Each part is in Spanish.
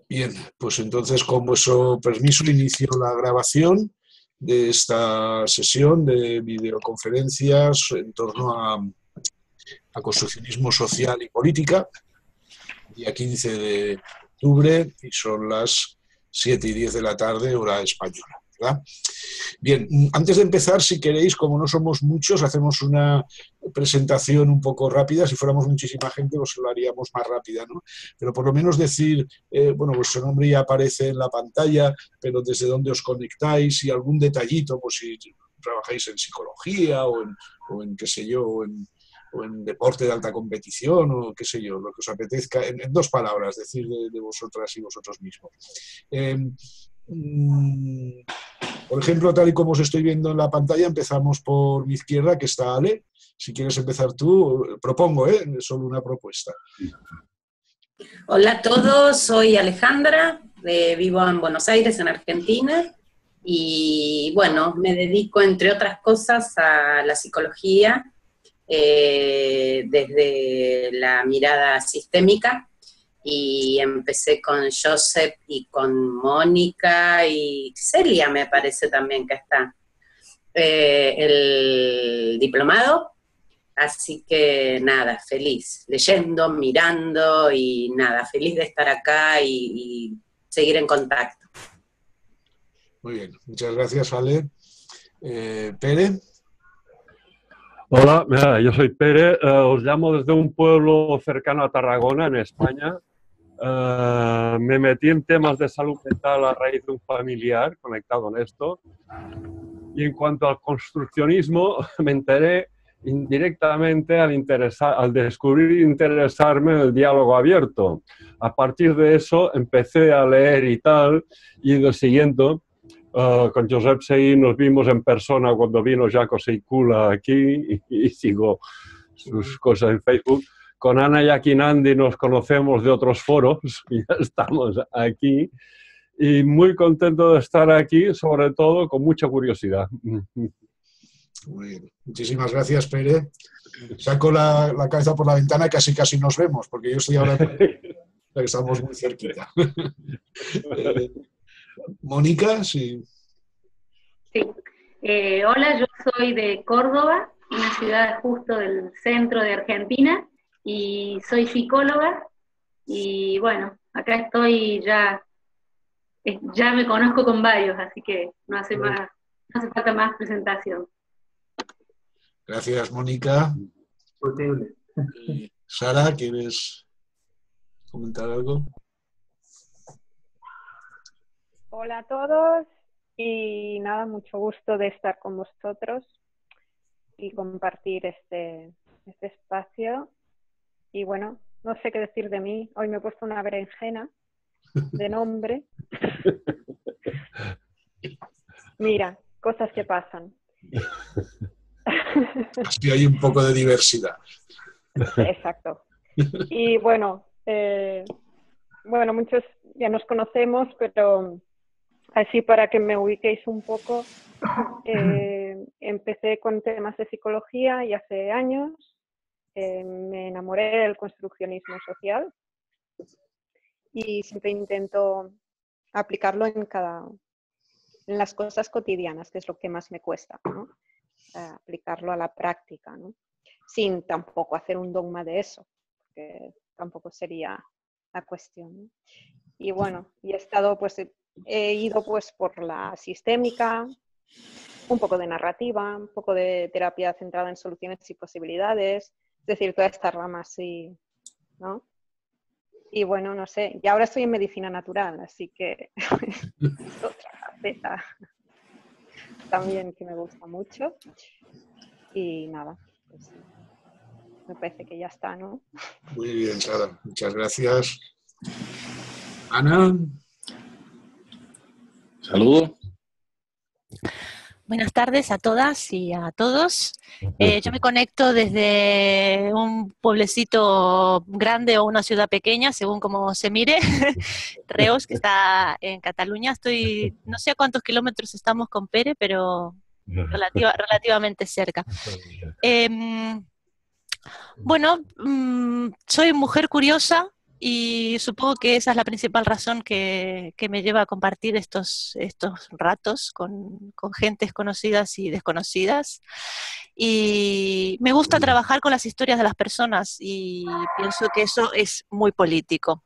Bien, pues entonces con vuestro permiso inicio la grabación de esta sesión de videoconferencias en torno a construccionismo social y política, día 15 de octubre, y son las 7:10 de la tarde, hora española, ¿verdad? Bien, antes de empezar, si queréis, como no somos muchos, hacemos una presentación un poco rápida. Si fuéramos muchísima gente, pues lo haríamos más rápida, ¿no? Pero por lo menos decir, bueno, vuestro nombre ya aparece en la pantalla, pero desde dónde os conectáis y algún detallito, pues si trabajáis en psicología o en qué sé yo, o en deporte de alta competición, o qué sé yo, lo que os apetezca, en dos palabras, decir de vosotras y vosotros mismos. Eh, mm, por ejemplo, tal y como os estoy viendo en la pantalla, empezamos por mi izquierda, que está Ale. Si quieres empezar tú, propongo, solo una propuesta. Hola a todos, soy Alejandra, vivo en Buenos Aires, en Argentina, y bueno, me dedico, entre otras cosas, a la psicología desde la mirada sistémica, y empecé con Joseph y con Mónica y Celia, me parece también que está, el diplomado. Así que nada, feliz, leyendo, mirando y nada, feliz de estar acá y seguir en contacto. Muy bien, muchas gracias, Ale. Pere. Hola, mira, yo soy Pere, os llamo desde un pueblo cercano a Tarragona, en España. Me metí en temas de salud mental a raíz de un familiar conectado en esto. Y en cuanto al construccionismo, me enteré indirectamente al descubrir interesarme en el diálogo abierto. A partir de eso empecé a leer y tal, y lo siguiente, con Josep Seguí nos vimos en persona cuando vino Jaco Seicula aquí y sigo sus cosas en Facebook. Con Ana Yaquinandi nos conocemos de otros foros y ya estamos aquí. Y muy contento de estar aquí, sobre todo con mucha curiosidad. Muy bien. Muchísimas gracias, Pere. Saco la cabeza por la ventana y casi nos vemos, porque yo estoy ahora, estamos muy cerquita. Mónica, sí. Sí. Hola, yo soy de Córdoba, una ciudad justo del centro de Argentina, y soy psicóloga, y bueno, acá estoy ya me conozco con varios, así que no hace falta más presentación. Gracias, Mónica. Posible. Sara, ¿quieres comentar algo? Hola a todos y nada, mucho gusto de estar con vosotros y compartir este espacio. Y bueno, no sé qué decir de mí. Hoy me he puesto una berenjena de nombre. Mira, cosas que pasan. Así hay un poco de diversidad. Exacto. Y bueno, muchos ya nos conocemos, pero así para que me ubiquéis un poco, empecé con temas de psicología y hace años me enamoré del construccionismo social y siempre intento aplicarlo en las cosas cotidianas, que es lo que más me cuesta, ¿no? Aplicarlo a la práctica, ¿no? Sin tampoco hacer un dogma de eso, porque tampoco sería la cuestión, ¿no? Y bueno, he ido pues por la sistémica, un poco de narrativa, un poco de terapia centrada en soluciones y posibilidades, es decir, toda esta rama así, ¿no? Y bueno, no sé, y ahora estoy en medicina natural, así que es otra faceta también que me gusta mucho. Y nada, pues me parece que ya está, ¿no? Muy bien, Sara. Muchas gracias. Ana. Saludos. Buenas tardes a todas y a todos. Yo me conecto desde un pueblecito grande o una ciudad pequeña, según como se mire, Reus, que está en Cataluña. No sé a cuántos kilómetros estamos con Pere, pero relativamente cerca. Bueno, soy mujer curiosa, Y supongo que esa es la principal razón que me lleva a compartir estos ratos con gentes conocidas y desconocidas. Y me gusta trabajar con las historias de las personas y pienso que eso es muy político.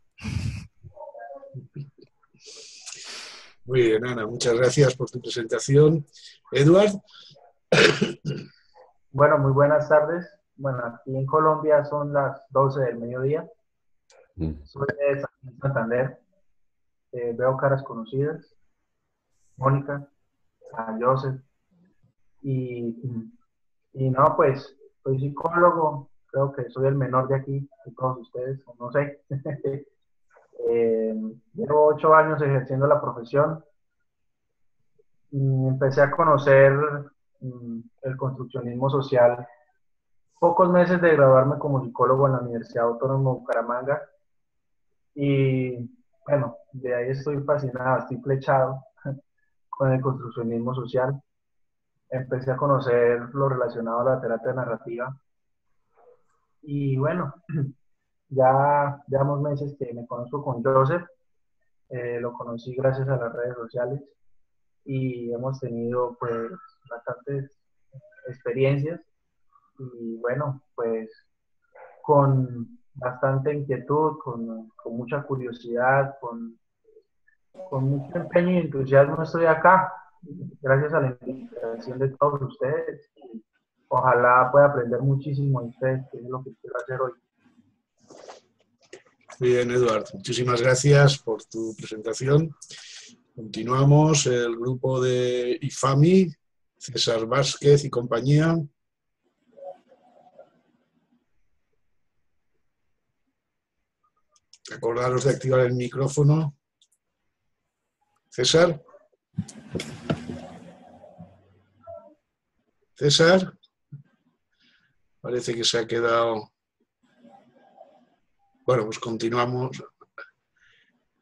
Muy bien, Ana, muchas gracias por tu presentación. Edward. Bueno, muy buenas tardes. Bueno, aquí en Colombia son las 12 del mediodía. Soy de Santander. Veo caras conocidas. Mónica, a Joseph. Y no, pues, soy psicólogo. Creo que soy el menor de aquí, de todos ustedes, o no sé. Llevo 8 años ejerciendo la profesión. Empecé a conocer el construccionismo social pocos meses de graduarme como psicólogo en la Universidad Autónoma de Bucaramanga. Y bueno, de ahí estoy fascinado, estoy flechado con el construccionismo social. Empecé a conocer lo relacionado a la terapia narrativa. Y bueno, ya llevamos meses que me conozco con Joseph. Lo conocí gracias a las redes sociales y hemos tenido pues bastantes experiencias y bueno, pues con bastante inquietud, con mucha curiosidad, con mucho empeño y entusiasmo estoy acá, gracias a la invitación de todos ustedes. Ojalá pueda aprender muchísimo de ustedes, que es lo que quiero hacer hoy. Muy bien, Eduardo. Muchísimas gracias por tu presentación. Continuamos el grupo de IFAMI, César Vázquez y compañía. Acordaros de activar el micrófono. César. César. Parece que se ha quedado. Bueno, pues continuamos.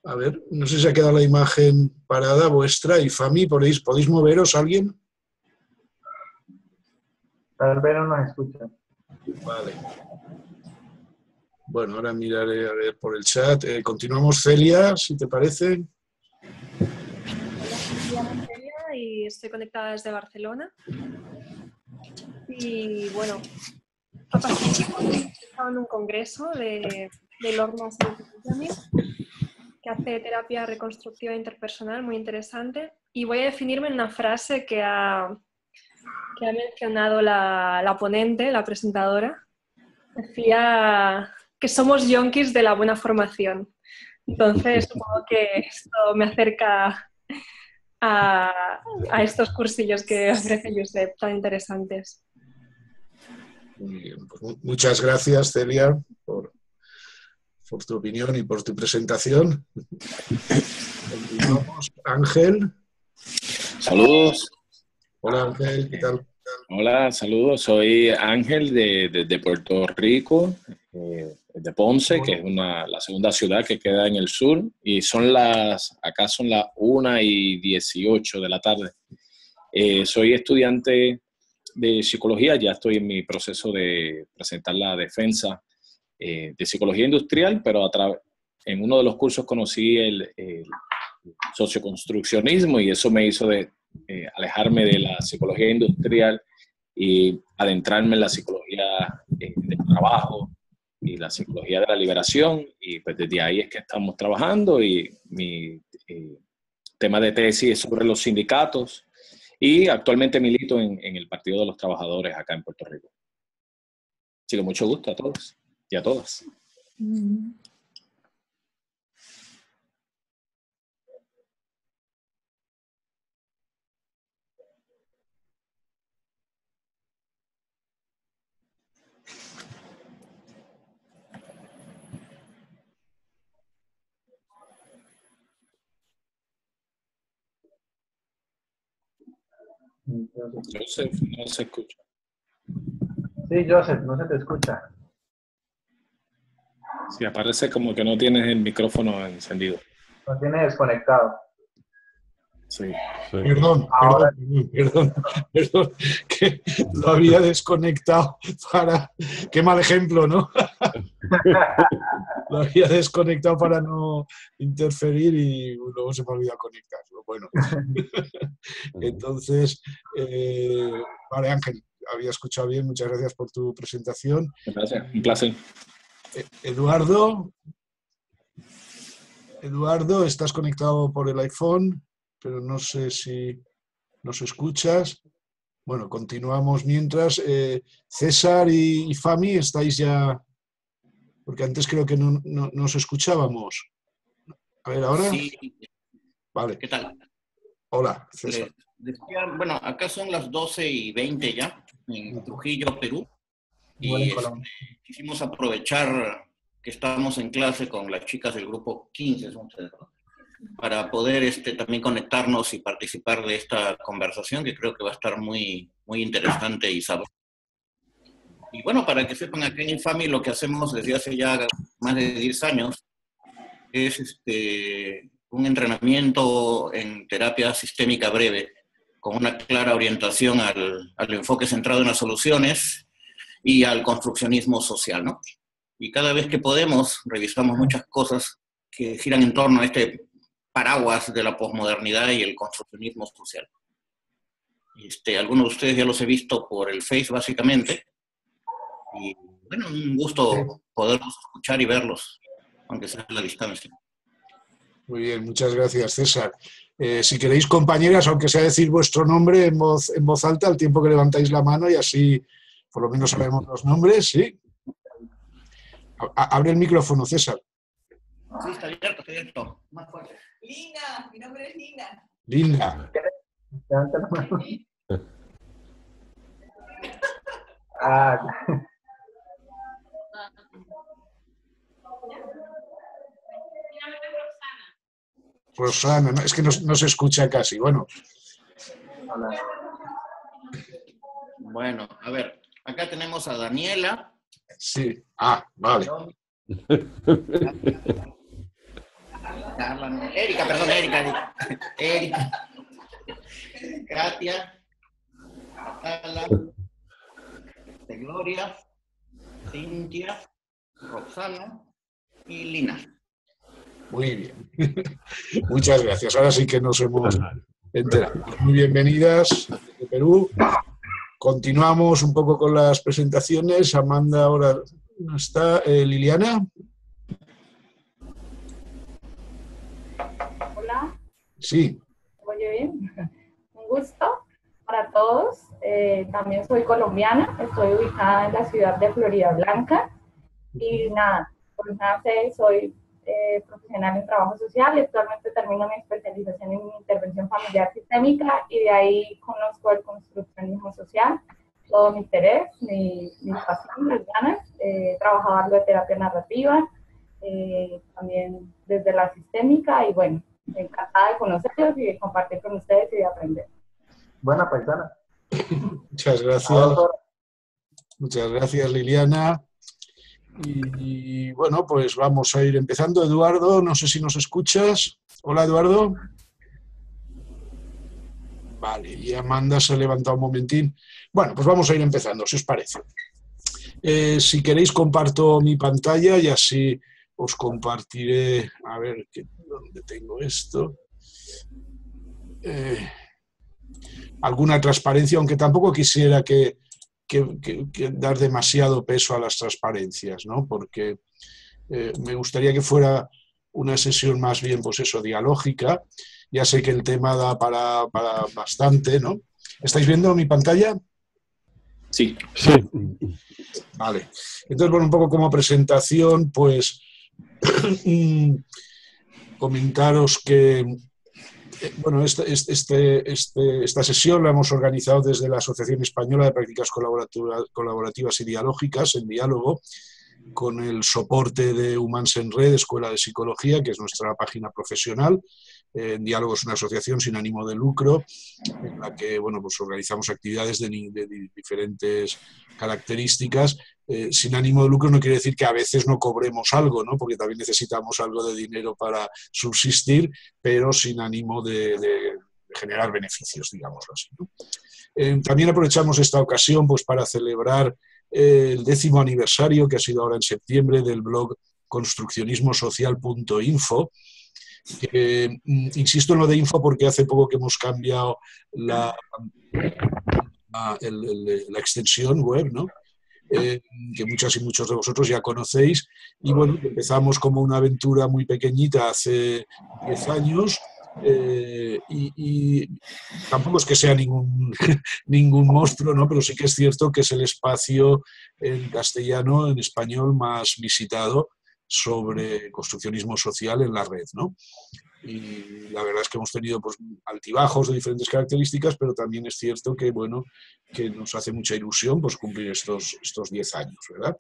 A ver, no sé si ha quedado la imagen parada vuestra. IFAMI, ¿podéis moveros alguien? Tal vez no nos escuchan. Vale. Bueno, ahora miraré a ver por el chat. Continuamos, Celia, si te parece. Hola, me llamo Celia y estoy conectada desde Barcelona. Y bueno, he estado en un congreso de Lorna que hace terapia reconstructiva interpersonal, muy interesante. Y voy a definirme en una frase que ha mencionado la ponente, la presentadora. Decía que somos yonkis de la buena formación. Entonces, supongo que esto me acerca a estos cursillos que ofrece Josep, tan interesantes. Muy bien, pues muchas gracias, Celia, por tu opinión y por tu presentación. Continuamos. Ángel. Saludos. Hola, Ángel, ¿qué tal? Hola, saludos. Soy Ángel de Puerto Rico, de Ponce, que es la segunda ciudad que queda en el sur, y acá son las 1:18 de la tarde. Soy estudiante de psicología, ya estoy en mi proceso de presentar la defensa de psicología industrial, pero en uno de los cursos conocí el socioconstruccionismo y eso me hizo alejarme de la psicología industrial y adentrarme en la psicología del trabajo y la psicología de la liberación, y pues desde ahí es que estamos trabajando y mi tema de tesis es sobre los sindicatos y actualmente milito en el Partido de los Trabajadores acá en Puerto Rico. Así que mucho gusto a todos y a todas. Joseph, no se escucha. Sí, Joseph, no se te escucha. Sí, aparece como que no tienes el micrófono encendido. Lo tiene desconectado. Sí. Perdón, que lo había desconectado para... Qué mal ejemplo, ¿no? Lo había desconectado para no interferir y luego se me olvidó conectarlo. Bueno, entonces, vale, Ángel, había escuchado bien, muchas gracias por tu presentación. Gracias, un placer. Eduardo, estás conectado por el iPhone, pero no sé si nos escuchas. Bueno, continuamos mientras. César y Fami, ¿estáis ya? Porque antes creo que no nos escuchábamos. A ver, ¿ahora? Sí. Vale. ¿Qué tal? Hola, César. Decía, bueno, acá son las 12:20 ya, en Trujillo, Perú. Y quisimos aprovechar que estamos en clase con las chicas del grupo 15, son ustedes, ¿no? Para poder también conectarnos y participar de esta conversación, que creo que va a estar muy, muy interesante y sabrosa. Y bueno, para que sepan, acá en Infami lo que hacemos desde hace ya más de 10 años es un entrenamiento en terapia sistémica breve, con una clara orientación al enfoque centrado en las soluciones y al construccionismo social, ¿no? Y cada vez que podemos, revisamos muchas cosas que giran en torno a este paraguas de la posmodernidad y el construccionismo social. Algunos de ustedes ya los he visto por el Face, básicamente. Y bueno, un gusto poderlos escuchar y verlos, aunque sea a la distancia. Muy bien, muchas gracias, César. Si queréis, compañeras, aunque sea decir vuestro nombre en voz alta, al tiempo que levantáis la mano y así por lo menos sabemos los nombres, ¿sí? Abre el micrófono, César. Sí, está abierto. Más fuerte. Lina, mi nombre es Lina. Lina. Levanta la mano. Ah. Rosana, no, es que no se escucha casi. Bueno. Bueno, a ver, acá tenemos a Daniela. Sí, vale. Erika. Katia, Atala, Gloria, Cintia, Roxana y Lina. Muy bien. Muchas gracias. Ahora sí que nos hemos enterado. Muy bienvenidas de Perú. Continuamos un poco con las presentaciones. Amanda ahora no está. Liliana. Hola. Sí. Oye bien. Un gusto para todos. También soy colombiana. Estoy ubicada en la ciudad de Florida Blanca. Y nada, por nace soy profesional en trabajo social y actualmente termino mi especialización en intervención familiar sistémica y de ahí conozco el construccionismo social, todo mi interés, mi pasión, mis ganas. He trabajado algo de terapia narrativa, también desde la sistémica y bueno, encantada de conocerlos y de compartir con ustedes y de aprender. Buena paisana. Muchas gracias. Muchas gracias, Liliana. Y bueno, pues vamos a ir empezando. Eduardo, no sé si nos escuchas. Hola, Eduardo. Vale, y Amanda se ha levantado un momentín. Bueno, pues vamos a ir empezando, si os parece. Si queréis, comparto mi pantalla y así os compartiré. A ver, ¿dónde tengo esto? Alguna transparencia, aunque tampoco quisiera que dar demasiado peso a las transparencias, ¿no? Porque me gustaría que fuera una sesión más bien, pues eso, dialógica. Ya sé que el tema da para bastante, ¿no? ¿Estáis viendo mi pantalla? Sí. Sí. Vale. Entonces, bueno, un poco como presentación, pues comentaros que bueno, esta sesión la hemos organizado desde la Asociación Española de Prácticas Colaborativas y Dialógicas, en diálogo, con el soporte de Humans en Red, Escuela de Psicología, que es nuestra página profesional. En diálogo es una asociación sin ánimo de lucro, en la que bueno, pues organizamos actividades de diferentes características. Sin ánimo de lucro no quiere decir que a veces no cobremos algo, ¿no? Porque también necesitamos algo de dinero para subsistir, pero sin ánimo de generar beneficios, digámoslo así, ¿no? También aprovechamos esta ocasión pues, para celebrar el 10º aniversario, que ha sido ahora en septiembre, del blog construccionismosocial.info. Insisto en lo de info porque hace poco que hemos cambiado la extensión web, ¿no? Que muchas y muchos de vosotros ya conocéis, y bueno, empezamos como una aventura muy pequeñita hace 10 años, y tampoco es que sea ningún monstruo, ¿no? Pero sí que es cierto que es el espacio en castellano, en español, más visitado sobre construccionismo social en la red, ¿no? Y la verdad es que hemos tenido pues, altibajos de diferentes características, pero también es cierto que, bueno, que nos hace mucha ilusión pues, cumplir estos 10 años, ¿verdad?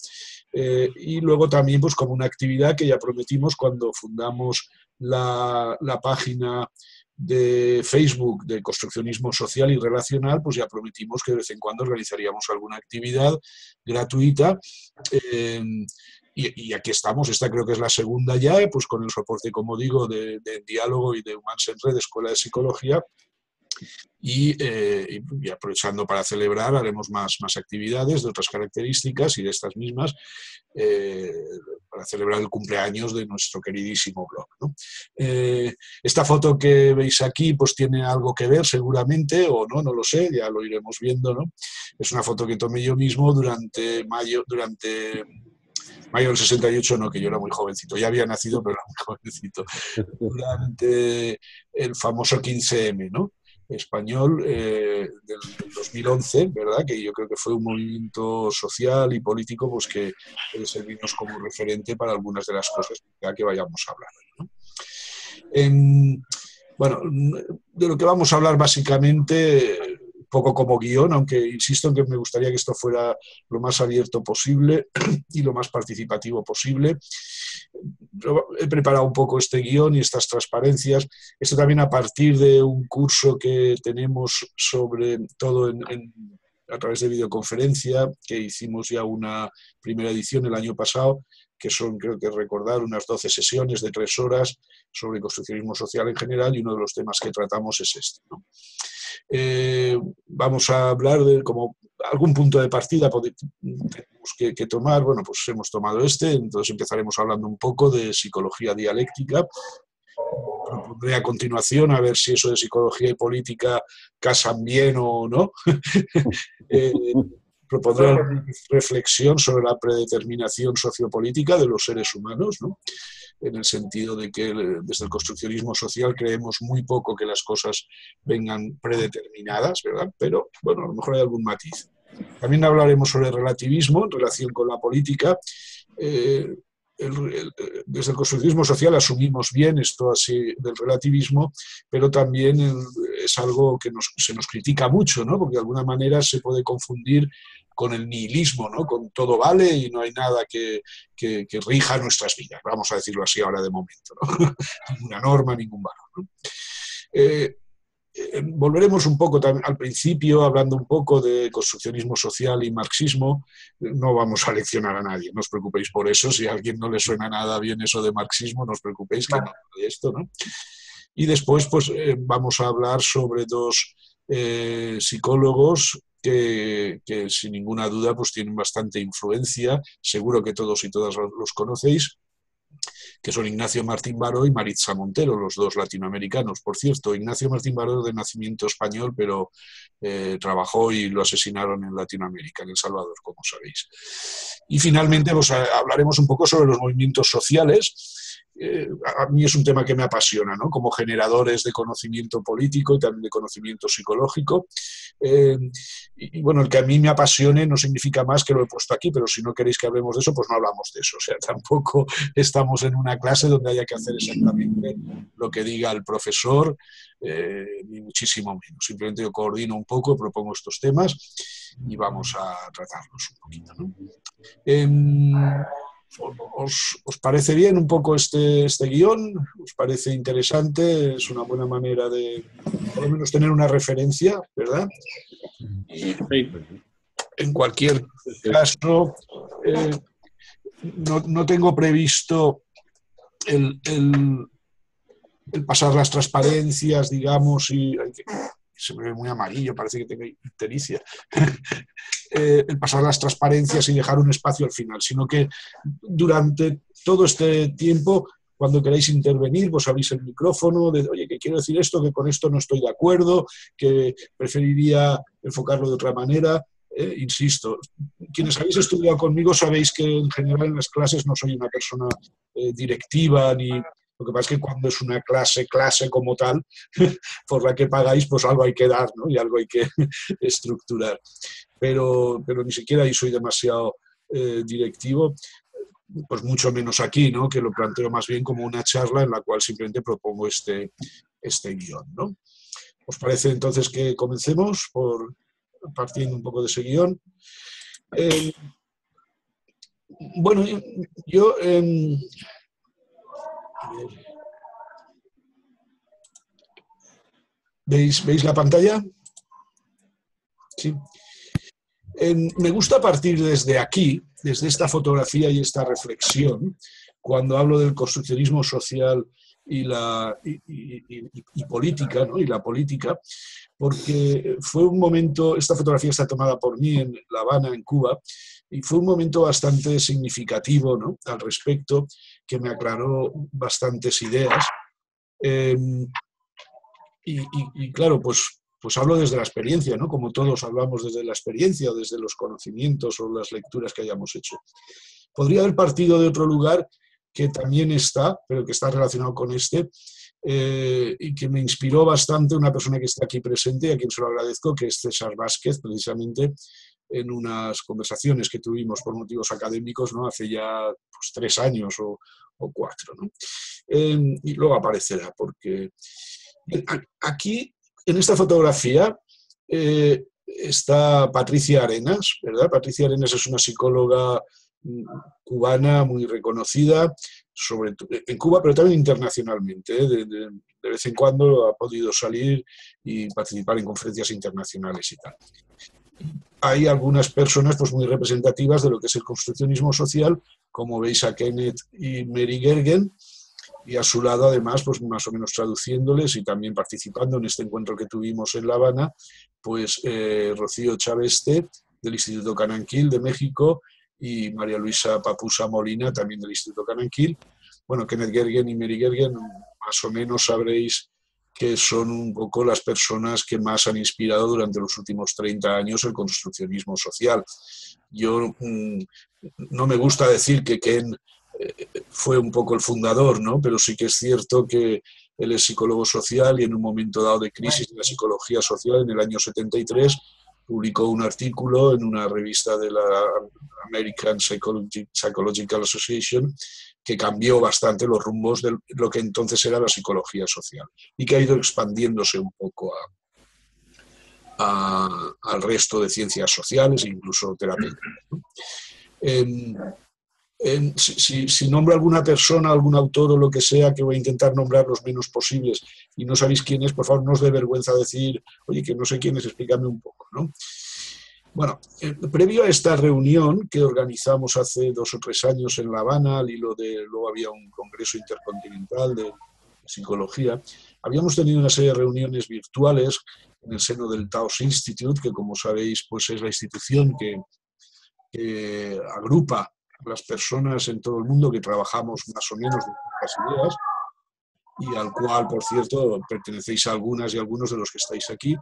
Y luego también pues, como una actividad que ya prometimos cuando fundamos la página de Facebook de construccionismo social y relacional, pues ya prometimos que de vez en cuando organizaríamos alguna actividad gratuita. Y aquí estamos, esta creo que es la segunda ya, pues con el soporte, como digo, de Diálogo y de Humans en Red, Escuela de Psicología, y aprovechando para celebrar, haremos más actividades de otras características y de estas mismas, para celebrar el cumpleaños de nuestro queridísimo blog, ¿no? Esta foto que veis aquí pues tiene algo que ver seguramente, o no lo sé, ya lo iremos viendo, ¿no? Es una foto que tomé yo mismo durante mayo del 68, no, que yo era muy jovencito, ya había nacido, pero era muy jovencito, durante el famoso 15M, ¿no? Español del 2011, ¿verdad? Que yo creo que fue un movimiento social y político pues que puede servirnos como referente para algunas de las cosas que vayamos a hablar, ¿no? Bueno, de lo que vamos a hablar básicamente, un poco como guión, aunque insisto en que me gustaría que esto fuera lo más abierto posible y lo más participativo posible. He preparado un poco este guión y estas transparencias. Esto también a partir de un curso que tenemos sobre todo a través de videoconferencia, que hicimos ya una primera edición el año pasado, que son, creo que recordar, unas 12 sesiones de 3 horas sobre construccionismo social en general, y uno de los temas que tratamos es este, ¿no? Vamos a hablar de como algún punto de partida tenemos que tomar. Bueno, pues hemos tomado entonces empezaremos hablando un poco de psicología dialéctica. Propondré a continuación a ver si eso de psicología y política casan bien o no. Propondré una reflexión sobre la predeterminación sociopolítica de los seres humanos, ¿no? En el sentido de que desde el construccionismo social creemos muy poco que las cosas vengan predeterminadas, ¿verdad? Pero, bueno, a lo mejor hay algún matiz. También hablaremos sobre el relativismo en relación con la política. Desde el constructivismo social asumimos bien esto así del relativismo, pero también es algo que se nos critica mucho, ¿no? Porque de alguna manera se puede confundir con el nihilismo, ¿no? Con todo vale y no hay nada que rija nuestras vidas, vamos a decirlo así ahora de momento, ¿no? Ninguna norma, ningún valor, ¿no? Volveremos un poco al principio hablando un poco de construccionismo social y marxismo. No vamos a leccionar a nadie, no os preocupéis por eso. Si a alguien no le suena nada bien eso de marxismo, no os preocupéis que no de esto, ¿no? Y después pues vamos a hablar sobre 2 psicólogos que sin ninguna duda pues tienen bastante influencia, seguro que todos y todas los conocéis, que son Ignacio Martín Baró y Maritza Montero, los 2 latinoamericanos. Por cierto, Ignacio Martín Baró de nacimiento español, pero trabajó y lo asesinaron en Latinoamérica, en El Salvador, como sabéis. Y finalmente pues, hablaremos un poco sobre los movimientos sociales. A mí es un tema que me apasiona, ¿no? Como generadores de conocimiento político y también de conocimiento psicológico. Y bueno, el que a mí me apasione no significa más que lo he puesto aquí, pero si no queréis que hablemos de eso, pues no hablamos de eso. O sea, tampoco estamos en una clase donde haya que hacer exactamente lo que diga el profesor, ni muchísimo menos. Simplemente yo coordino un poco, propongo estos temas y vamos a tratarlos un poquito, ¿no? ¿Os parece bien un poco este guión? ¿Os parece interesante? Es una buena manera de, por lo menos, tener una referencia, ¿verdad? Y en cualquier caso, no tengo previsto el pasar las transparencias, digamos, y se me ve muy amarillo, parece que tengo ictericia, el pasar las transparencias y dejar un espacio al final, sino que durante todo este tiempo, cuando queráis intervenir, vos abrís el micrófono, de, oye, que quiero decir esto, que con esto no estoy de acuerdo, que preferiría enfocarlo de otra manera. Insisto, quienes habéis estudiado conmigo sabéis que en general en las clases no soy una persona directiva, ni lo que pasa es que cuando es una clase como tal, por la que pagáis, pues algo hay que dar, ¿no? Y algo hay que estructurar. Pero ni siquiera ahí soy demasiado directivo, pues mucho menos aquí, ¿no? Que lo planteo más bien como una charla en la cual simplemente propongo este guión, ¿no? ¿Os parece entonces que comencemos partiendo un poco de ese guión? Bueno, yo... ¿Veis la pantalla? Sí. Me gusta partir desde aquí, desde esta fotografía y esta reflexión, cuando hablo del construccionismo social y política, ¿no? Y la política, porque fue un momento, esta fotografía está tomada por mí en La Habana, en Cuba, y fue un momento bastante significativo, ¿no? Al respecto, que me aclaró bastantes ideas. Y claro, pues hablo desde la experiencia, ¿no? Como todos hablamos desde la experiencia o desde los conocimientos o las lecturas que hayamos hecho. Podría haber partido de otro lugar que también está, pero que está relacionado con y que me inspiró bastante una persona que está aquí presente, a quien se lo agradezco, que es César Vázquez, precisamente en unas conversaciones que tuvimos por motivos académicos, ¿no? Hace ya pues, 3 años o 4, ¿no? Y luego aparecerá, porque aquí, en esta fotografía, está Patricia Arenas, ¿verdad? Patricia Arenas es una psicóloga cubana muy reconocida, en Cuba, pero también internacionalmente. De vez en cuando ha podido salir y participar en conferencias internacionales y tal. Hay algunas personas pues, muy representativas de lo que es el construccionismo social, como veis a Kenneth y Mary Gergen, y a su lado, además, pues más o menos traduciéndoles y también participando en este encuentro que tuvimos en La Habana, pues Rocío Chaveste, del Instituto Cananquil de México, y María Luisa Papusa Molina, también del Instituto Cananquil. Bueno, Kenneth Gergen y Mary Gergen, más o menos sabréis que son un poco las personas que más han inspirado durante los últimos 30 años el construccionismo social. Yo no me gusta decir que Ken fue un poco el fundador, ¿no? Pero sí que es cierto que él es psicólogo social y en un momento dado de crisis de la psicología social, en el año 73, publicó un artículo en una revista de la American Psychological Association que cambió bastante los rumbos de lo que entonces era la psicología social y que ha ido expandiéndose un poco al resto de ciencias sociales e incluso terapéuticas, ¿no? Si nombro a alguna persona, algún autor o lo que sea, que voy a intentar nombrar los menos posibles y no sabéis quién es, por favor, no os dé vergüenza decir, oye, que no sé quién es, explícame un poco, ¿no? Bueno, previo a esta reunión que organizamos hace 2 o 3 años en La Habana, al hilo de, luego había un congreso intercontinental de psicología, habíamos tenido una serie de reuniones virtuales en el seno del Taos Institute, que como sabéis, pues es la institución que agrupa a las personas en todo el mundo que trabajamos más o menos de estas ideas, y al cual, por cierto, pertenecéis a algunas y algunos de los que estáis aquí.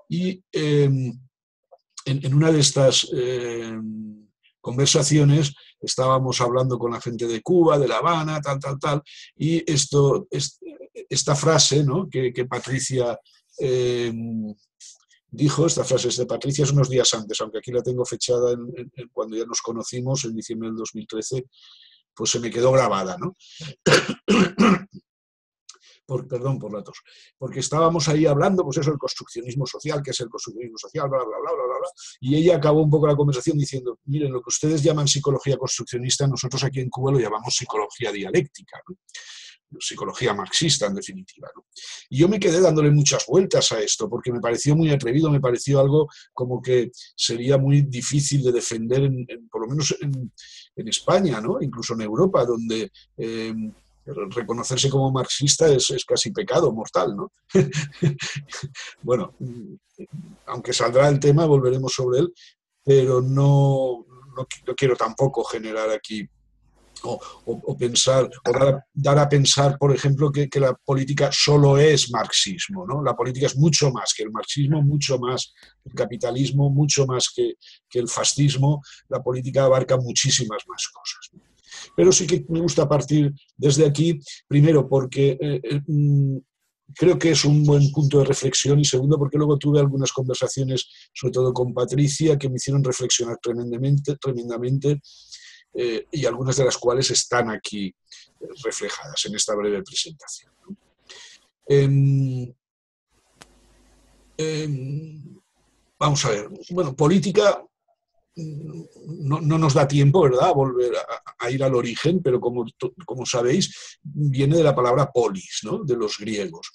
Y en una de estas conversaciones estábamos hablando con la gente de Cuba, de La Habana, tal, y esta frase, ¿no? que Patricia dijo, esta frase es de Patricia, es unos días antes, aunque aquí la tengo fechada cuando ya nos conocimos, en diciembre del 2013, pues se me quedó grabada, ¿no? Perdón por la tos, porque estábamos ahí hablando, pues eso, el construccionismo social, que es el construccionismo social, bla, bla, bla, bla, bla, bla, y ella acabó un poco la conversación diciendo, miren, lo que ustedes llaman psicología construccionista, nosotros aquí en Cuba lo llamamos psicología dialéctica, ¿no? Psicología marxista, en definitiva, ¿no? Y yo me quedé dándole muchas vueltas a esto, porque me pareció muy atrevido, me pareció algo como que sería muy difícil de defender, por lo menos en España, ¿no? Incluso en Europa, donde reconocerse como marxista es casi pecado mortal, ¿no? Bueno, aunque saldrá el tema, volveremos sobre él, pero no quiero tampoco generar aquí o pensar, o dar a pensar, por ejemplo, que la política solo es marxismo, ¿no? La política es mucho más que el marxismo, mucho más que el capitalismo, mucho más que el fascismo. La política abarca muchísimas más cosas. Pero sí que me gusta partir desde aquí, primero porque creo que es un buen punto de reflexión, y segundo porque luego tuve algunas conversaciones, sobre todo con Patricia, que me hicieron reflexionar tremendamente, y algunas de las cuales están aquí reflejadas en esta breve presentación. Vamos a ver, bueno, política no nos da tiempo, ¿verdad?, a volver a ir al origen, pero como sabéis, viene de la palabra polis, ¿no?, de los griegos.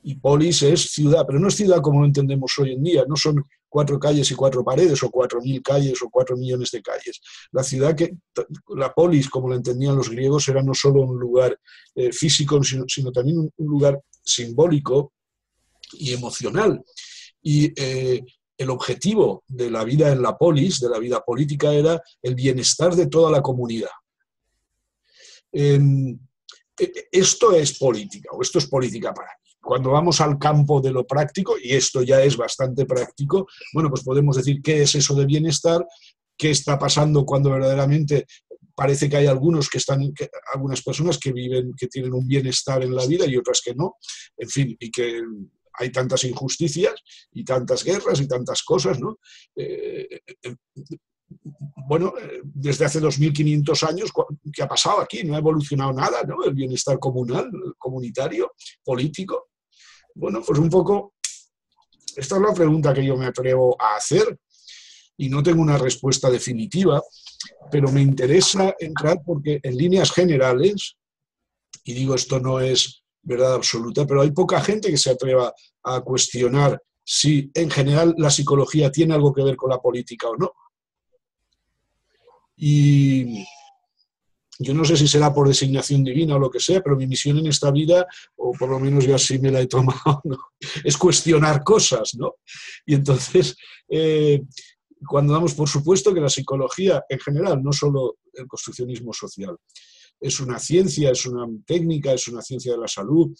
Y polis es ciudad, pero no es ciudad como lo entendemos hoy en día, no son 4 calles y 4 paredes, o 4.000 calles, o 4 millones de calles. La polis, como la entendían los griegos, era no solo un lugar físico, sino también un lugar simbólico y emocional. Y el objetivo de la vida en la polis, de la vida política, era el bienestar de toda la comunidad. Esto es política, o esto es política para mí. Cuando vamos al campo de lo práctico, y esto ya es bastante práctico, bueno, pues podemos decir qué es eso de bienestar, qué está pasando cuando verdaderamente parece que hay algunas personas que tienen un bienestar en la vida y otras que no, en fin, y que hay tantas injusticias y tantas guerras y tantas cosas, ¿no? Bueno, desde hace 2.500 años, ¿qué ha pasado aquí? No ha evolucionado nada, ¿no? El bienestar comunal, comunitario, político. Bueno, pues un poco, esta es la pregunta que yo me atrevo a hacer, y no tengo una respuesta definitiva, pero me interesa entrar porque en líneas generales, y digo esto no es verdad absoluta, pero hay poca gente que se atreva a cuestionar si en general la psicología tiene algo que ver con la política o no. Y yo no sé si será por designación divina o lo que sea, pero mi misión en esta vida, o por lo menos yo así me la he tomado, ¿no?, es cuestionar cosas, ¿no? Y entonces, cuando damos por supuesto que la psicología en general, no solo el construccionismo social, es una ciencia, es una técnica, es una ciencia de la salud,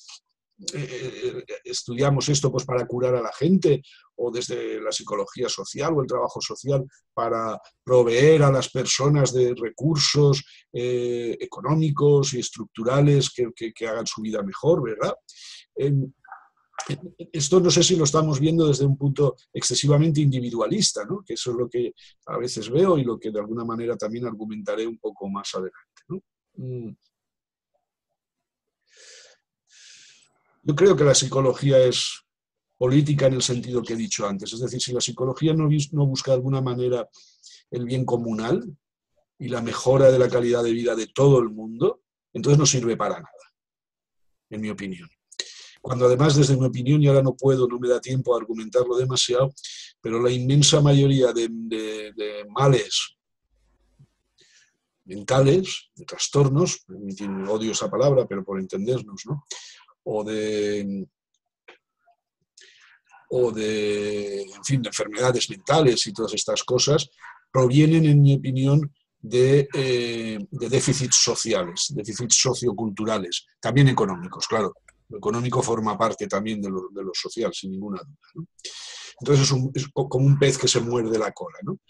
estudiamos esto pues para curar a la gente, o desde la psicología social o el trabajo social para proveer a las personas de recursos económicos y estructurales que hagan su vida mejor, ¿verdad? Esto no sé si lo estamos viendo desde un punto excesivamente individualista, ¿no?, que eso es lo que a veces veo y lo que de alguna manera también argumentaré un poco más adelante, ¿no? Yo creo que la psicología es política en el sentido que he dicho antes. Es decir, si la psicología no busca de alguna manera el bien comunal y la mejora de la calidad de vida de todo el mundo, entonces no sirve para nada, en mi opinión. Cuando además, desde mi opinión, y ahora no me da tiempo a argumentarlo demasiado, pero la inmensa mayoría de males mentales, de trastornos, odio esa palabra, pero por entendernos, ¿no?, o de, en fin, de enfermedades mentales y todas estas cosas, provienen, en mi opinión, de déficits sociales, déficits socioculturales, también económicos, claro. Lo económico forma parte también de lo social, sin ninguna duda, ¿no? Entonces es como un pez que se muerde la cola, ¿no?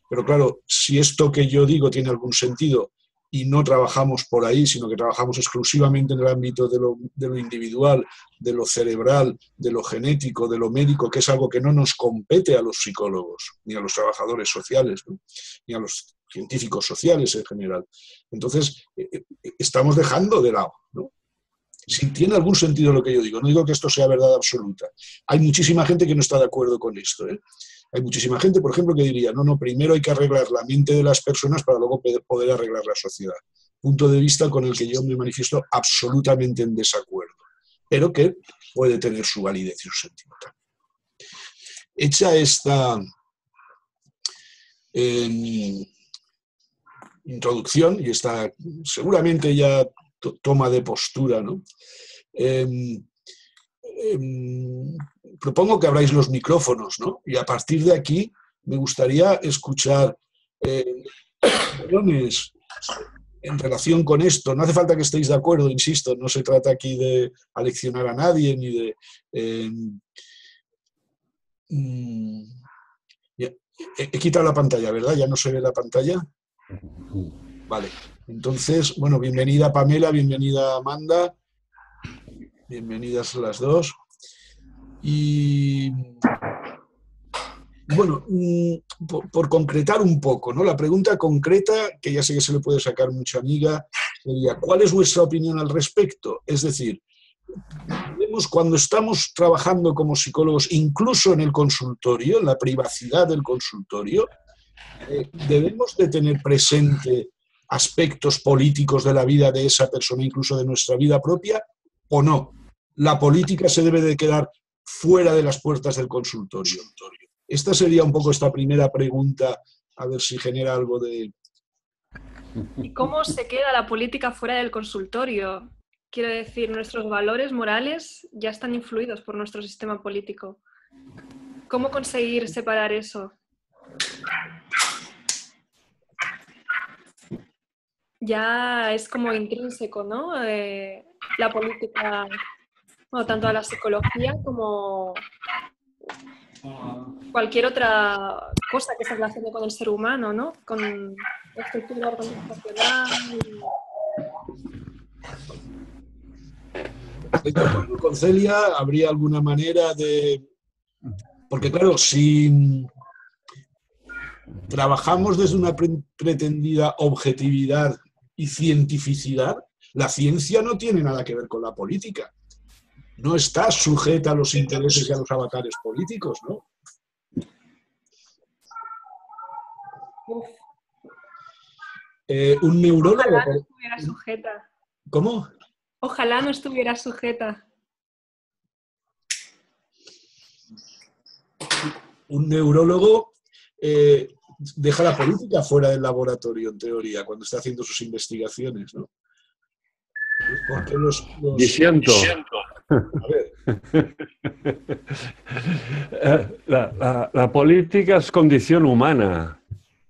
Pero claro, si esto que yo digo tiene algún sentido y no trabajamos por ahí, sino que trabajamos exclusivamente en el ámbito de lo individual, de lo cerebral, de lo genético, de lo médico, que es algo que no nos compete a los psicólogos, ni a los trabajadores sociales, ¿no?, ni a los científicos sociales en general. Entonces, estamos dejando de lado, ¿no? Si tiene algún sentido lo que yo digo, no digo que esto sea verdad absoluta. Hay muchísima gente que no está de acuerdo con esto, ¿eh? Hay muchísima gente, por ejemplo, que diría, no, primero hay que arreglar la mente de las personas para luego poder arreglar la sociedad. Punto de vista con el que yo me manifiesto absolutamente en desacuerdo, pero que puede tener su validez y su sentido también. Hecha esta introducción, y seguramente ya toma de postura, ¿no? Propongo que abráis los micrófonos, ¿no? Y a partir de aquí me gustaría escuchar opiniones en relación con esto. No hace falta que estéis de acuerdo, insisto, no se trata aquí de aleccionar a nadie ni de... he quitado la pantalla, ¿verdad? ¿Ya no se ve la pantalla? Vale. Entonces, bueno, bienvenida Pamela, bienvenida Amanda. Bienvenidas las dos. Y bueno, por concretar un poco, ¿no? La pregunta concreta, que ya sé que se le puede sacar mucha amiga, sería, ¿cuál es vuestra opinión al respecto? Es decir, cuando estamos trabajando como psicólogos, incluso en el consultorio, en la privacidad del consultorio, debemos de tener presente aspectos políticos de la vida de esa persona, incluso de nuestra vida propia, ¿o no? La política se debe de quedar fuera de las puertas del consultorio. Esta sería un poco esta primera pregunta, a ver si genera algo de... ¿Y cómo se queda la política fuera del consultorio? Quiero decir, nuestros valores morales ya están influidos por nuestro sistema político. ¿Cómo conseguir separar eso? Ya es como intrínseco, ¿no? La política, bueno, tanto a la psicología como cualquier otra cosa que se relacione con el ser humano, ¿no? Con la estructura organizacional. Con Celia, ¿habría alguna manera de...? Porque claro, si trabajamos desde una pretendida objetividad y cientificidad, la ciencia no tiene nada que ver con la política. No está sujeta a los intereses y a los avatares políticos, ¿no? Un neurólogo... Ojalá no estuviera sujeta. ¿Cómo? Ojalá no estuviera sujeta. Un neurólogo deja la política fuera del laboratorio, en teoría, cuando está haciendo sus investigaciones, ¿no? Porque Disiento. A ver. La política es condición humana.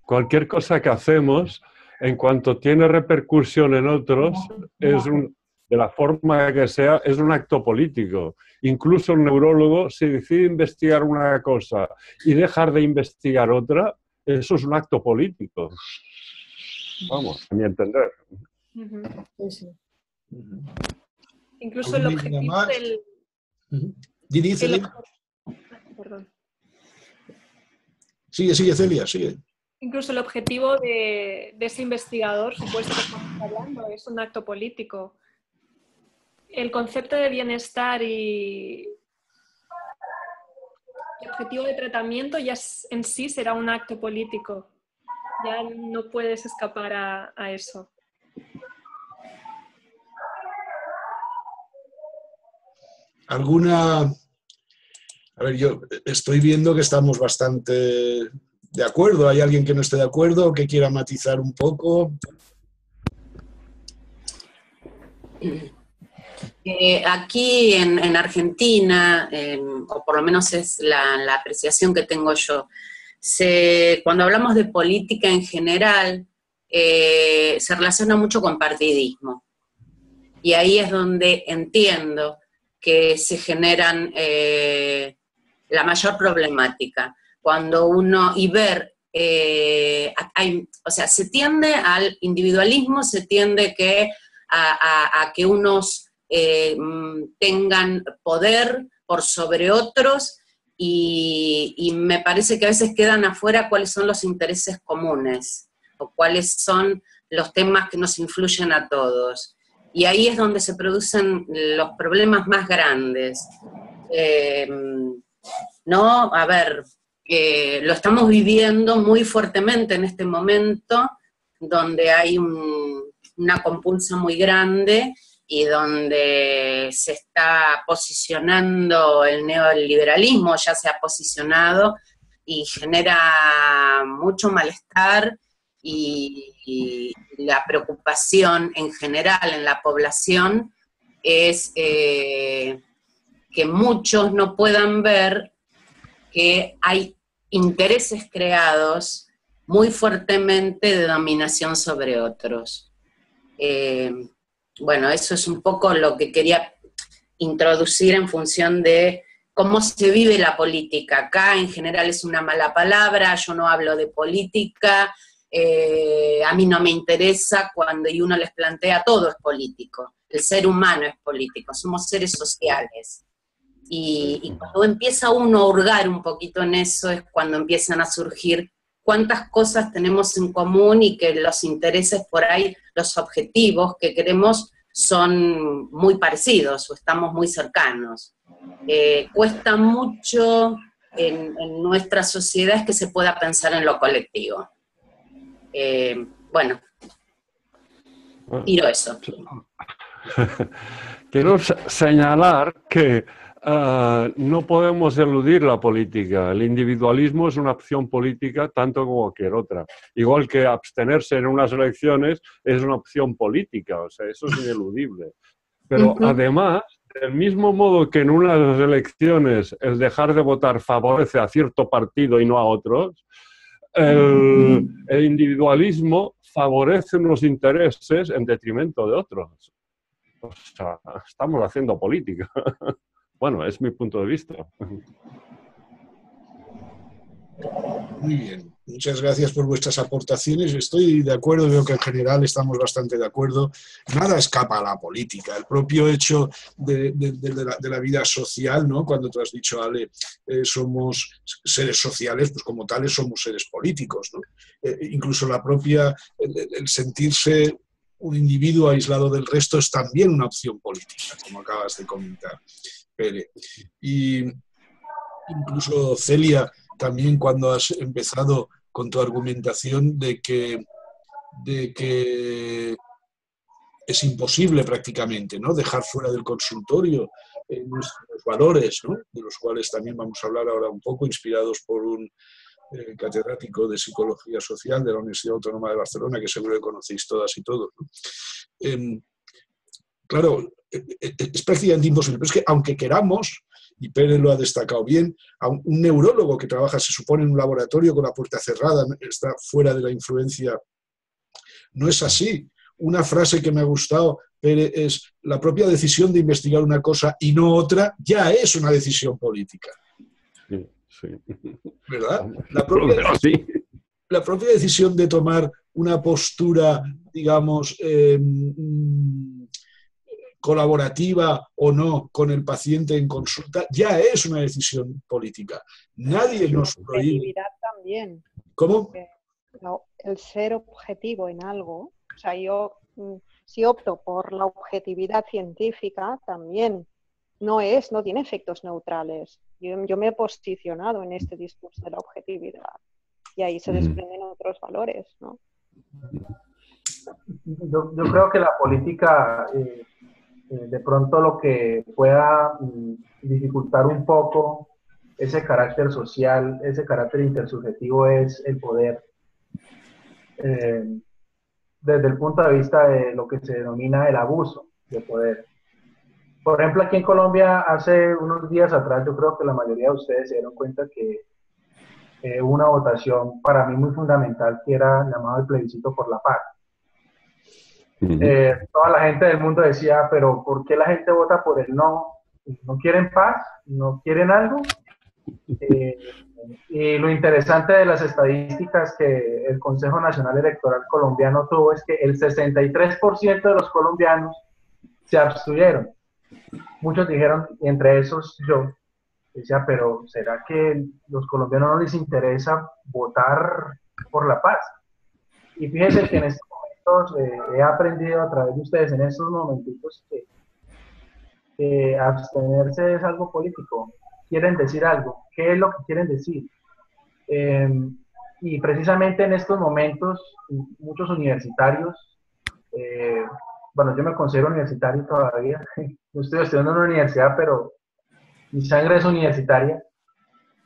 Cualquier cosa que hacemos, en cuanto tiene repercusión en otros, de la forma que sea, es un acto político. Incluso un neurólogo, si decide investigar una cosa y dejar de investigar otra, eso es un acto político. Vamos, a mi entender. Incluso el objetivo del... Perdón. Sigue, Celia, sigue. Incluso el objetivo de ese investigador, supuesto que estamos hablando, es un acto político. El concepto de bienestar y el objetivo de tratamiento ya en sí será un acto político. Ya no puedes escapar a eso. ¿Alguna...? A ver, yo estoy viendo que estamos bastante de acuerdo. ¿Hay alguien que no esté de acuerdo o que quiera matizar un poco? Aquí en Argentina, o por lo menos es la apreciación que tengo yo, cuando hablamos de política en general, se relaciona mucho con partidismo. Y ahí es donde entiendo que se generan la mayor problemática. Cuando uno, o sea, se tiende al individualismo, se tiende a que unos tengan poder por sobre otros y me parece que a veces quedan afuera cuáles son los intereses comunes o cuáles son los temas que nos influyen a todos. Y ahí es donde se producen los problemas más grandes. ¿No? A ver, lo estamos viviendo muy fuertemente en este momento, donde hay una compulsa muy grande y donde se está posicionando el neoliberalismo, ya se ha posicionado y genera mucho malestar y la preocupación en general en la población es que muchos no puedan ver que hay intereses creados muy fuertemente de dominación sobre otros. Bueno, eso es un poco lo que quería introducir en función de cómo se vive la política. Acá en general es una mala palabra, yo no hablo de política, a mí no me interesa cuando uno les plantea todo es político, el ser humano es político, somos seres sociales. Y cuando empieza uno a hurgar un poquito en eso es cuando empiezan a surgir cuántas cosas tenemos en común y que los intereses por ahí, los objetivos que queremos son muy parecidos o estamos muy cercanos. Cuesta mucho en nuestra sociedad que se pueda pensar en lo colectivo. Bueno, tiro eso. Quiero señalar que no podemos eludir la política. El individualismo es una opción política tanto como cualquier otra. Igual que abstenerse en unas elecciones es una opción política, o sea, eso es ineludible. Pero además, del mismo modo que en unas elecciones el dejar de votar favorece a cierto partido y no a otros, el individualismo favorece unos intereses en detrimento de otros. O sea, estamos haciendo política. Bueno, es mi punto de vista. Muy bien, muchas gracias por vuestras aportaciones. Estoy de acuerdo, veo que en general estamos bastante de acuerdo. Nada escapa a la política. El propio hecho de la vida social, ¿no? Cuando tú has dicho, Ale, somos seres sociales, pues como tales somos seres políticos, ¿no? Incluso la propia, el sentirse un individuo aislado del resto es también una opción política, como acabas de comentar, Pere. Y incluso, Celia, también cuando has empezado con tu argumentación de que es imposible prácticamente, ¿no?, dejar fuera del consultorio nuestros valores, ¿no?, de los cuales también vamos a hablar ahora un poco, inspirados por un catedrático de Psicología Social de la Universidad Autónoma de Barcelona, que seguro que conocéis todas y todos, ¿no? Claro, es prácticamente imposible, pero es que aunque queramos, y Pérez lo ha destacado bien, a un neurólogo que trabaja, se supone, en un laboratorio con la puerta cerrada, está fuera de la influencia, no es así. Una frase que me ha gustado, Pérez, es: la propia decisión de investigar una cosa y no otra ya es una decisión política. Sí, sí. ¿Verdad? La propia decisión de tomar una postura, digamos, colaborativa o no con el paciente en consulta, ya es una decisión política. Nadie nos prohíbe. También. ¿Cómo? El ser objetivo en algo, o sea, yo si opto por la objetividad científica, también no tiene efectos neutrales. Yo me he posicionado en este discurso de la objetividad y ahí se desprenden otros valores, ¿no? Yo creo que la política, de pronto lo que pueda dificultar un poco ese carácter social, ese carácter intersubjetivo, es el poder. Desde el punto de vista de lo que se denomina el abuso de poder. Por ejemplo, aquí en Colombia, hace unos días atrás, yo creo que la mayoría de ustedes se dieron cuenta que hubo una votación para mí muy fundamental, que era llamado el plebiscito por la paz. Toda la gente del mundo decía, pero ¿por qué la gente vota por el no? ¿No quieren paz? ¿No quieren algo? Y lo interesante de las estadísticas que el Consejo Nacional Electoral colombiano tuvo es que el 63% de los colombianos se abstuvieron. Muchos dijeron, y entre esos yo, decía, pero ¿será que los colombianos no les interesa votar por la paz? Y fíjense que en estos momentos he aprendido a través de ustedes en estos momentitos que abstenerse es algo político. Quieren decir algo. ¿Qué es lo que quieren decir? Y precisamente en estos momentos, muchos universitarios, bueno, yo me considero universitario todavía, no estoy estudiando en una universidad, pero mi sangre es universitaria.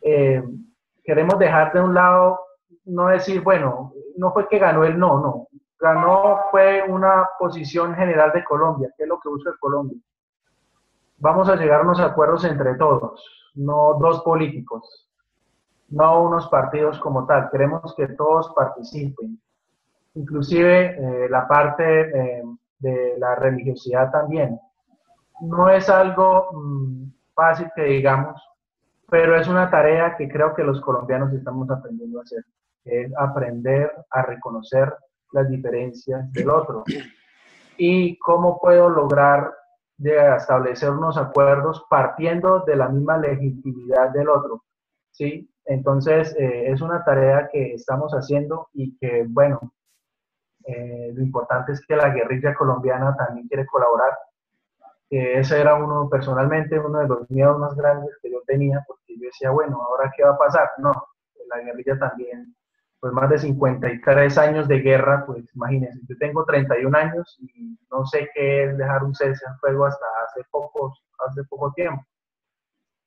Queremos dejar de un lado, no decir, bueno, no fue que ganó el no, no. Ganó fue una posición general de Colombia, que es lo que busca Colombia. Vamos a llegar a unos acuerdos entre todos, no dos políticos, no unos partidos como tal. Queremos que todos participen, inclusive la parte de la religiosidad también. No es algo fácil que digamos, pero es una tarea que creo que los colombianos estamos aprendiendo a hacer, es aprender a reconocer las diferencias del otro. ¿Y cómo puedo lograr de establecer unos acuerdos partiendo de la misma legitimidad del otro? ¿Sí? Entonces, es una tarea que estamos haciendo y que, bueno, lo importante es que la guerrilla colombiana también quiere colaborar. Ese era personalmente uno de los miedos más grandes que yo tenía, porque yo decía, bueno, ¿ahora qué va a pasar? No, la guerrilla también, pues más de 53 años de guerra, pues imagínense, yo tengo 31 años y no sé qué es dejar un cese al fuego hasta hace poco tiempo.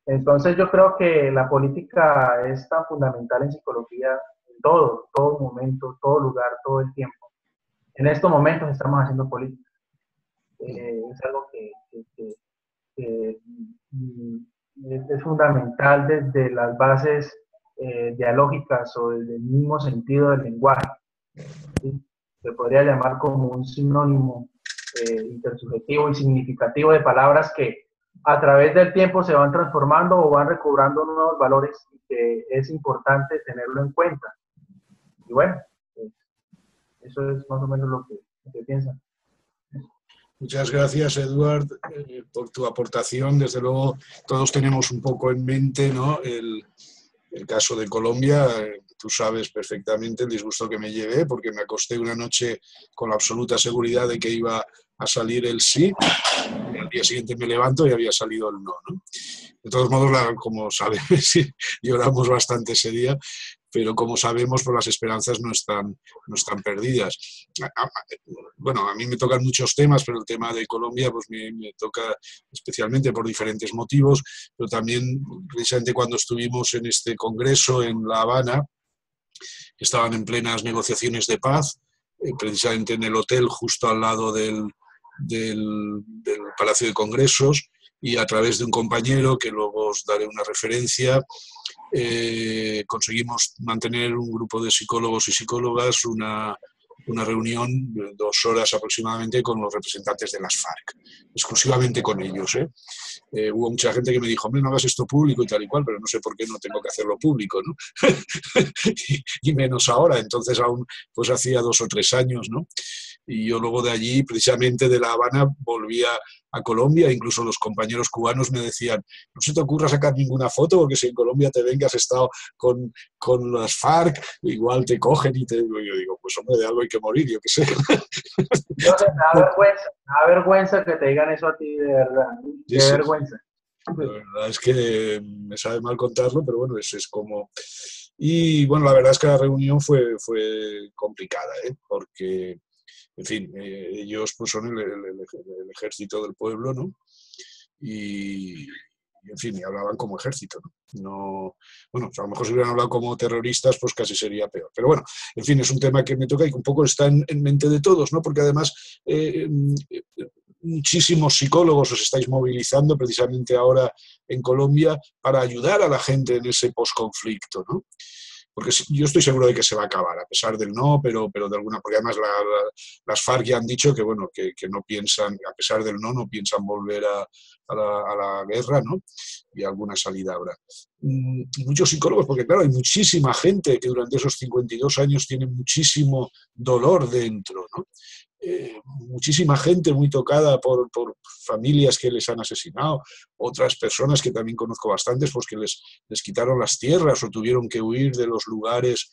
Entonces yo creo que la política es tan fundamental en psicología, en todo momento, todo lugar, todo el tiempo. En estos momentos estamos haciendo política. Es algo que es fundamental desde las bases dialógicas o desde el mismo sentido del lenguaje, ¿sí? Se podría llamar como un sinónimo intersubjetivo y significativo de palabras que a través del tiempo se van transformando o van recobrando nuevos valores y que es importante tenerlo en cuenta. Y bueno, pues, eso es más o menos lo que piensan. Muchas gracias, Eduard, por tu aportación. Desde luego, todos tenemos un poco en mente, ¿no?, el caso de Colombia. Tú sabes perfectamente el disgusto que me llevé, porque me acosté una noche con la absoluta seguridad de que iba a salir el sí, y al día siguiente me levanto y había salido el no, ¿no? De todos modos, como sabes, lloramos bastante ese día, pero como sabemos, pues las esperanzas no están perdidas. Bueno, a mí me tocan muchos temas, pero el tema de Colombia pues me toca especialmente por diferentes motivos, pero también precisamente cuando estuvimos en este congreso en La Habana, estaban en plenas negociaciones de paz, precisamente en el hotel justo al lado del Palacio de Congresos, y a través de un compañero, que luego os daré una referencia, conseguimos mantener un grupo de psicólogos y psicólogas una reunión de 2 horas aproximadamente con los representantes de las FARC, exclusivamente con ellos. Hubo mucha gente que me dijo, hombre, no hagas esto público y tal y cual, pero no sé por qué no tengo que hacerlo público, ¿no? y menos ahora. Entonces aún pues hacía 2 o 3 años, ¿no? Y yo luego de allí, precisamente de La Habana, volví a Colombia. Incluso los compañeros cubanos me decían, no se te ocurra sacar ninguna foto, porque si en Colombia te ven que has estado con las FARC, igual te cogen y te... Yo digo, pues hombre, de algo hay que morir, yo qué sé. Me da vergüenza que te digan eso a ti, de verdad. Qué vergüenza. La verdad es que me sabe mal contarlo, pero bueno, eso es como... Y bueno, la verdad es que la reunión fue complicada, porque... En fin, ellos pues son el ejército del pueblo, ¿no? Y en fin, y hablaban como ejército, ¿no? Bueno, a lo mejor si hubieran hablado como terroristas, pues casi sería peor. Pero bueno, en fin, es un tema que me toca y que un poco está en mente de todos, ¿no? Porque además muchísimos psicólogos os estáis movilizando precisamente ahora en Colombia para ayudar a la gente en ese posconflicto, ¿no? Porque yo estoy seguro de que se va a acabar, a pesar del no, pero de alguna... Porque además las FARC ya han dicho que, bueno, que no piensan, a pesar del no piensan volver a la guerra, ¿no? Y alguna salida habrá. Muchos psicólogos, porque claro, hay muchísima gente que durante esos 52 años tiene muchísimo dolor dentro, ¿no? Muchísima gente muy tocada por familias que les han asesinado, otras personas que también conozco bastantes, pues que les quitaron las tierras o tuvieron que huir de los lugares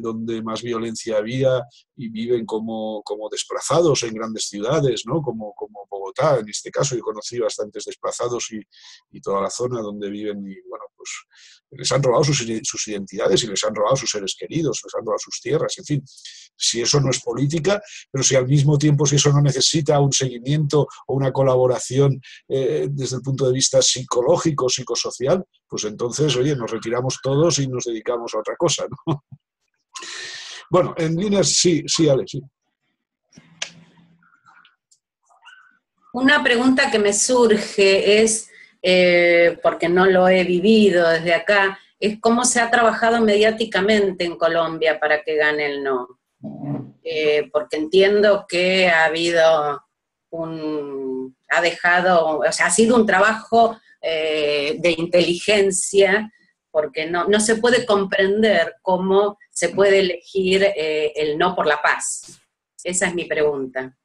donde más violencia había y viven como desplazados en grandes ciudades, ¿no? Como Bogotá, en este caso. Yo conocí bastantes desplazados y toda la zona donde viven, y bueno, pues les han robado sus identidades y les han robado sus seres queridos, les han robado sus tierras, en fin. Si eso no es política, pero si al mismo tiempo, si eso no necesita un seguimiento o una colaboración desde el punto de vista psicológico, psicosocial, pues entonces, oye, nos retiramos todos y nos dedicamos a otra cosa, ¿no? Bueno, en líneas sí, Alex, sí. Una pregunta que me surge es, porque no lo he vivido desde acá, es cómo se ha trabajado mediáticamente en Colombia para que gane el no. Porque entiendo que ha habido ha sido un trabajo de inteligencia, porque no se puede comprender cómo se puede elegir el no por la paz. Esa es mi pregunta.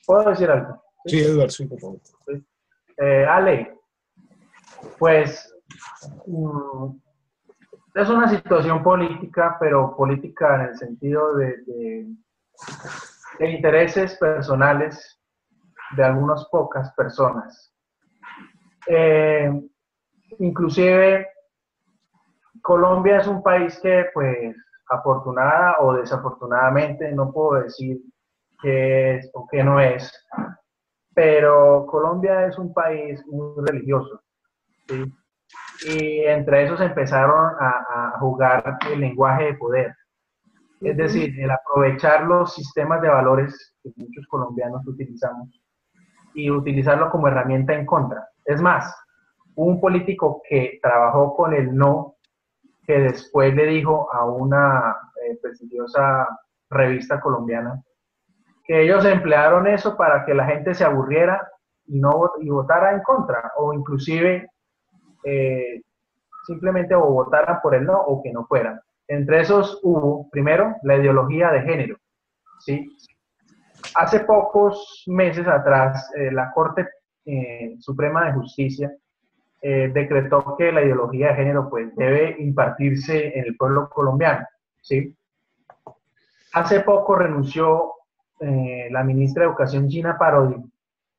¿Puedo decir algo? Sí, Edward, sí, por favor. Sí. Ale, pues es una situación política, pero política en el sentido de intereses personales de algunas pocas personas. Inclusive Colombia es un país que, pues, afortunada o desafortunadamente, no puedo decir qué es o qué no es, pero Colombia es un país muy religioso, ¿sí? Y entre esos empezaron a jugar el lenguaje de poder, es decir, el aprovechar los sistemas de valores que muchos colombianos utilizamos y utilizarlo como herramienta en contra. Es más, hubo un político que trabajó con el no, que después le dijo a una prestigiosa revista colombiana que ellos emplearon eso para que la gente se aburriera y votara en contra, o inclusive simplemente o votaran por el no o que no fueran. Entre esos hubo, primero, la ideología de género, ¿sí? Hace pocos meses atrás, la Corte Suprema de Justicia decretó que la ideología de género pues, debe impartirse en el pueblo colombiano, ¿sí? Hace poco renunció la ministra de Educación, Gina Parodi,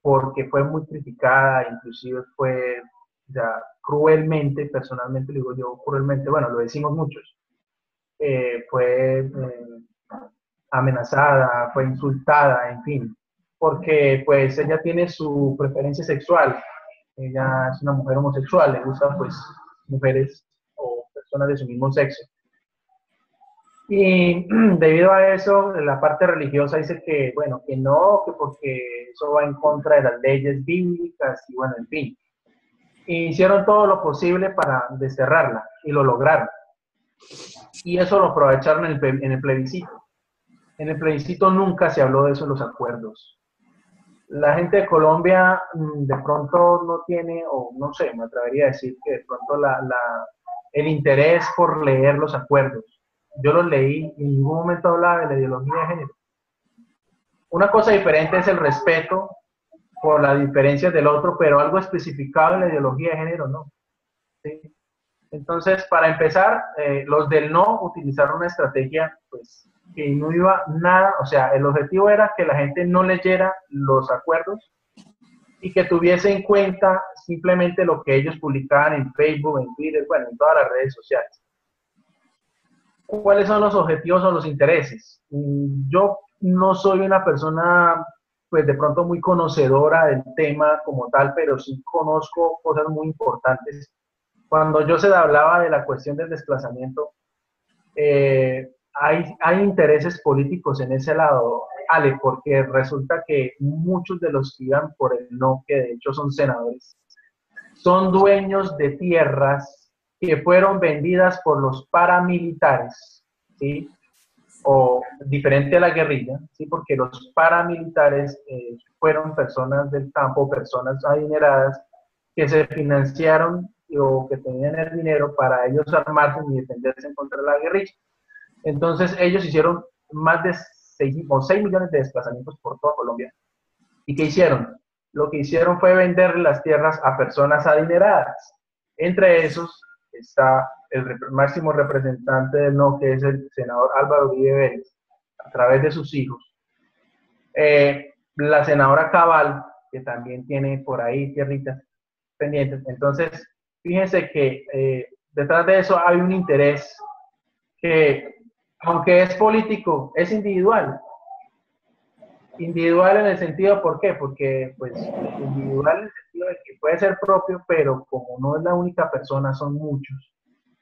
porque fue muy criticada, inclusive fue ya, cruelmente, personalmente digo yo cruelmente, bueno, lo decimos muchos, fue amenazada, fue insultada, en fin, porque pues ella tiene su preferencia sexual, ella es una mujer homosexual, le gustan pues mujeres o personas de su mismo sexo. Y debido a eso, la parte religiosa dice que, bueno, que no, que porque eso va en contra de las leyes bíblicas y bueno, en fin. Y hicieron todo lo posible para desterrarla y lo lograron. Y eso lo aprovecharon en el plebiscito. En el plebiscito nunca se habló de eso en los acuerdos. La gente de Colombia de pronto no tiene, o no sé, me atrevería a decir que de pronto el interés por leer los acuerdos. Yo los leí y en ningún momento hablaba de la ideología de género. Una cosa diferente es el respeto por las diferencias del otro, pero algo especificado en la ideología de género no. ¿Sí? Entonces, para empezar, los del no utilizaron una estrategia pues, que no iba nada, o sea, el objetivo era que la gente no leyera los acuerdos y que tuviese en cuenta simplemente lo que ellos publicaban en Facebook, en Twitter, bueno, en todas las redes sociales. ¿Cuáles son los objetivos o los intereses? Yo no soy una persona, pues de pronto muy conocedora del tema como tal, pero sí conozco cosas muy importantes. Cuando yo se hablaba de la cuestión del desplazamiento, hay intereses políticos en ese lado, Ale, porque resulta que muchos de los que iban por el no, que de hecho son senadores, son dueños de tierras que fueron vendidas por los paramilitares, ¿sí? O diferente a la guerrilla, ¿sí? Porque los paramilitares fueron personas del campo, personas adineradas que se financiaron o que tenían el dinero para ellos armarse y defenderse contra la guerrilla. Entonces ellos hicieron más de 6 millones de desplazamientos por toda Colombia. ¿Y qué hicieron? Lo que hicieron fue vender las tierras a personas adineradas. Entre esos está el máximo representante del no, que es el senador Álvaro Uribe Vélez, a través de sus hijos. La senadora Cabal, que también tiene por ahí tierritas pendientes. Entonces, fíjense que detrás de eso hay un interés que, aunque es político, es individual. Individual en el sentido, ¿por qué? Porque, pues, individual en el sentido de que puede ser propio, pero como no es la única persona, son muchos.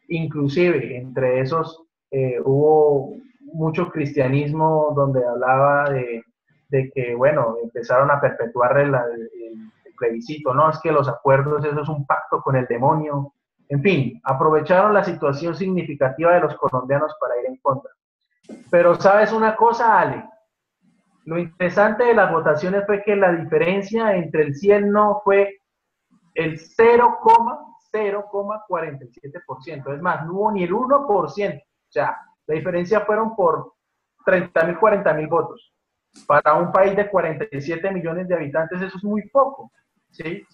Inclusive, entre esos hubo mucho cristianismo donde hablaba de que, bueno, empezaron a perpetuar el plebiscito, no, es que los acuerdos, eso es un pacto con el demonio, en fin, aprovecharon la situación significativa de los colombianos para ir en contra. Pero ¿sabes una cosa, Ale? Lo interesante de las votaciones fue que la diferencia entre el sí y el no fue el 0,47%, es más, no hubo ni el 1%, o sea, la diferencia fueron por 30.000, 40.000 votos. Para un país de 47 millones de habitantes eso es muy poco, ¿sí?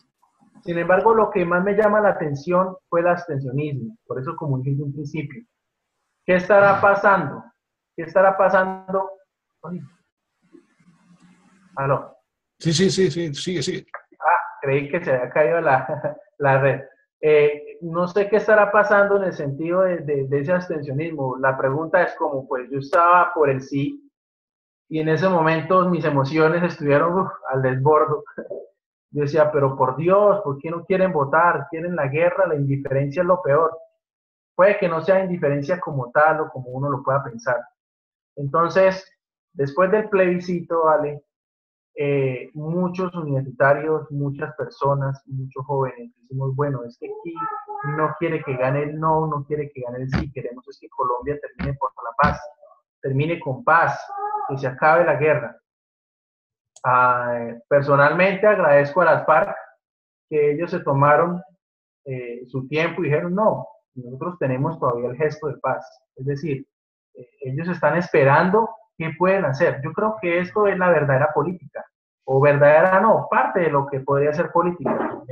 Sin embargo, lo que más me llama la atención fue el abstencionismo. Por eso, como dije en un principio, ¿qué estará pasando? ¿Qué estará pasando? ¿Aló? Sí, sigue. Creí que se había caído la red. No sé qué estará pasando en el sentido de ese abstencionismo. La pregunta es como, pues yo estaba por el sí, y en ese momento mis emociones estuvieron al desbordo. Yo decía, pero por Dios, ¿por qué no quieren votar? Quieren la guerra, la indiferencia es lo peor. Puede que no sea indiferencia como tal o como uno lo pueda pensar. Entonces, después del plebiscito, Ale, muchos universitarios, muchas personas, muchos jóvenes, decimos, bueno, es que aquí no quiere que gane el no, no quiere que gane el sí, queremos es que Colombia termine por la paz, termine con paz, que se acabe la guerra. Personalmente agradezco a las FARC que ellos se tomaron su tiempo y dijeron, no, nosotros tenemos todavía el gesto de paz. Es decir, ellos están esperando qué pueden hacer. Yo creo que esto es la verdadera política, o verdadera no, parte de lo que podría ser política.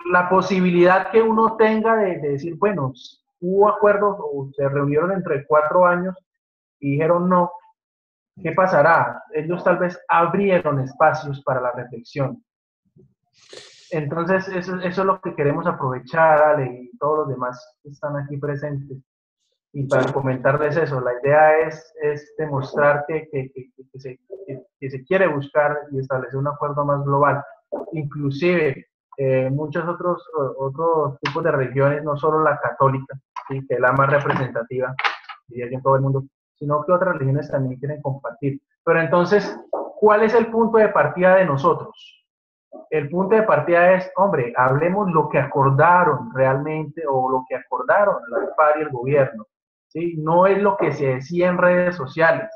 La posibilidad que uno tenga de decir, bueno, hubo acuerdos o se reunieron entre 4 años y dijeron no, ¿qué pasará? Ellos tal vez abrieron espacios para la reflexión. Entonces, eso es lo que queremos aprovechar, Ale, y todos los demás que están aquí presentes. Y para comentarles eso, la idea es demostrar que se quiere buscar y establecer un acuerdo más global. Inclusive, muchos otros tipos de religiones, no solo la católica, ¿sí?, que es la más representativa, diría yo, en todo el mundo, sino que otras religiones también quieren compartir. Pero entonces, ¿cuál es el punto de partida de nosotros? El punto de partida es, hombre, hablemos lo que acordaron realmente, o lo que acordaron la FARC y el gobierno, ¿sí? No es lo que se decía en redes sociales,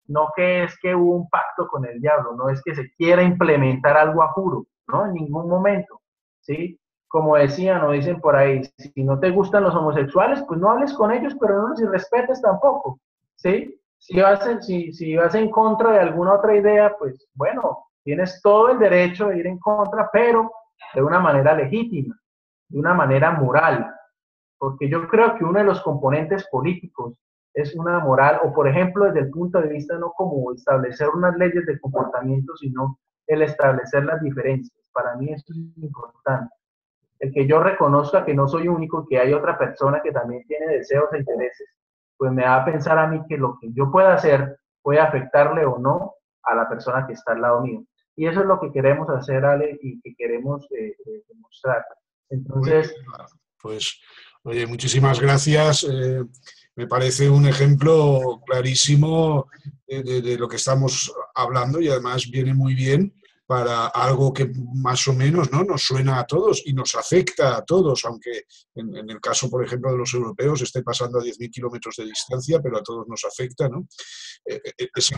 no que es que hubo un pacto con el diablo, no es que se quiera implementar algo a juro, ¿no? En ningún momento, ¿sí? Como decían o dicen por ahí, si no te gustan los homosexuales, pues no hables con ellos, pero no los irrespetes tampoco, ¿sí? Si vas en contra de alguna otra idea, pues bueno, tienes todo el derecho de ir en contra, pero de una manera legítima, de una manera moral, porque yo creo que uno de los componentes políticos es una moral, o por ejemplo, desde el punto de vista no como establecer unas leyes de comportamiento, sino el establecer las diferencias. Para mí esto es importante. El que yo reconozca que no soy único, que hay otra persona que también tiene deseos e intereses, pues me da a pensar a mí que lo que yo pueda hacer puede afectarle o no a la persona que está al lado mío. Y eso es lo que queremos hacer, Ale, y que queremos demostrar. Entonces... Pues, oye, muchísimas gracias. Me parece un ejemplo clarísimo de lo que estamos hablando, y además viene muy bien para algo que más o menos, ¿no?, nos suena a todos y nos afecta a todos, aunque en el caso, por ejemplo, de los europeos esté pasando a 10.000 kilómetros de distancia, pero a todos nos afecta, ¿no? Es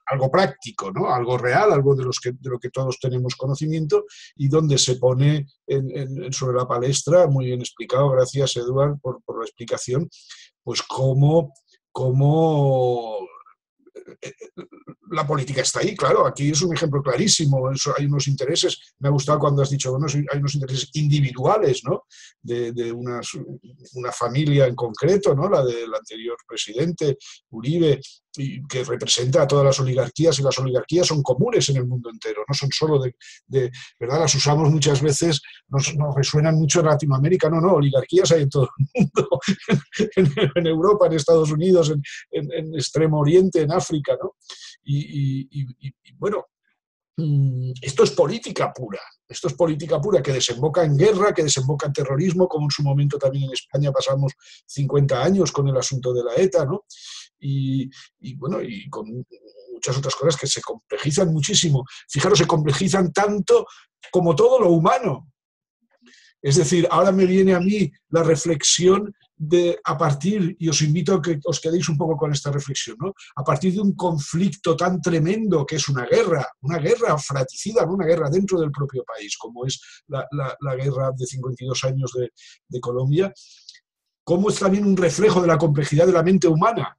algo práctico, ¿no?, algo real, algo de lo que todos tenemos conocimiento, y donde se pone sobre la palestra, muy bien explicado, gracias Eduard por la explicación, pues cómo la política está ahí, claro, aquí es un ejemplo clarísimo, hay unos intereses, me ha gustado cuando has dicho, bueno, hay unos intereses individuales, ¿no?, de una familia en concreto, ¿no?, la del anterior presidente, Uribe, y que representa a todas las oligarquías, y las oligarquías son comunes en el mundo entero, no son solo ¿verdad?, las usamos muchas veces, nos resuenan mucho en Latinoamérica, no, oligarquías hay en todo el mundo, en Europa, en Estados Unidos, en Extremo Oriente, en África, ¿no? Y bueno, esto es política pura, Esto es política pura que desemboca en guerra, que desemboca en terrorismo, como en su momento también en España pasamos 50 años con el asunto de la ETA, ¿no? Y bueno, y con muchas otras cosas que se complejizan muchísimo. Fijaros, se complejizan tanto como todo lo humano. Es decir, ahora me viene a mí la reflexión de, a partir, y os invito a que os quedéis un poco con esta reflexión, ¿no? A partir de un conflicto tan tremendo que es una guerra fratricida, ¿no? Una guerra dentro del propio país, como es la guerra de 52 años de Colombia, cómo es también un reflejo de la complejidad de la mente humana.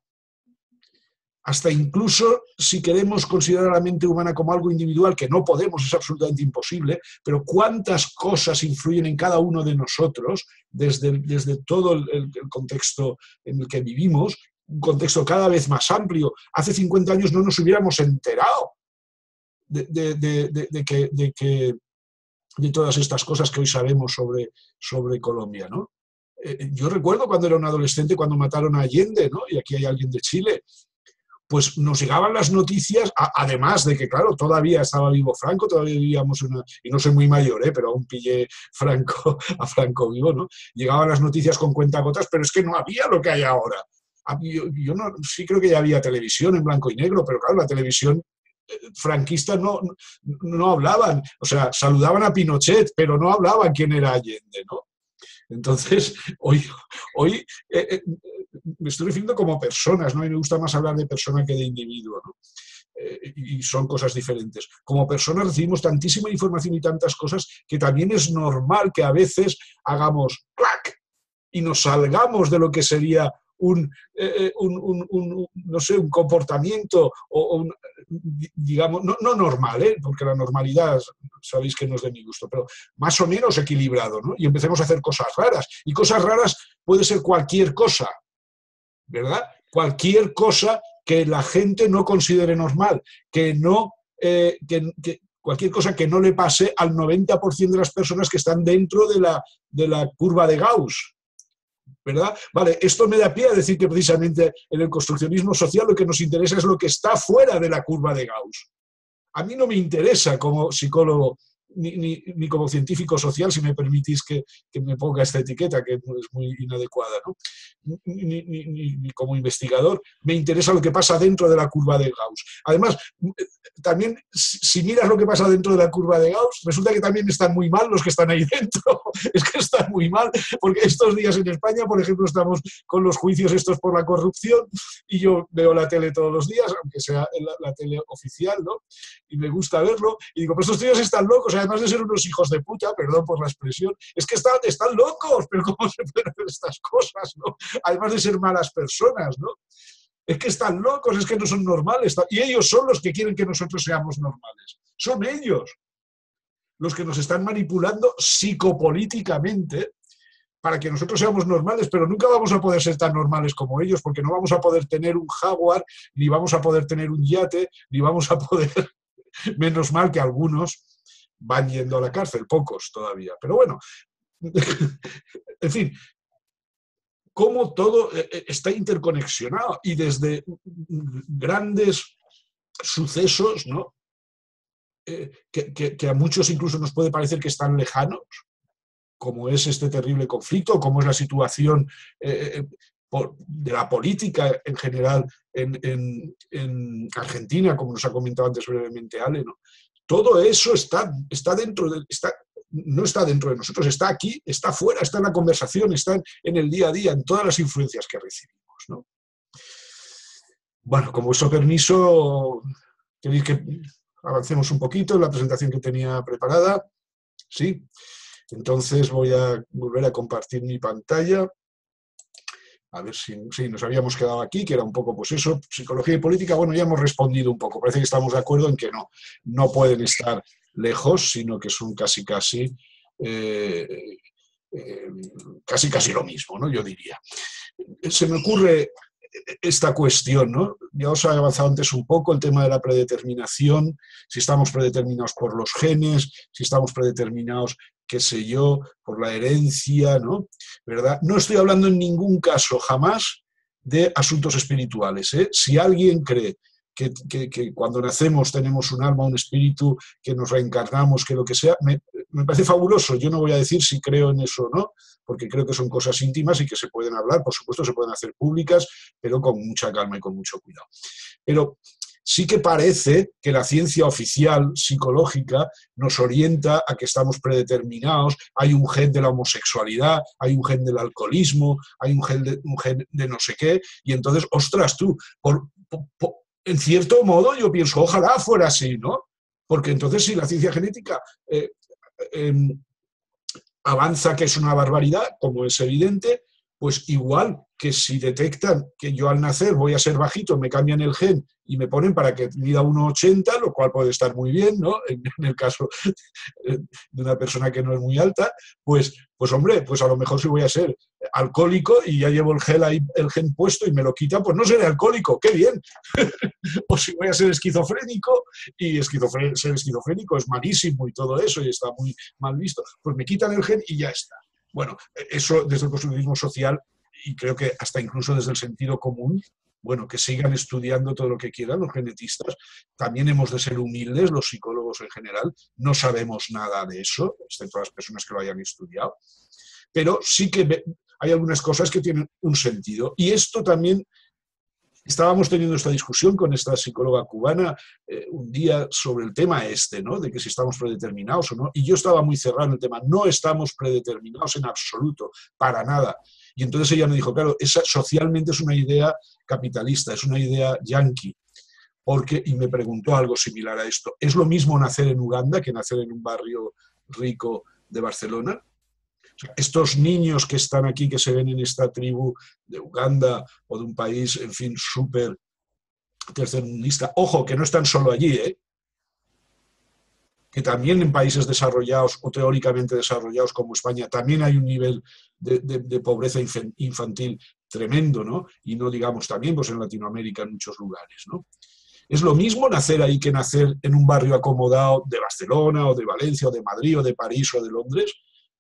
Hasta incluso si queremos considerar a la mente humana como algo individual, que no podemos, es absolutamente imposible, pero cuántas cosas influyen en cada uno de nosotros desde todo el contexto en el que vivimos, un contexto cada vez más amplio. Hace 50 años no nos hubiéramos enterado de todas estas cosas que hoy sabemos sobre Colombia, ¿no? Yo recuerdo cuando era un adolescente, cuando mataron a Allende, ¿no? Y aquí hay alguien de Chile. Pues nos llegaban las noticias, además de que, claro, todavía estaba vivo Franco, todavía vivíamos y no soy muy mayor, pero aún pillé a Franco vivo, ¿no? Llegaban las noticias con cuentagotas, pero es que no había lo que hay ahora. Yo no, sí creo que ya había televisión en blanco y negro, pero claro, la televisión franquista no hablaban, o sea, saludaban a Pinochet, pero no hablaban quién era Allende, ¿no? Entonces, hoy me estoy refiriendo como personas, ¿no? Y me gusta más hablar de persona que de individuo, ¿no? Y son cosas diferentes. Como personas recibimos tantísima información y tantas cosas que también es normal que a veces hagamos ¡clac! Y nos salgamos de lo que sería no sé, un comportamiento digamos, no normal, porque la normalidad sabéis que no es de mi gusto, pero más o menos equilibrado, ¿no? Y empecemos a hacer cosas raras. Y cosas raras puede ser cualquier cosa, ¿verdad? Cualquier cosa que la gente no considere normal, cualquier cosa que no le pase al 90% de las personas que están dentro de la curva de Gauss, ¿verdad? Vale, esto me da pie a decir que precisamente en el construccionismo social lo que nos interesa es lo que está fuera de la curva de Gauss. A mí no me interesa como psicólogo ni como científico social, si me permitís que me ponga esta etiqueta, que es muy inadecuada, ¿no? Ni como investigador, me interesa lo que pasa dentro de la curva de Gauss. Además, también, si miras lo que pasa dentro de la curva de Gauss, resulta que también están muy mal los que están ahí dentro. Es que están muy mal, porque estos días en España, por ejemplo, estamos con los juicios estos por la corrupción, y yo veo la tele todos los días, aunque sea la tele oficial, ¿no? Y me gusta verlo, y digo, pues estos tíos están locos, además de ser unos hijos de puta, perdón por la expresión, es que están locos, pero ¿cómo se pueden hacer estas cosas, no? Además de ser malas personas, ¿no? Es que están locos, es que no son normales, y ellos son los que quieren que nosotros seamos normales. Son ellos los que nos están manipulando psicopolíticamente para que nosotros seamos normales, pero nunca vamos a poder ser tan normales como ellos, porque no vamos a poder tener un Jaguar, ni vamos a poder tener un yate, ni vamos a poder... Menos mal que algunos van yendo a la cárcel, pocos todavía. Pero bueno, en fin, cómo todo está interconexionado y desde grandes sucesos, ¿no? Que a muchos incluso nos puede parecer que están lejanos, como es este terrible conflicto, como es la situación de la política en general en Argentina, como nos ha comentado antes brevemente Ale, ¿no? Todo eso está dentro no está dentro de nosotros, está aquí, está fuera, está en la conversación, está en el día a día, en todas las influencias que recibimos, ¿no? Bueno, con vuestro permiso, ¿queréis que avancemos un poquito en la presentación que tenía preparada? ¿Sí? Entonces voy a volver a compartir mi pantalla. A ver si nos habíamos quedado aquí, que era un poco, pues eso, psicología y política. Bueno, ya hemos respondido un poco. Parece que estamos de acuerdo en que no pueden estar lejos, sino que son casi lo mismo, ¿no? Yo diría. Se me ocurre esta cuestión, ¿no? Ya os he avanzado antes un poco el tema de la predeterminación, si estamos predeterminados por los genes, si estamos predeterminados, qué sé yo, por la herencia, ¿no? ¿Verdad? No estoy hablando en ningún caso jamás de asuntos espirituales, ¿eh? Si alguien cree que cuando nacemos tenemos un alma, un espíritu, que nos reencarnamos, que lo que sea, me parece fabuloso. Yo no voy a decir si creo en eso o no, porque creo que son cosas íntimas y que se pueden hablar, por supuesto se pueden hacer públicas, pero con mucha calma y con mucho cuidado. Pero sí que parece que la ciencia oficial psicológica nos orienta a que estamos predeterminados, hay un gen de la homosexualidad, hay un gen del alcoholismo, hay un gen de no sé qué, y entonces, ostras, tú, en cierto modo yo pienso, ojalá fuera así, ¿no? Porque entonces si la ciencia genética avanza, que es una barbaridad, como es evidente, pues igual que si detectan que yo al nacer voy a ser bajito, me cambian el gen y me ponen para que mida 1,80, lo cual puede estar muy bien, ¿no? En el caso de una persona que no es muy alta, pues hombre, pues a lo mejor si voy a ser alcohólico y ya llevo el gen puesto y me lo quitan, pues no seré alcohólico, ¡qué bien! O si voy a ser esquizofrénico y ser esquizofrénico es malísimo y todo eso y está muy mal visto, pues me quitan el gen y ya está. Bueno, eso desde el constructivismo social y creo que hasta incluso desde el sentido común, bueno, que sigan estudiando todo lo que quieran los genetistas. También hemos de ser humildes, los psicólogos en general, no sabemos nada de eso, excepto las personas que lo hayan estudiado, pero sí que hay algunas cosas que tienen un sentido. Y esto también, estábamos teniendo esta discusión con esta psicóloga cubana un día sobre el tema ¿no? De que si estamos predeterminados o no, y yo estaba muy cerrado en el tema, no estamos predeterminados en absoluto, para nada. Y entonces ella me dijo, claro, esa socialmente es una idea capitalista, es una idea yanqui, y me preguntó algo similar a esto. ¿Es lo mismo nacer en Uganda que nacer en un barrio rico de Barcelona? O sea, estos niños que están aquí, que se ven en esta tribu de Uganda o de un país, en fin, súper tercermundista, ojo, que no están solo allí, que también en países desarrollados o teóricamente desarrollados como España también hay un nivel de pobreza infantil tremendo, ¿no? Y no digamos también pues en Latinoamérica en muchos lugares, ¿no? Es lo mismo nacer ahí que nacer en un barrio acomodado de Barcelona o de Valencia o de Madrid o de París o de Londres,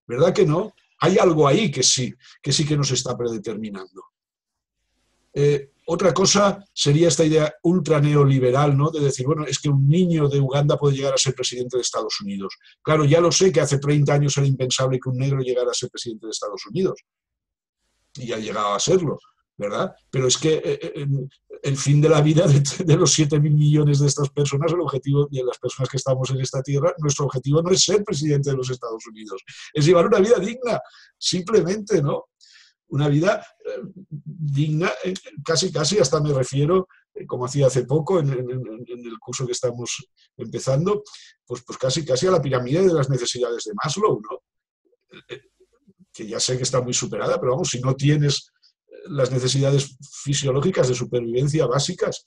¿verdad que no? Hay algo ahí que sí que nos está predeterminando. Otra cosa sería esta idea ultra neoliberal, ¿no? De decir, bueno, es que un niño de Uganda puede llegar a ser presidente de Estados Unidos. Claro, ya lo sé que hace 30 años era impensable que un negro llegara a ser presidente de Estados Unidos. Y ha llegado a serlo, ¿verdad? Pero es que el fin de la vida de los 7.000 millones de estas personas, el objetivo de las personas que estamos en esta tierra, nuestro objetivo no es ser presidente de los Estados Unidos, es llevar una vida digna, simplemente, ¿no? Una vida digna, casi hasta me refiero, como hacía hace poco en el curso que estamos empezando, pues casi a la pirámide de las necesidades de Maslow, ¿no? Que ya sé que está muy superada, pero vamos, si no tienes las necesidades fisiológicas de supervivencia básicas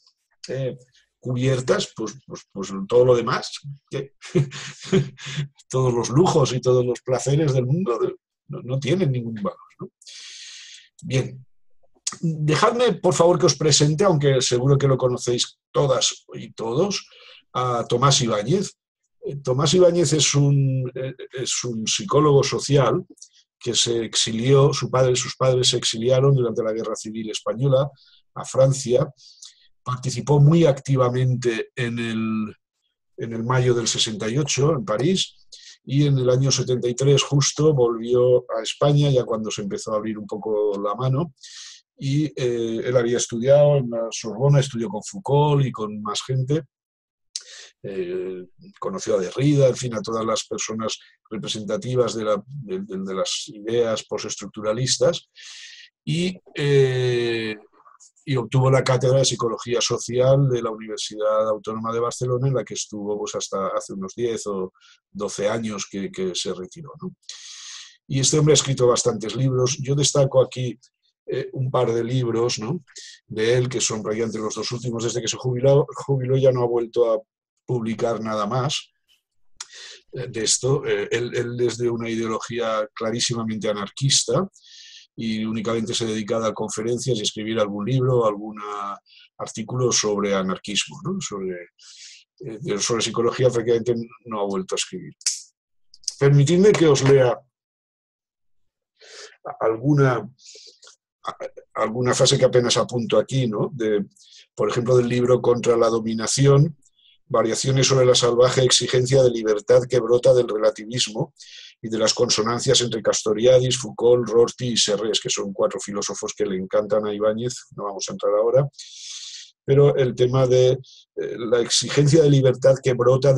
cubiertas, pues todo lo demás, ¿qué? Todos los lujos y todos los placeres del mundo no tienen ningún valor, ¿no? Bien, dejadme por favor que os presente, aunque seguro que lo conocéis todas y todos, a Tomás Ibáñez. Tomás Ibáñez es un psicólogo social que se exilió, sus padres se exiliaron durante la Guerra Civil Española a Francia, participó muy activamente en el mayo del 68 en París, y en el año 73 justo volvió a España, ya cuando se empezó a abrir un poco la mano, y él había estudiado en la Sorbona, estudió con Foucault y con más gente, conoció a Derrida, en fin, a todas las personas representativas de las ideas postestructuralistas, y obtuvo la cátedra de Psicología Social de la Universidad Autónoma de Barcelona, en la que estuvo pues, hasta hace unos 10 o 12 años que se retiró, ¿no? Y este hombre ha escrito bastantes libros. Yo destaco aquí un par de libros, ¿no?, de él, que son prácticamente los dos últimos. Desde que se jubiló ya no ha vuelto a publicar nada más de esto. Él es de una ideología clarísimamente anarquista, y únicamente se dedica a dar conferencias y escribir algún libro o algún artículo sobre anarquismo, ¿no? Sobre psicología, francamente, no ha vuelto a escribir. Permitidme que os lea alguna frase que apenas apunto aquí, ¿no? Por ejemplo, del libro Contra la dominación, variaciones sobre la salvaje exigencia de libertad que brota del relativismo y de las consonancias entre Castoriadis, Foucault, Rorty y Serres, que son 4 filósofos que le encantan a Ibáñez, no vamos a entrar ahora, pero el tema de la exigencia de libertad que brota,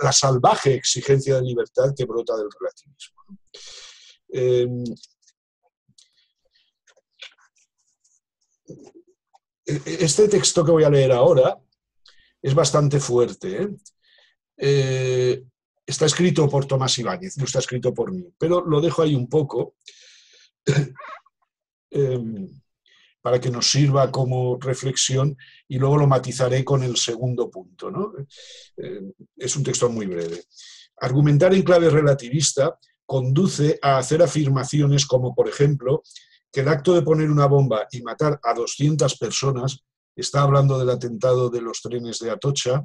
la salvaje exigencia de libertad que brota del relativismo. Este texto que voy a leer ahora es bastante fuerte, ¿eh? Está escrito por Tomás Ibáñez, no está escrito por mí, pero lo dejo ahí un poco para que nos sirva como reflexión y luego lo matizaré con el segundo punto, ¿no? Es un texto muy breve. Argumentar en clave relativista conduce a hacer afirmaciones como, por ejemplo, que el acto de poner una bomba y matar a 200 personas, está hablando del atentado de los trenes de Atocha,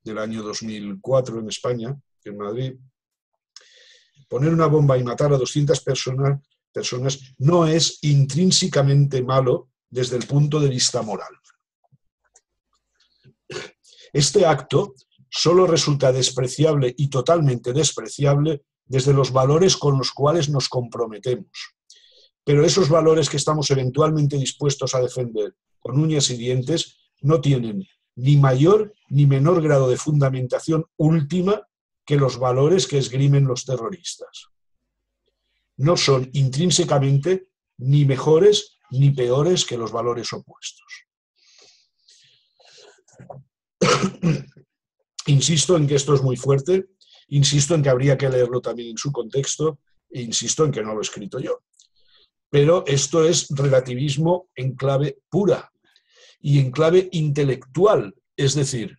del año 2004 en España, en Madrid, poner una bomba y matar a 200 personas no es intrínsecamente malo desde el punto de vista moral. Este acto solo resulta despreciable y totalmente despreciable desde los valores con los cuales nos comprometemos. Pero esos valores que estamos eventualmente dispuestos a defender con uñas y dientes no tienen ni mayor ni menor grado de fundamentación última que los valores que esgrimen los terroristas. No son intrínsecamente ni mejores ni peores que los valores opuestos. Insisto en que esto es muy fuerte, insisto en que habría que leerlo también en su contexto, e insisto en que no lo he escrito yo. Pero esto es relativismo en clave pura y en clave intelectual. Es decir,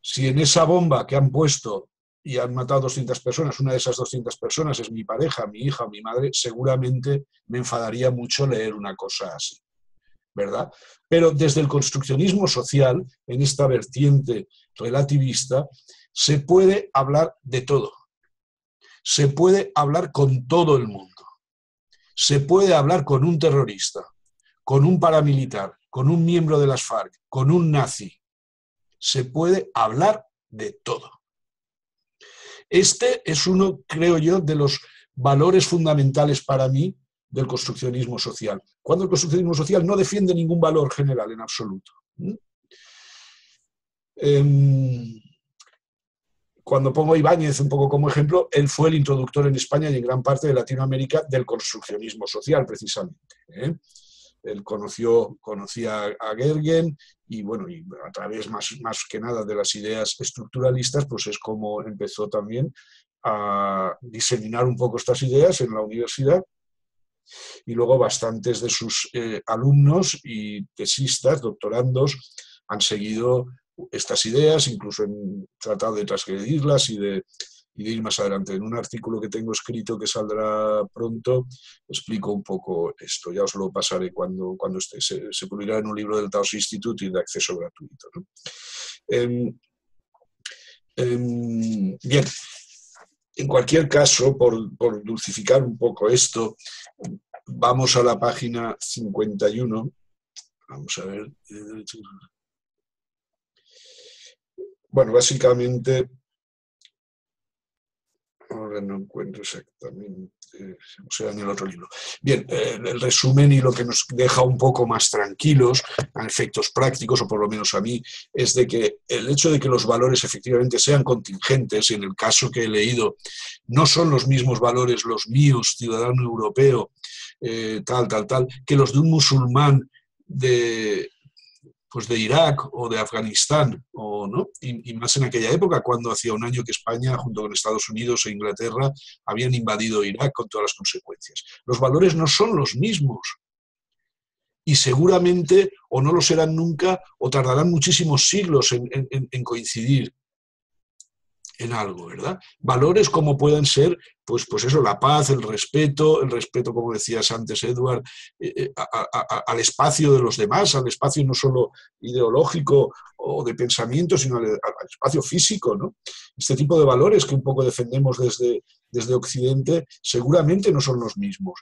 si en esa bomba que han puesto y han matado 200 personas, una de esas 200 personas es mi pareja, mi hija, mi madre, seguramente me enfadaría mucho leer una cosa así, ¿verdad? Pero desde el construccionismo social, en esta vertiente relativista, se puede hablar de todo. Se puede hablar con todo el mundo. Se puede hablar con un terrorista, con un paramilitar, con un miembro de las FARC, con un nazi. Se puede hablar de todo. Este es uno, creo yo, de los valores fundamentales para mí del construccionismo social. Cuando el construccionismo social no defiende ningún valor general en absoluto. Cuando pongo a Ibáñez un poco como ejemplo, él fue el introductor en España y en gran parte de Latinoamérica del construccionismo social, precisamente. Él conocía a Gergen y, bueno, y a través más que nada de las ideas estructuralistas, pues es como empezó también a diseminar un poco estas ideas en la universidad. Y luego bastantes de sus alumnos y tesistas, doctorandos, han seguido estas ideas, incluso han tratado de transgredirlas y de ir más adelante. En un artículo que tengo escrito que saldrá pronto, explico un poco esto. Ya os lo pasaré cuando esté. Se publicará en un libro del Taos Institute y de acceso gratuito, ¿no? Bien, en cualquier caso, por dulcificar un poco esto, vamos a la página 51. Vamos a ver. Bueno, básicamente, ahora no encuentro exactamente, o sea, en el otro libro. Bien, el resumen y lo que nos deja un poco más tranquilos, a efectos prácticos, o por lo menos a mí, es de que el hecho de que los valores efectivamente sean contingentes, en el caso que he leído, no son los mismos valores los míos, ciudadano europeo, tal, que los de un musulmán de Irak o de Afganistán, ¿no? Y más en aquella época, cuando hacía un año que España, junto con Estados Unidos e Inglaterra, habían invadido Irak con todas las consecuencias. Los valores no son los mismos. Y seguramente o no lo serán nunca o tardarán muchísimos siglos en coincidir. en algo, ¿verdad? Valores como pueden ser, pues eso, la paz, el respeto, como decías antes, Edward, al espacio de los demás, al espacio no solo ideológico o de pensamiento, sino al espacio físico, ¿no? Este tipo de valores que un poco defendemos desde Occidente seguramente no son los mismos.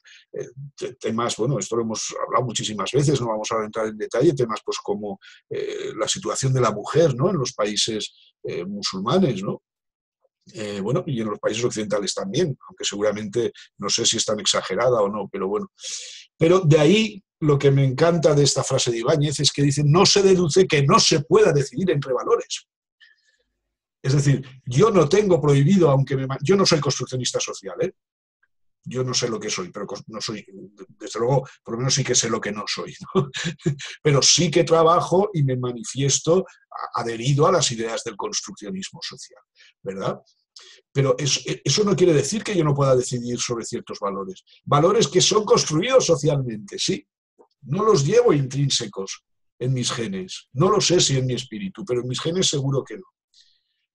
Temas, bueno, esto lo hemos hablado muchísimas veces, no vamos a entrar en detalle, temas pues como la situación de la mujer, ¿no? En los países musulmanes, ¿no? Bueno, y en los países occidentales también, aunque seguramente no sé si es tan exagerada o no, pero bueno. Pero de ahí lo que me encanta de esta frase de Ibáñez es que dice, no se deduce que no se pueda decidir entre valores. Es decir, yo no tengo prohibido, yo no soy construccionista social, ¿eh? Yo no sé lo que soy, pero no soy, desde luego, por lo menos sí que sé lo que no soy, ¿no? Pero sí que trabajo y me manifiesto adherido a las ideas del construccionismo social, ¿verdad? Pero eso no quiere decir que yo no pueda decidir sobre ciertos valores. Valores que son construidos socialmente, sí. No los llevo intrínsecos en mis genes. No lo sé si en mi espíritu, pero en mis genes seguro que no.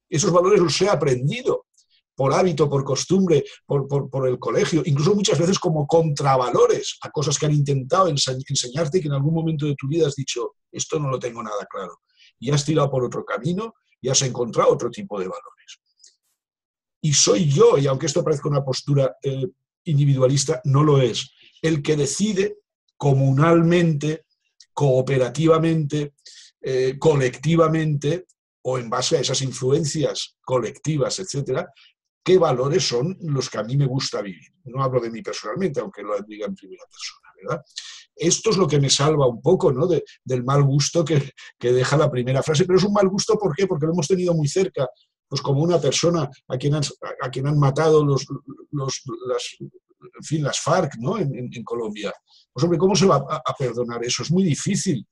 Esos valores los he aprendido por hábito, por costumbre, por el colegio, incluso muchas veces como contravalores a cosas que han intentado enseñarte y que en algún momento de tu vida has dicho, esto no lo tengo nada claro. Y has tirado por otro camino y has encontrado otro tipo de valores. Y soy yo, y aunque esto parezca una postura individualista, no lo es, el que decide comunalmente, cooperativamente, colectivamente, o en base a esas influencias colectivas, etcétera, qué valores son los que a mí me gusta vivir. No hablo de mí personalmente, aunque lo diga en primera persona, ¿verdad? Esto es lo que me salva un poco, ¿no? Del mal gusto que deja la primera frase, pero es un mal gusto, ¿por qué? Porque lo hemos tenido muy cerca, pues como una persona a quien han matado las FARC, ¿no? En Colombia. Pues hombre, ¿cómo se va a perdonar eso? Es muy difícil.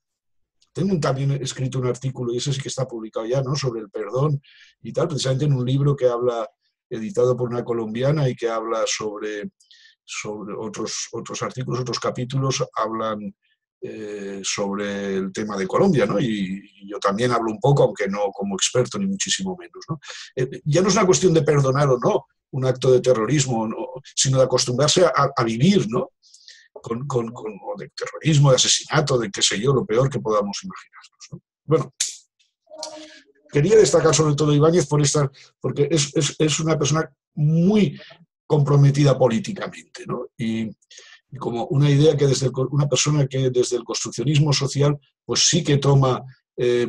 Tengo también escrito un artículo, y ese sí que está publicado ya, ¿no? Sobre el perdón y tal, precisamente en un libro que habla, editado por una colombiana, y que habla sobre otros artículos, otros capítulos, hablan sobre el tema de Colombia, ¿no? Y yo también hablo un poco, aunque no como experto ni muchísimo menos, ¿no? Ya no es una cuestión de perdonar o no un acto de terrorismo, ¿no? Sino de acostumbrarse a vivir, ¿no? O de terrorismo, de asesinato, de qué sé yo, lo peor que podamos imaginarnos, ¿no? Bueno, quería destacar sobre todo a Ibáñez porque es una persona muy comprometida políticamente, ¿no? Y como una idea que una persona que desde el construccionismo social pues sí que toma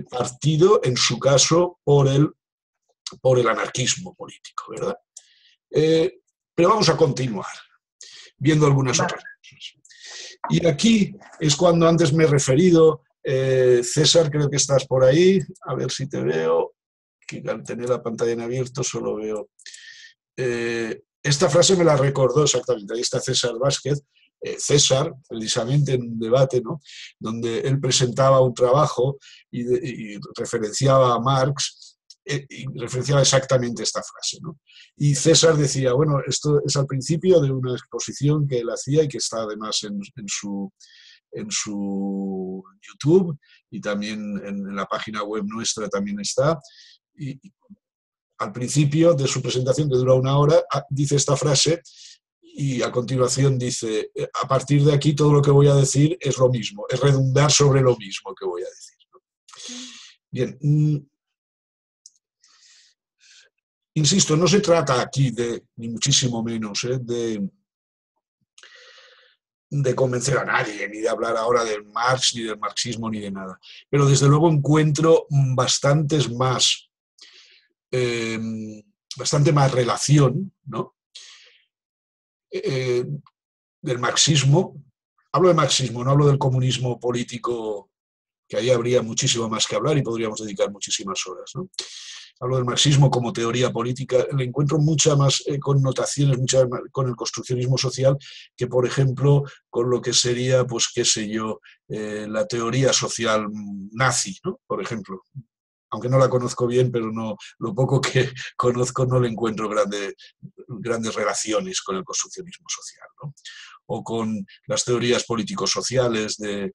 partido, en su caso, por el anarquismo político, ¿verdad? Pero vamos a continuar viendo algunas otras cosas. Y aquí es cuando antes me he referido, César, creo que estás por ahí, a ver si te veo, que al tener la pantalla en abierto solo veo. Esta frase me la recordó exactamente, ahí está César Vázquez, César, precisamente en un debate, ¿no? Donde él presentaba un trabajo y referenciaba a Marx, y referenciaba exactamente esta frase, ¿no? Y César decía, bueno, esto es al principio de una exposición que él hacía y que está además en su YouTube, y también en la página web nuestra también está. Y al principio de su presentación, que dura 1 hora, dice esta frase, y a continuación dice, a partir de aquí todo lo que voy a decir es lo mismo, es redundar sobre lo mismo que voy a decir, ¿no? Bien, insisto, no se trata aquí ni muchísimo menos, de convencer a nadie, ni de hablar ahora del Marx, ni del marxismo, ni de nada. Pero desde luego encuentro bastante más relación, ¿no? Del marxismo. Hablo de marxismo, no hablo del comunismo político, que ahí habría muchísimo más que hablar y podríamos dedicar muchísimas horas, ¿no? Hablo del marxismo como teoría política, le encuentro muchas más connotaciones, muchas más con el construccionismo social, que por ejemplo con lo que sería, pues qué sé yo, la teoría social nazi, ¿no? Por ejemplo. Aunque no la conozco bien, pero no, lo poco que conozco no le encuentro grandes relaciones con el construccionismo social, ¿no? O con las teorías políticos-sociales de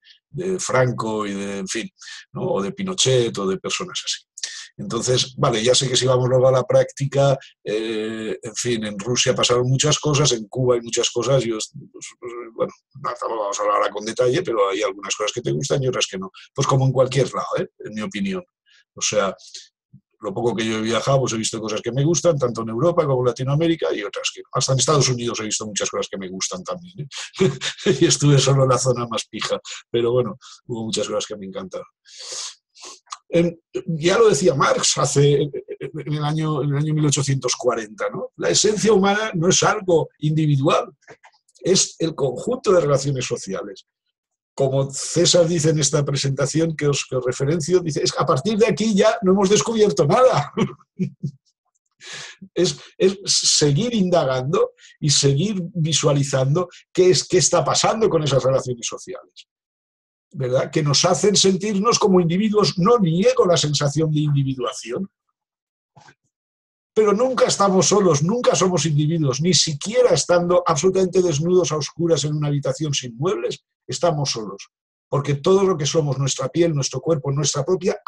Franco y en fin, ¿no? O de Pinochet o de personas así. Entonces, vale, ya sé que si vamos luego a la práctica, en fin, en Rusia pasaron muchas cosas, en Cuba hay muchas cosas, bueno, no vamos a hablar ahora con detalle, pero hay algunas cosas que te gustan y otras que no. Pues como en cualquier lado, en mi opinión. O sea, lo poco que yo he viajado, pues he visto cosas que me gustan, tanto en Europa como en Latinoamérica, y otras que no. Hasta en Estados Unidos he visto muchas cosas que me gustan también, y estuve solo en la zona más pija, pero bueno, hubo muchas cosas que me encantaron. Ya lo decía Marx en el año 1840, ¿no? La esencia humana no es algo individual, es el conjunto de relaciones sociales. Como César dice en esta presentación que os referencio, dice, es que a partir de aquí ya no hemos descubierto nada. Es seguir indagando y seguir visualizando qué está pasando con esas relaciones sociales, ¿verdad? Que nos hacen sentirnos como individuos. No niego la sensación de individuación, pero nunca estamos solos, nunca somos individuos, ni siquiera estando absolutamente desnudos a oscuras en una habitación sin muebles, estamos solos. Porque todo lo que somos, nuestra piel, nuestro cuerpo, nuestra propia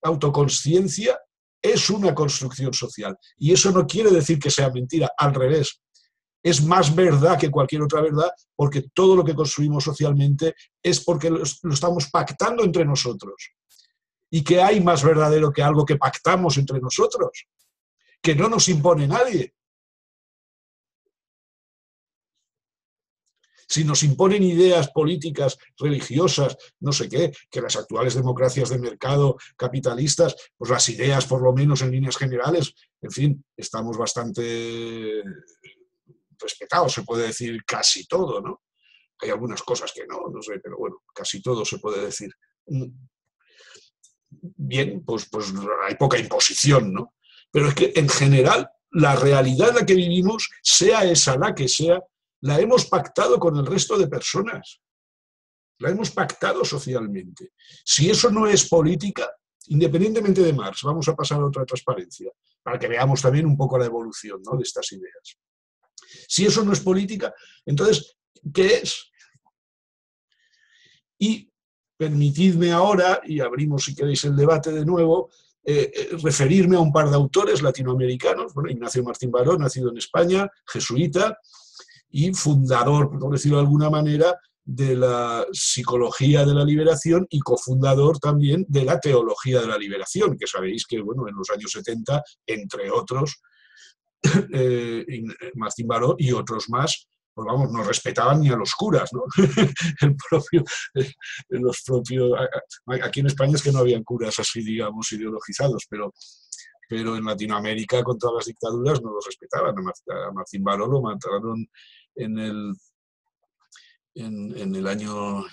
autoconsciencia, es una construcción social. Y eso no quiere decir que sea mentira, al revés. Es más verdad que cualquier otra verdad, porque todo lo que construimos socialmente es porque lo estamos pactando entre nosotros. ¿Y qué hay más verdadero que algo que pactamos entre nosotros? Que no nos impone nadie. Si nos imponen ideas políticas, religiosas, no sé qué, que las actuales democracias de mercado capitalistas, pues las ideas, por lo menos en líneas generales, en fin, estamos bastante respetados, se puede decir casi todo, ¿no? Hay algunas cosas que no sé, pero bueno, casi todo se puede decir. Bien, pues hay poca imposición, ¿no? Pero es que en general la realidad en la que vivimos, sea esa la que sea, la hemos pactado con el resto de personas. La hemos pactado socialmente. Si eso no es política, independientemente de Marx, vamos a pasar a otra transparencia, para que veamos también un poco la evolución, ¿no?, de estas ideas. Si eso no es política, entonces, ¿qué es? Y permitidme ahora, y abrimos si queréis el debate de nuevo, referirme a un par de autores latinoamericanos. Bueno, Ignacio Martín Baró, nacido en España, jesuita, y fundador, por decirlo de alguna manera, de la psicología de la liberación y cofundador también de la teología de la liberación, que sabéis que, bueno, en los años 70, entre otros, Martín Baró y otros más, pues vamos, no respetaban ni a los curas, ¿no? Aquí en España es que no habían curas así, digamos, ideologizados, pero en Latinoamérica, con todas las dictaduras, no los respetaban. A Martín Baró lo mataron en el año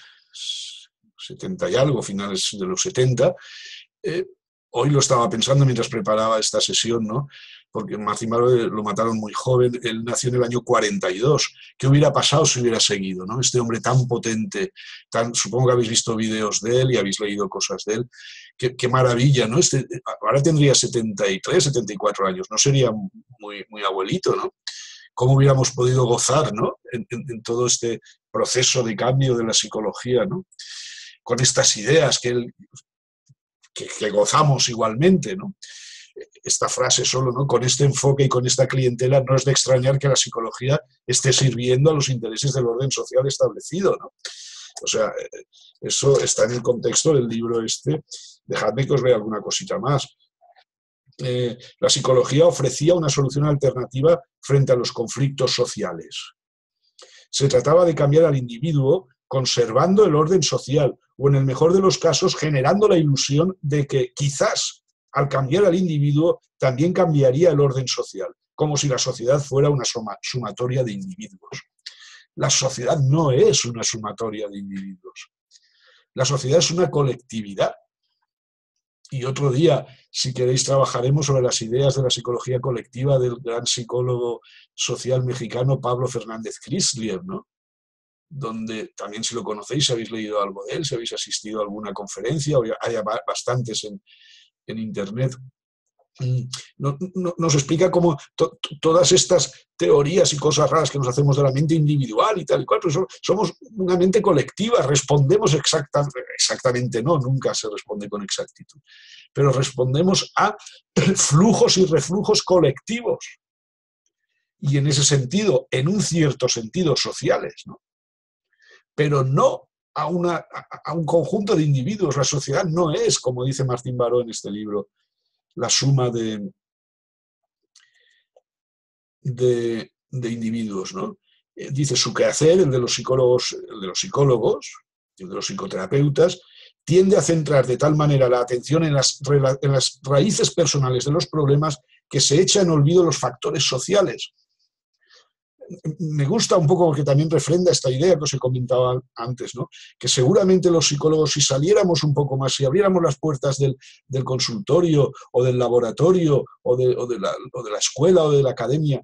70 y algo, finales de los 70. Hoy lo estaba pensando mientras preparaba esta sesión, ¿no? Porque Martín Baró lo mataron muy joven, él nació en el año 42. ¿Qué hubiera pasado si hubiera seguido, ¿no? Este hombre tan potente, supongo que habéis visto vídeos de él y habéis leído cosas de él. Qué maravilla, ¿no? Ahora tendría 73, 74 años, no sería muy, muy abuelito, ¿no? ¿Cómo hubiéramos podido gozar, ¿no?, en todo este proceso de cambio de la psicología, ¿no?, con estas ideas que gozamos igualmente, ¿no? Esta frase solo, ¿no?, con este enfoque y con esta clientela, no es de extrañar que la psicología esté sirviendo a los intereses del orden social establecido, ¿no? O sea, eso está en el contexto del libro este. Dejadme que os lea alguna cosita más. La psicología ofrecía una solución alternativa frente a los conflictos sociales. Se trataba de cambiar al individuo conservando el orden social, o en el mejor de los casos generando la ilusión de que quizás al cambiar al individuo también cambiaría el orden social, como si la sociedad fuera una sumatoria de individuos. La sociedad no es una sumatoria de individuos. La sociedad es una colectividad. Y otro día, si queréis, trabajaremos sobre las ideas de la psicología colectiva del gran psicólogo social mexicano Pablo Fernández Chrysler, ¿no? Donde también, si lo conocéis, si habéis leído algo de él, si habéis asistido a alguna conferencia, hay bastantes en Internet, nos explica cómo todas estas teorías y cosas raras que nos hacemos de la mente individual y tal y cual, pues somos una mente colectiva, respondemos exactamente, no, nunca se responde con exactitud, pero respondemos a flujos y reflujos colectivos, y en ese sentido, en un cierto sentido, sociales, ¿no? Pero no a un conjunto de individuos. La sociedad no es, como dice Martín Baró en este libro, la suma de individuos, ¿no? Dice su quehacer, el de los psicólogos, el de los psicoterapeutas, tiende a centrar de tal manera la atención en las raíces personales de los problemas que se echa en olvido los factores sociales. Me gusta un poco porque también refrenda esta idea que os he comentado antes, ¿no? Que seguramente los psicólogos, si saliéramos un poco más, si abriéramos las puertas del consultorio o del laboratorio o de la escuela o de la academia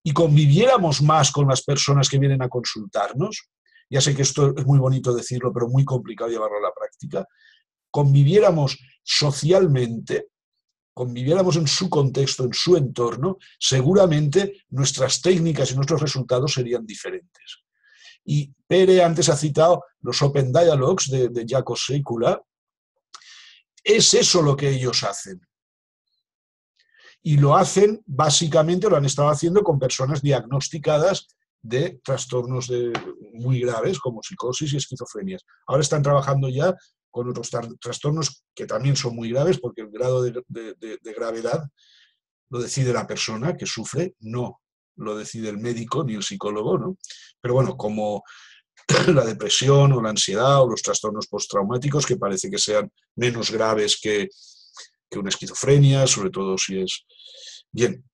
y conviviéramos más con las personas que vienen a consultarnos, ya sé que esto es muy bonito decirlo, pero muy complicado llevarlo a la práctica, conviviéramos socialmente, conviviéramos en su contexto, en su entorno, seguramente nuestras técnicas y nuestros resultados serían diferentes. Y Pere antes ha citado los Open Dialogues de Jaakko Seikkula. Es eso lo que ellos hacen. Y lo hacen, básicamente, lo han estado haciendo con personas diagnosticadas de trastornos muy graves, como psicosis y esquizofrenias. Ahora están trabajando ya con otros trastornos que también son muy graves, porque el grado de gravedad lo decide la persona que sufre, no lo decide el médico ni el psicólogo, ¿no? Pero bueno, como la depresión o la ansiedad o los trastornos postraumáticos, que parece que sean menos graves que una esquizofrenia, sobre todo si es... Bien,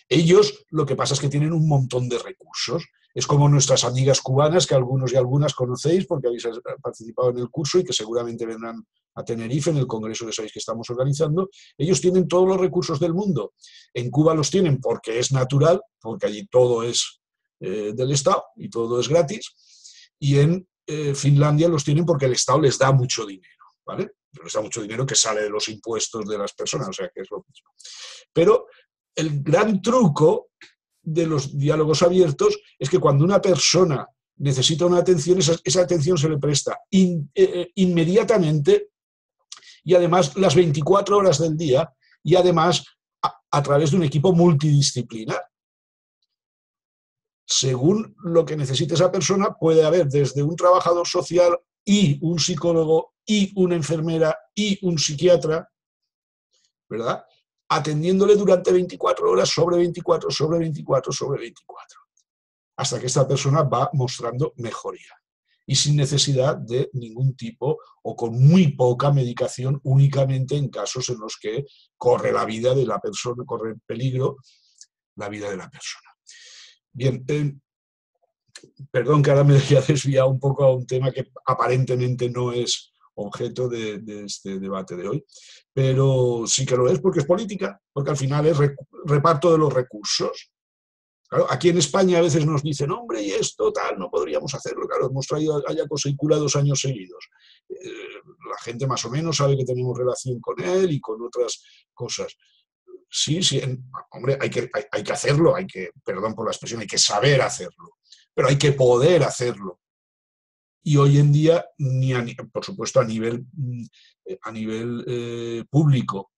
ellos lo que pasa es que tienen un montón de recursos. Es como nuestras amigas cubanas, que algunos y algunas conocéis porque habéis participado en el curso y que seguramente vendrán a Tenerife en el congreso que sabéis que estamos organizando. Ellos tienen todos los recursos del mundo. En Cuba los tienen porque es natural, porque allí todo es del Estado y todo es gratis. Y en Finlandia los tienen porque el Estado les da mucho dinero, ¿vale? Les da mucho dinero que sale de los impuestos de las personas, o sea que es lo mismo. Pero el gran truco de los diálogos abiertos es que cuando una persona necesita una atención, esa atención se le presta inmediatamente y además las 24 horas del día y además a través de un equipo multidisciplinar. Según lo que necesite esa persona, puede haber desde un trabajador social y un psicólogo y una enfermera y un psiquiatra, ¿verdad?, atendiéndole durante 24 horas, sobre 24, sobre 24, sobre 24, hasta que esta persona va mostrando mejoría y sin necesidad de ningún tipo o con muy poca medicación, únicamente en casos en los que corre la vida de la persona, corre en peligro la vida de la persona. Bien, perdón que ahora me haya desviado un poco a un tema que aparentemente no es objeto de este debate de hoy, pero sí que lo es porque es política, porque al final es reparto de los recursos. Claro, aquí en España a veces nos dicen, hombre, y esto tal, no podríamos hacerlo. Claro, hemos traído a Jaakko Seikkula 2 años seguidos. La gente más o menos sabe que tenemos relación con él y con otras cosas. Sí, sí, hombre, hay que hacerlo, perdón por la expresión, hay que saber hacerlo, pero hay que poder hacerlo. Y hoy en día, por supuesto, a nivel público,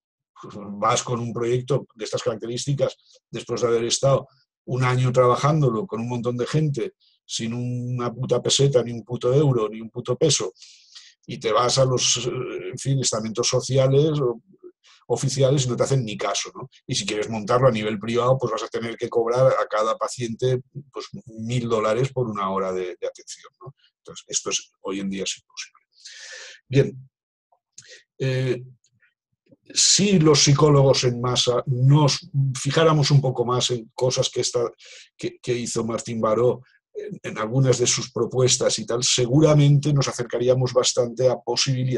vas con un proyecto de estas características después de haber estado un año trabajándolo con un montón de gente, sin una puta peseta, ni un puto euro, ni un puto peso, y te vas a los, en fin, estamentos sociales o oficiales y no te hacen ni caso, ¿no? Y si quieres montarlo a nivel privado, pues vas a tener que cobrar a cada paciente pues, $1000 por una hora de atención, ¿no? Entonces, esto hoy en día es imposible. Bien, si los psicólogos en masa nos fijáramos un poco más en cosas que hizo Martín Baró, en algunas de sus propuestas y tal, seguramente nos acercaríamos bastante a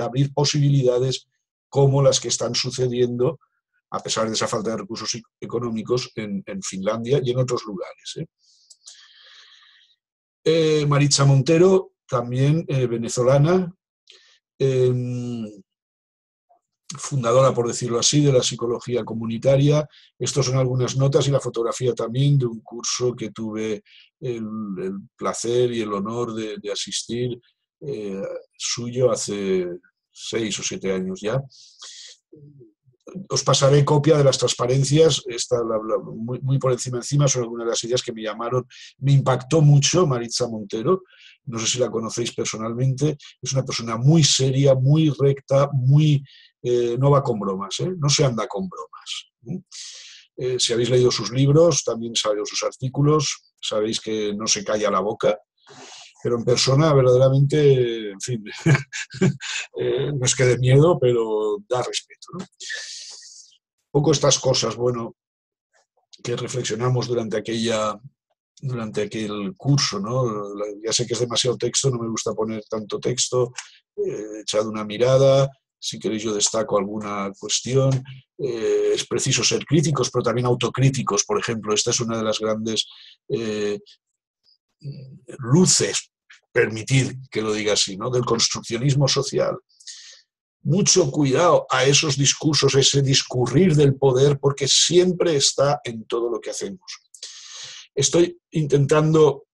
abrir posibilidades como las que están sucediendo, a pesar de esa falta de recursos económicos, en Finlandia y en otros lugares. Maritza Montero, también venezolana, fundadora, por decirlo así, de la psicología comunitaria. Estos son algunas notas y la fotografía también de un curso que tuve el placer y el honor de asistir suyo hace 6 o 7 años ya. Os pasaré copia de las transparencias, muy por encima son algunas de las ideas que me llamaron, me impactó mucho Maritza Montero, no sé si la conocéis personalmente, es una persona muy seria, muy recta, no va con bromas, no se anda con bromas. Si habéis leído sus libros, también sabéis sus artículos, sabéis que no se calla la boca, pero en persona verdaderamente, en fin, no es que dé miedo, pero da respeto, ¿no? Un poco estas cosas, bueno, que reflexionamos durante aquel curso, ¿no? Ya sé que es demasiado texto, no me gusta poner tanto texto, echad una mirada, si queréis yo destaco alguna cuestión. Es preciso ser críticos, pero también autocríticos, por ejemplo. Esta es una de las grandes luces, permitid que lo diga así, ¿no?, del construccionismo social. Mucho cuidado a esos discursos, ese discurrir del poder, porque siempre está en todo lo que hacemos. Estoy intentando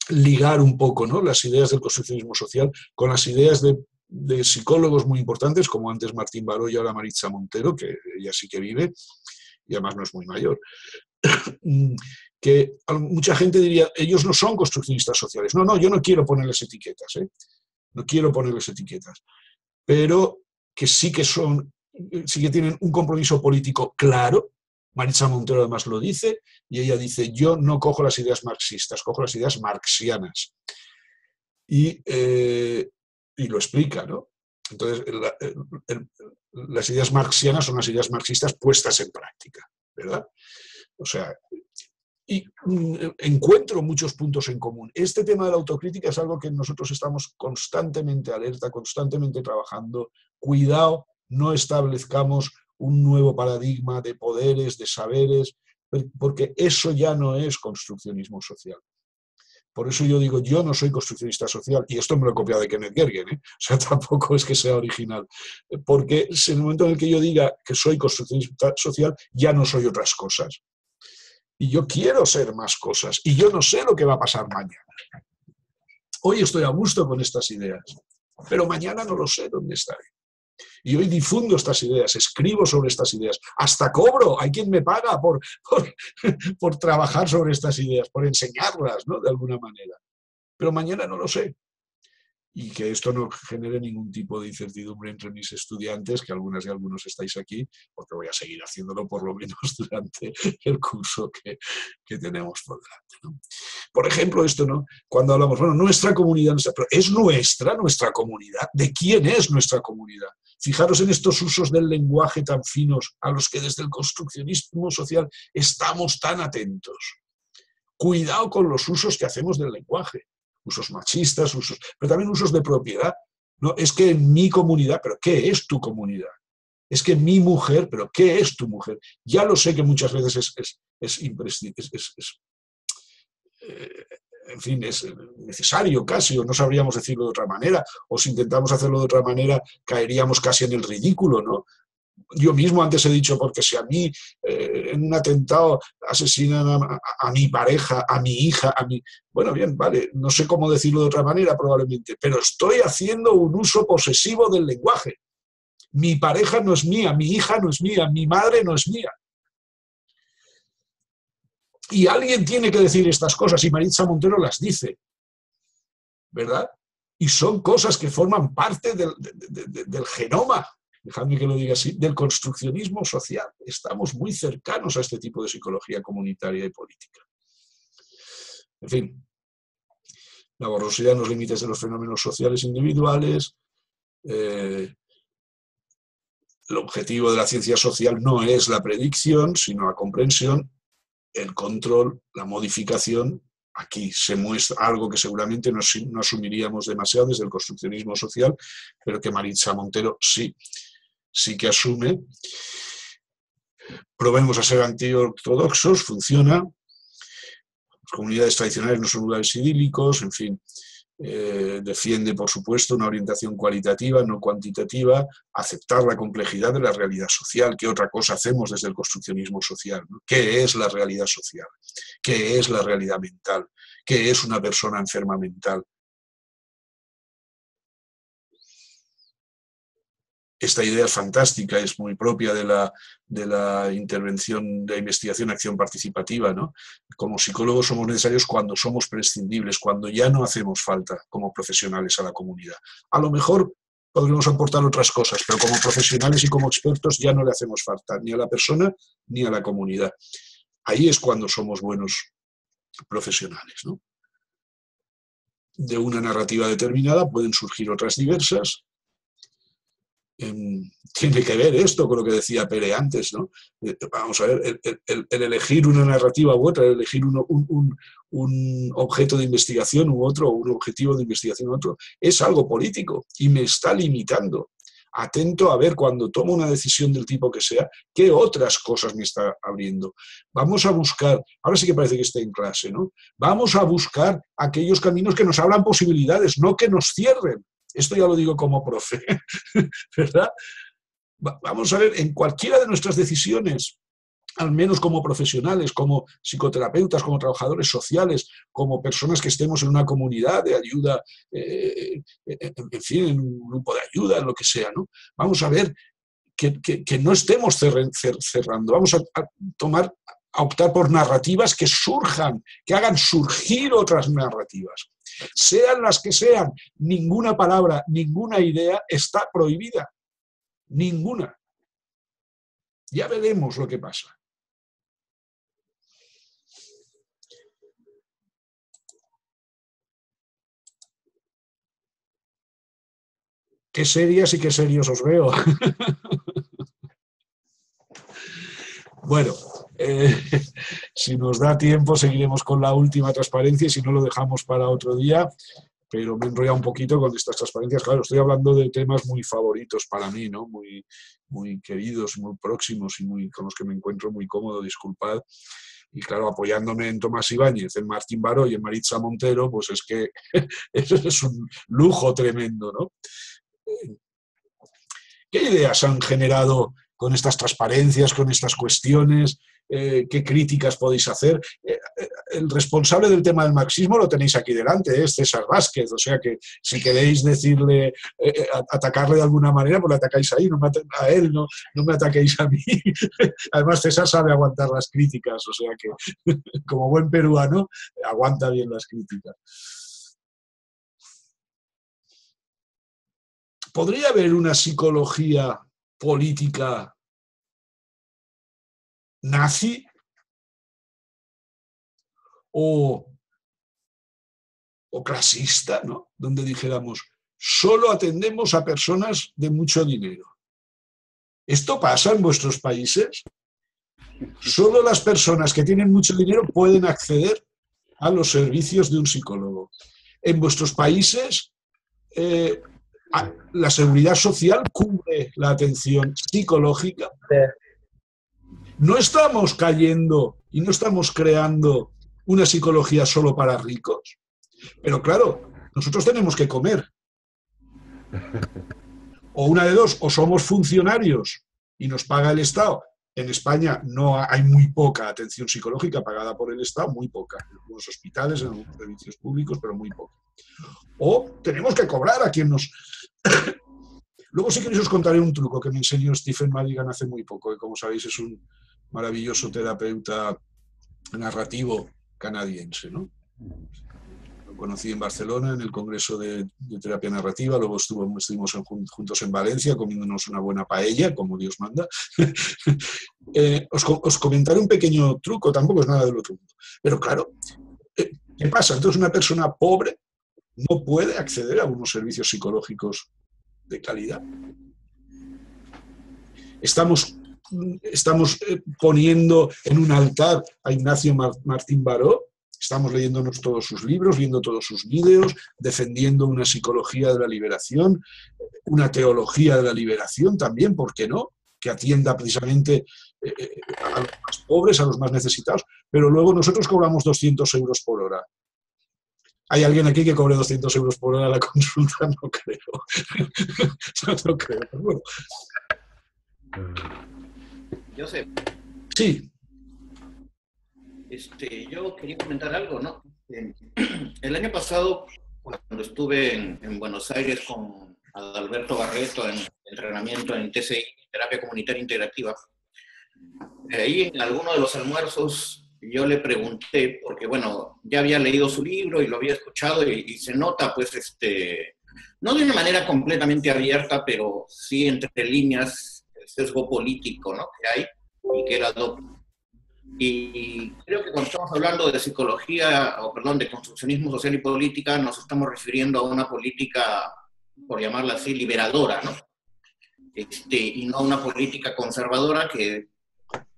ligar un poco, ¿no?, las ideas del construccionismo social con las ideas de psicólogos muy importantes, como antes Martín Baró y ahora Maritza Montero, que ella sí que vive, y además no es muy mayor, que mucha gente diría, ellos no son construccionistas sociales. No, yo no quiero ponerles etiquetas, no quiero ponerles etiquetas, pero que sí que tienen un compromiso político claro. Maritza Montero además lo dice, y ella dice, yo no cojo las ideas marxistas, cojo las ideas marxianas. Y lo explica, ¿no? Entonces, las ideas marxianas son las ideas marxistas puestas en práctica, ¿verdad? O sea, y encuentro muchos puntos en común. Este tema de la autocrítica es algo que nosotros estamos constantemente alerta, constantemente trabajando. Cuidado, no establezcamos un nuevo paradigma de poderes, de saberes, porque eso ya no es construccionismo social. Por eso yo digo, yo no soy construccionista social, y esto me lo he copiado de Kenneth Gergen, o sea, tampoco es que sea original, porque en el momento en el que yo diga que soy construccionista social, ya no soy otras cosas. Y yo quiero ser más cosas, y yo no sé lo que va a pasar mañana. Hoy estoy a gusto con estas ideas, pero mañana no lo sé dónde estaré. Y hoy difundo estas ideas, escribo sobre estas ideas, hasta cobro, hay quien me paga por trabajar sobre estas ideas, por enseñarlas, ¿no?, de alguna manera. Pero mañana no lo sé. Y que esto no genere ningún tipo de incertidumbre entre mis estudiantes, que algunas y algunos estáis aquí, porque voy a seguir haciéndolo por lo menos durante el curso que tenemos por delante, ¿no? Por ejemplo, esto, ¿no?, cuando hablamos, bueno, nuestra comunidad, pero ¿es nuestra comunidad? ¿De quién es nuestra comunidad? Fijaros en estos usos del lenguaje tan finos a los que desde el construccionismo social estamos tan atentos. Cuidado con los usos que hacemos del lenguaje. Usos machistas, pero también usos de propiedad. No, es que en mi comunidad, pero ¿qué es tu comunidad? Es que mi mujer, pero ¿qué es tu mujer? Ya lo sé que muchas veces es necesario casi, o no sabríamos decirlo de otra manera, o si intentamos hacerlo de otra manera caeríamos casi en el ridículo, ¿no? Yo mismo antes he dicho, porque si a mí en un atentado asesinan a mi pareja, a mi hija, bueno, bien, vale, no sé cómo decirlo de otra manera probablemente, pero estoy haciendo un uso posesivo del lenguaje. Mi pareja no es mía, mi hija no es mía, mi madre no es mía. Y alguien tiene que decir estas cosas, y Maritza Montero las dice, ¿verdad? Y son cosas que forman parte del genoma, dejadme que lo diga así, del construccionismo social. Estamos muy cercanos a este tipo de psicología comunitaria y política. En fin, la borrosidad en los límites de los fenómenos sociales individuales. El objetivo de la ciencia social no es la predicción, sino la comprensión, el control, la modificación. Aquí se muestra algo que seguramente no asumiríamos demasiado desde el construccionismo social, pero que Maritza Montero sí que asume. Probemos a ser antiortodoxos, funciona. Las comunidades tradicionales no son lugares idílicos, en fin. Defiende, por supuesto, una orientación cualitativa, no cuantitativa, aceptar la complejidad de la realidad social. ¿Qué otra cosa hacemos desde el construccionismo social, ¿no? ¿Qué es la realidad social? ¿Qué es la realidad mental? ¿Qué es una persona enferma mental? Esta idea es fantástica, es muy propia de la intervención, de la investigación, acción participativa, ¿no? Como psicólogos somos necesarios cuando somos prescindibles, cuando ya no hacemos falta como profesionales a la comunidad. A lo mejor podremos aportar otras cosas, pero como profesionales y como expertos ya no le hacemos falta ni a la persona ni a la comunidad. Ahí es cuando somos buenos profesionales, ¿no? De una narrativa determinada pueden surgir otras diversas. Tiene que ver esto con lo que decía Pere antes, ¿no? Vamos a ver, el elegir una narrativa u otra, el elegir un objeto de investigación u otro, un objetivo de investigación u otro, es algo político y me está limitando. Atento a ver cuando tomo una decisión del tipo que sea, qué otras cosas me está abriendo. Vamos a buscar, ahora sí que parece que esté en clase, ¿no? Vamos a buscar aquellos caminos que nos abran posibilidades, no que nos cierren. Esto ya lo digo como profe, ¿verdad? Vamos a ver, en cualquiera de nuestras decisiones, al menos como profesionales, como psicoterapeutas, como trabajadores sociales, como personas que estemos en una comunidad de ayuda, en fin, en un grupo de ayuda, en lo que sea, ¿no? Vamos a ver que no estemos cerrando, vamos a optar por narrativas que surjan, que hagan surgir otras narrativas. Sean las que sean, ninguna palabra, ninguna idea está prohibida. Ninguna. Ya veremos lo que pasa. Qué serias y qué serios os veo. Bueno, si nos da tiempo seguiremos con la última transparencia y si no lo dejamos para otro día, pero me he enrollado un poquito con estas transparencias. Claro, estoy hablando de temas muy favoritos para mí, ¿no? Muy, muy queridos, muy próximos y con los que me encuentro muy cómodo, disculpad. Y claro, apoyándome en Tomás Ibáñez, en Martín Baró y en Maritza Montero, pues es que eso es un lujo tremendo, ¿no? ¿Qué ideas han generado con estas transparencias, con estas cuestiones? ¿Qué críticas podéis hacer? El responsable del tema del marxismo lo tenéis aquí delante, es César Vázquez, o sea que si queréis decirle, atacarle de alguna manera, pues le atacáis ahí, a él, no me ataquéis a mí. Además César sabe aguantar las críticas, o sea que como buen peruano aguanta bien las críticas. ¿Podría haber una psicología política nazi o clasista, ¿no? Donde dijéramos, solo atendemos a personas de mucho dinero? ¿Esto pasa en vuestros países? Solo las personas que tienen mucho dinero pueden acceder a los servicios de un psicólogo. En vuestros países, la seguridad social cubre la atención psicológica. No estamos cayendo y no estamos creando una psicología solo para ricos. Pero claro, nosotros tenemos que comer. O una de dos, o somos funcionarios y nos paga el Estado. En España hay muy poca atención psicológica pagada por el Estado, muy poca. En algunos hospitales, en algunos servicios públicos, pero muy poca. O tenemos que cobrar a quien nos... Luego, si queréis, os contaré un truco que me enseñó Stephen Madigan hace muy poco, que como sabéis es un maravilloso terapeuta narrativo canadiense, ¿no? Lo conocí en Barcelona, en el Congreso de Terapia Narrativa, luego estuvimos juntos en Valencia comiéndonos una buena paella, como Dios manda. Os comentaré un pequeño truco, tampoco es nada del otro mundo. Pero claro, ¿qué pasa? Entonces una persona pobre no puede acceder a unos servicios psicológicos de calidad. Estamos poniendo en un altar a Ignacio Martín Baró, estamos leyéndonos todos sus libros, viendo todos sus vídeos, defendiendo una psicología de la liberación, una teología de la liberación también, ¿por qué no? Que atienda precisamente a los más pobres, a los más necesitados, pero luego nosotros cobramos 200 euros por hora. ¿Hay alguien aquí que cobre 200 euros por hora la consulta? No creo. No creo, pero bueno. Josep. Sí. Yo quería comentar algo, ¿no? El año pasado, cuando estuve en Buenos Aires con Adalberto Barreto en entrenamiento en TCI, Terapia Comunitaria Integrativa, ahí en alguno de los almuerzos yo le pregunté, porque bueno, ya había leído su libro y lo había escuchado y se nota pues no de una manera completamente abierta, pero sí entre líneas el sesgo político, ¿no?, que hay y que él adopta. Y creo que cuando estamos hablando de psicología, de construccionismo social y política, nos estamos refiriendo a una política, por llamarla así, liberadora, ¿no? Y no a una política conservadora, que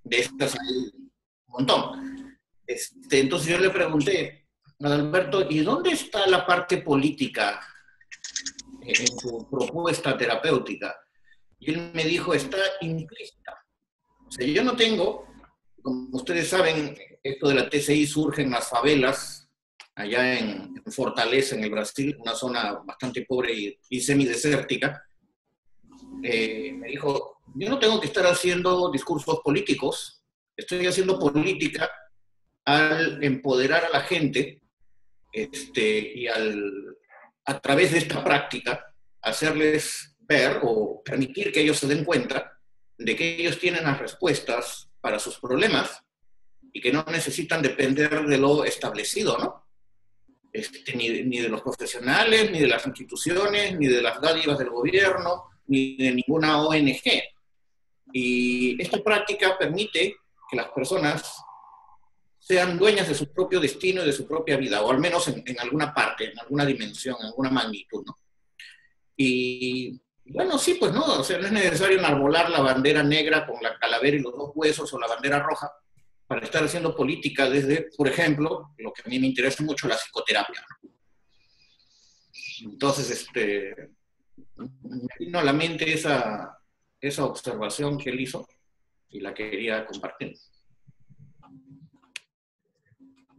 de estas hay un montón. Entonces yo le pregunté a Alberto, ¿y dónde está la parte política en tu propuesta terapéutica? Y él me dijo, está implícita. O sea, yo no tengo... Como ustedes saben, esto de la TCI surge en las favelas, allá en Fortaleza, en el Brasil, una zona bastante pobre y semidesértica. Me dijo, yo no tengo que estar haciendo discursos políticos, estoy haciendo política al empoderar a la gente y a través de esta práctica hacerles ver o permitir que ellos se den cuenta de que ellos tienen las respuestas para sus problemas y que no necesitan depender de lo establecido, ¿no? Ni de los profesionales, ni de las instituciones, ni de las dádivas del gobierno, ni de ninguna ONG. Y esta práctica permite que las personas sean dueñas de su propio destino y de su propia vida, o al menos en alguna parte, en alguna dimensión, en alguna magnitud, ¿no? Y bueno, sí, pues no, o sea, no es necesario enarbolar la bandera negra con la calavera y los dos huesos o la bandera roja para estar haciendo política desde, por ejemplo, lo que a mí me interesa mucho, la psicoterapia. Entonces, me vino a la mente esa observación que él hizo y la quería compartir.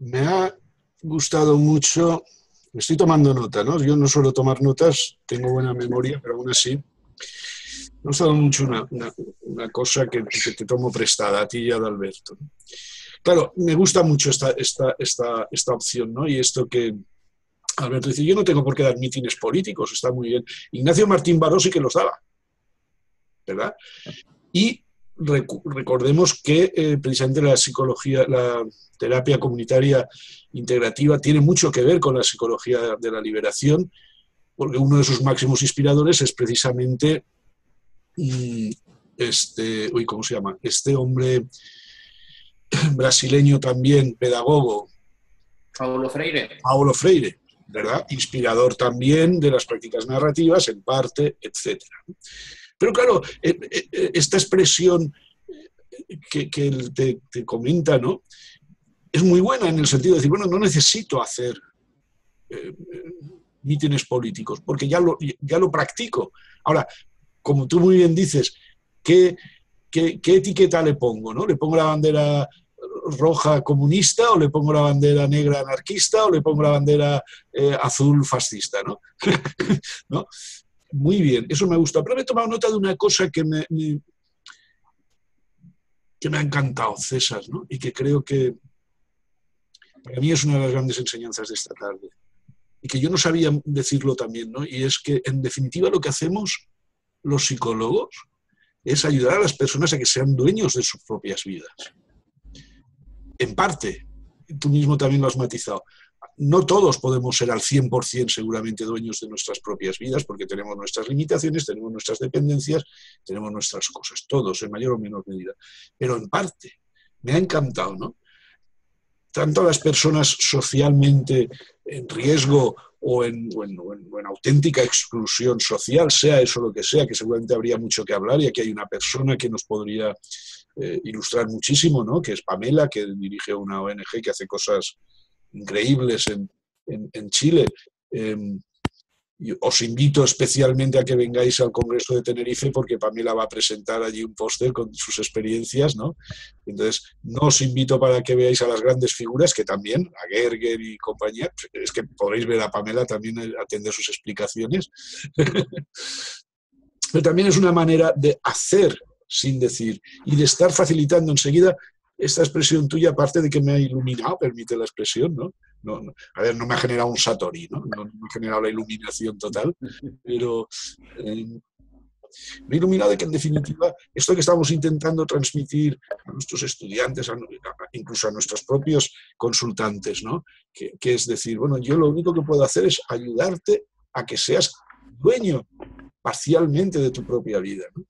Me ha gustado mucho, me estoy tomando nota, ¿no? Yo no suelo tomar notas, tengo buena memoria, pero aún así, me ha gustado mucho una cosa que te tomo prestada, a ti y a Adalberto. Claro, me gusta mucho esta opción, ¿no? Y esto que Alberto dice, yo no tengo por qué dar mítines políticos, está muy bien. Ignacio Martín Baró sí que los daba, ¿verdad? Y recordemos que precisamente la psicología, la terapia comunitaria integrativa tiene mucho que ver con la psicología de la liberación, porque uno de sus máximos inspiradores es precisamente ¿cómo se llama? Este hombre brasileño también, pedagogo. Paulo Freire. Paulo Freire, ¿verdad? Inspirador también de las prácticas narrativas, en parte, etc. Pero claro, esta expresión que él te comenta, ¿no?, es muy buena en el sentido de decir, bueno, no necesito hacer mítines políticos, porque ya lo practico. Ahora, como tú muy bien dices, ¿qué etiqueta le pongo, ¿no? ¿Le pongo la bandera roja comunista o le pongo la bandera negra anarquista o le pongo la bandera azul fascista, ¿no? ¿No? Muy bien, eso me gusta. Pero me he tomado nota de una cosa que me ha encantado, César, ¿no? Y que creo que para mí es una de las grandes enseñanzas de esta tarde. Y que yo no sabía decirlo también, ¿no? Y es que, en definitiva, lo que hacemos los psicólogos es ayudar a las personas a que sean dueños de sus propias vidas. En parte, tú mismo también lo has matizado. No todos podemos ser al 100% seguramente dueños de nuestras propias vidas, porque tenemos nuestras limitaciones, tenemos nuestras dependencias, tenemos nuestras cosas, todos, en mayor o menor medida. Pero en parte, me ha encantado, ¿no? Tanto a las personas socialmente en riesgo o en auténtica exclusión social, sea eso lo que sea, que seguramente habría mucho que hablar, y aquí hay una persona que nos podría ilustrar muchísimo, ¿no?, que es Pamela, que dirige una ONG que hace cosas increíbles en Chile. os invito especialmente a que vengáis al Congreso de Tenerife porque Pamela va a presentar allí un póster con sus experiencias, ¿no? Entonces, no os invito para que veáis a las grandes figuras, que también, a Gerger y compañía, es que podréis ver a Pamela también atender sus explicaciones. Pero también es una manera de hacer sin decir y de estar facilitando enseguida. Esta expresión tuya, aparte de que me ha iluminado, permite la expresión, ¿no? A ver, no me ha generado un Satori, ¿no? No me ha generado la iluminación total, pero me ha iluminado de que, en definitiva, esto que estamos intentando transmitir a nuestros estudiantes, incluso a nuestros propios consultantes, ¿no? Que es decir, bueno, yo lo único que puedo hacer es ayudarte a que seas dueño parcialmente de tu propia vida, ¿no?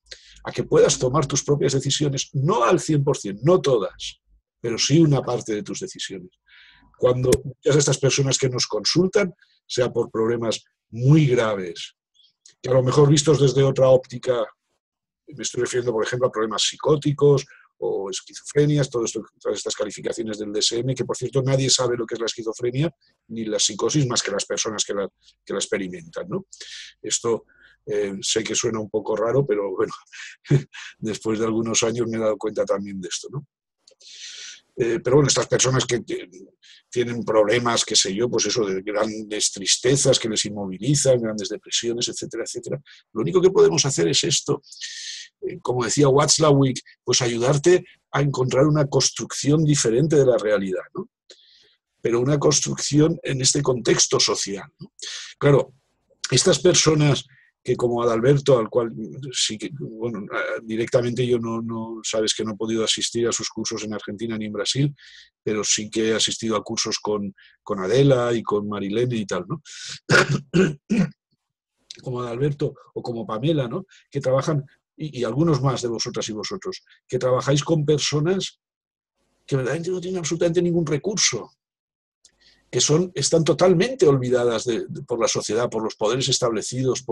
A que puedas tomar tus propias decisiones, no al 100%, no todas, pero sí una parte de tus decisiones. Cuando muchas de estas personas que nos consultan, sea por problemas muy graves, que a lo mejor vistos desde otra óptica, me estoy refiriendo, por ejemplo, a problemas psicóticos o esquizofrenias, todas estas calificaciones del DSM, que por cierto nadie sabe lo que es la esquizofrenia ni la psicosis más que las personas que la experimentan, ¿no? Esto sé que suena un poco raro, pero bueno, después de algunos años me he dado cuenta también de esto, ¿no? Pero bueno, estas personas que tienen problemas, qué sé yo, pues eso, de grandes tristezas que les inmovilizan, grandes depresiones, etcétera, etcétera. Lo único que podemos hacer es esto. Como decía Watzlawick, pues ayudarte a encontrar una construcción diferente de la realidad, ¿no? Pero una construcción en este contexto social, ¿no? Claro, estas personas que como Adalberto, al cual sí que, bueno, directamente yo no sabes que no he podido asistir a sus cursos en Argentina ni en Brasil, pero sí que he asistido a cursos con Adela y con Marilene y tal, ¿no? Como Adalberto o como Pamela, ¿no? Que trabajan, y algunos más de vosotras y vosotros, que trabajáis con personas que verdaderamente no tienen absolutamente ningún recurso, que están totalmente olvidadas por la sociedad, por los poderes establecidos,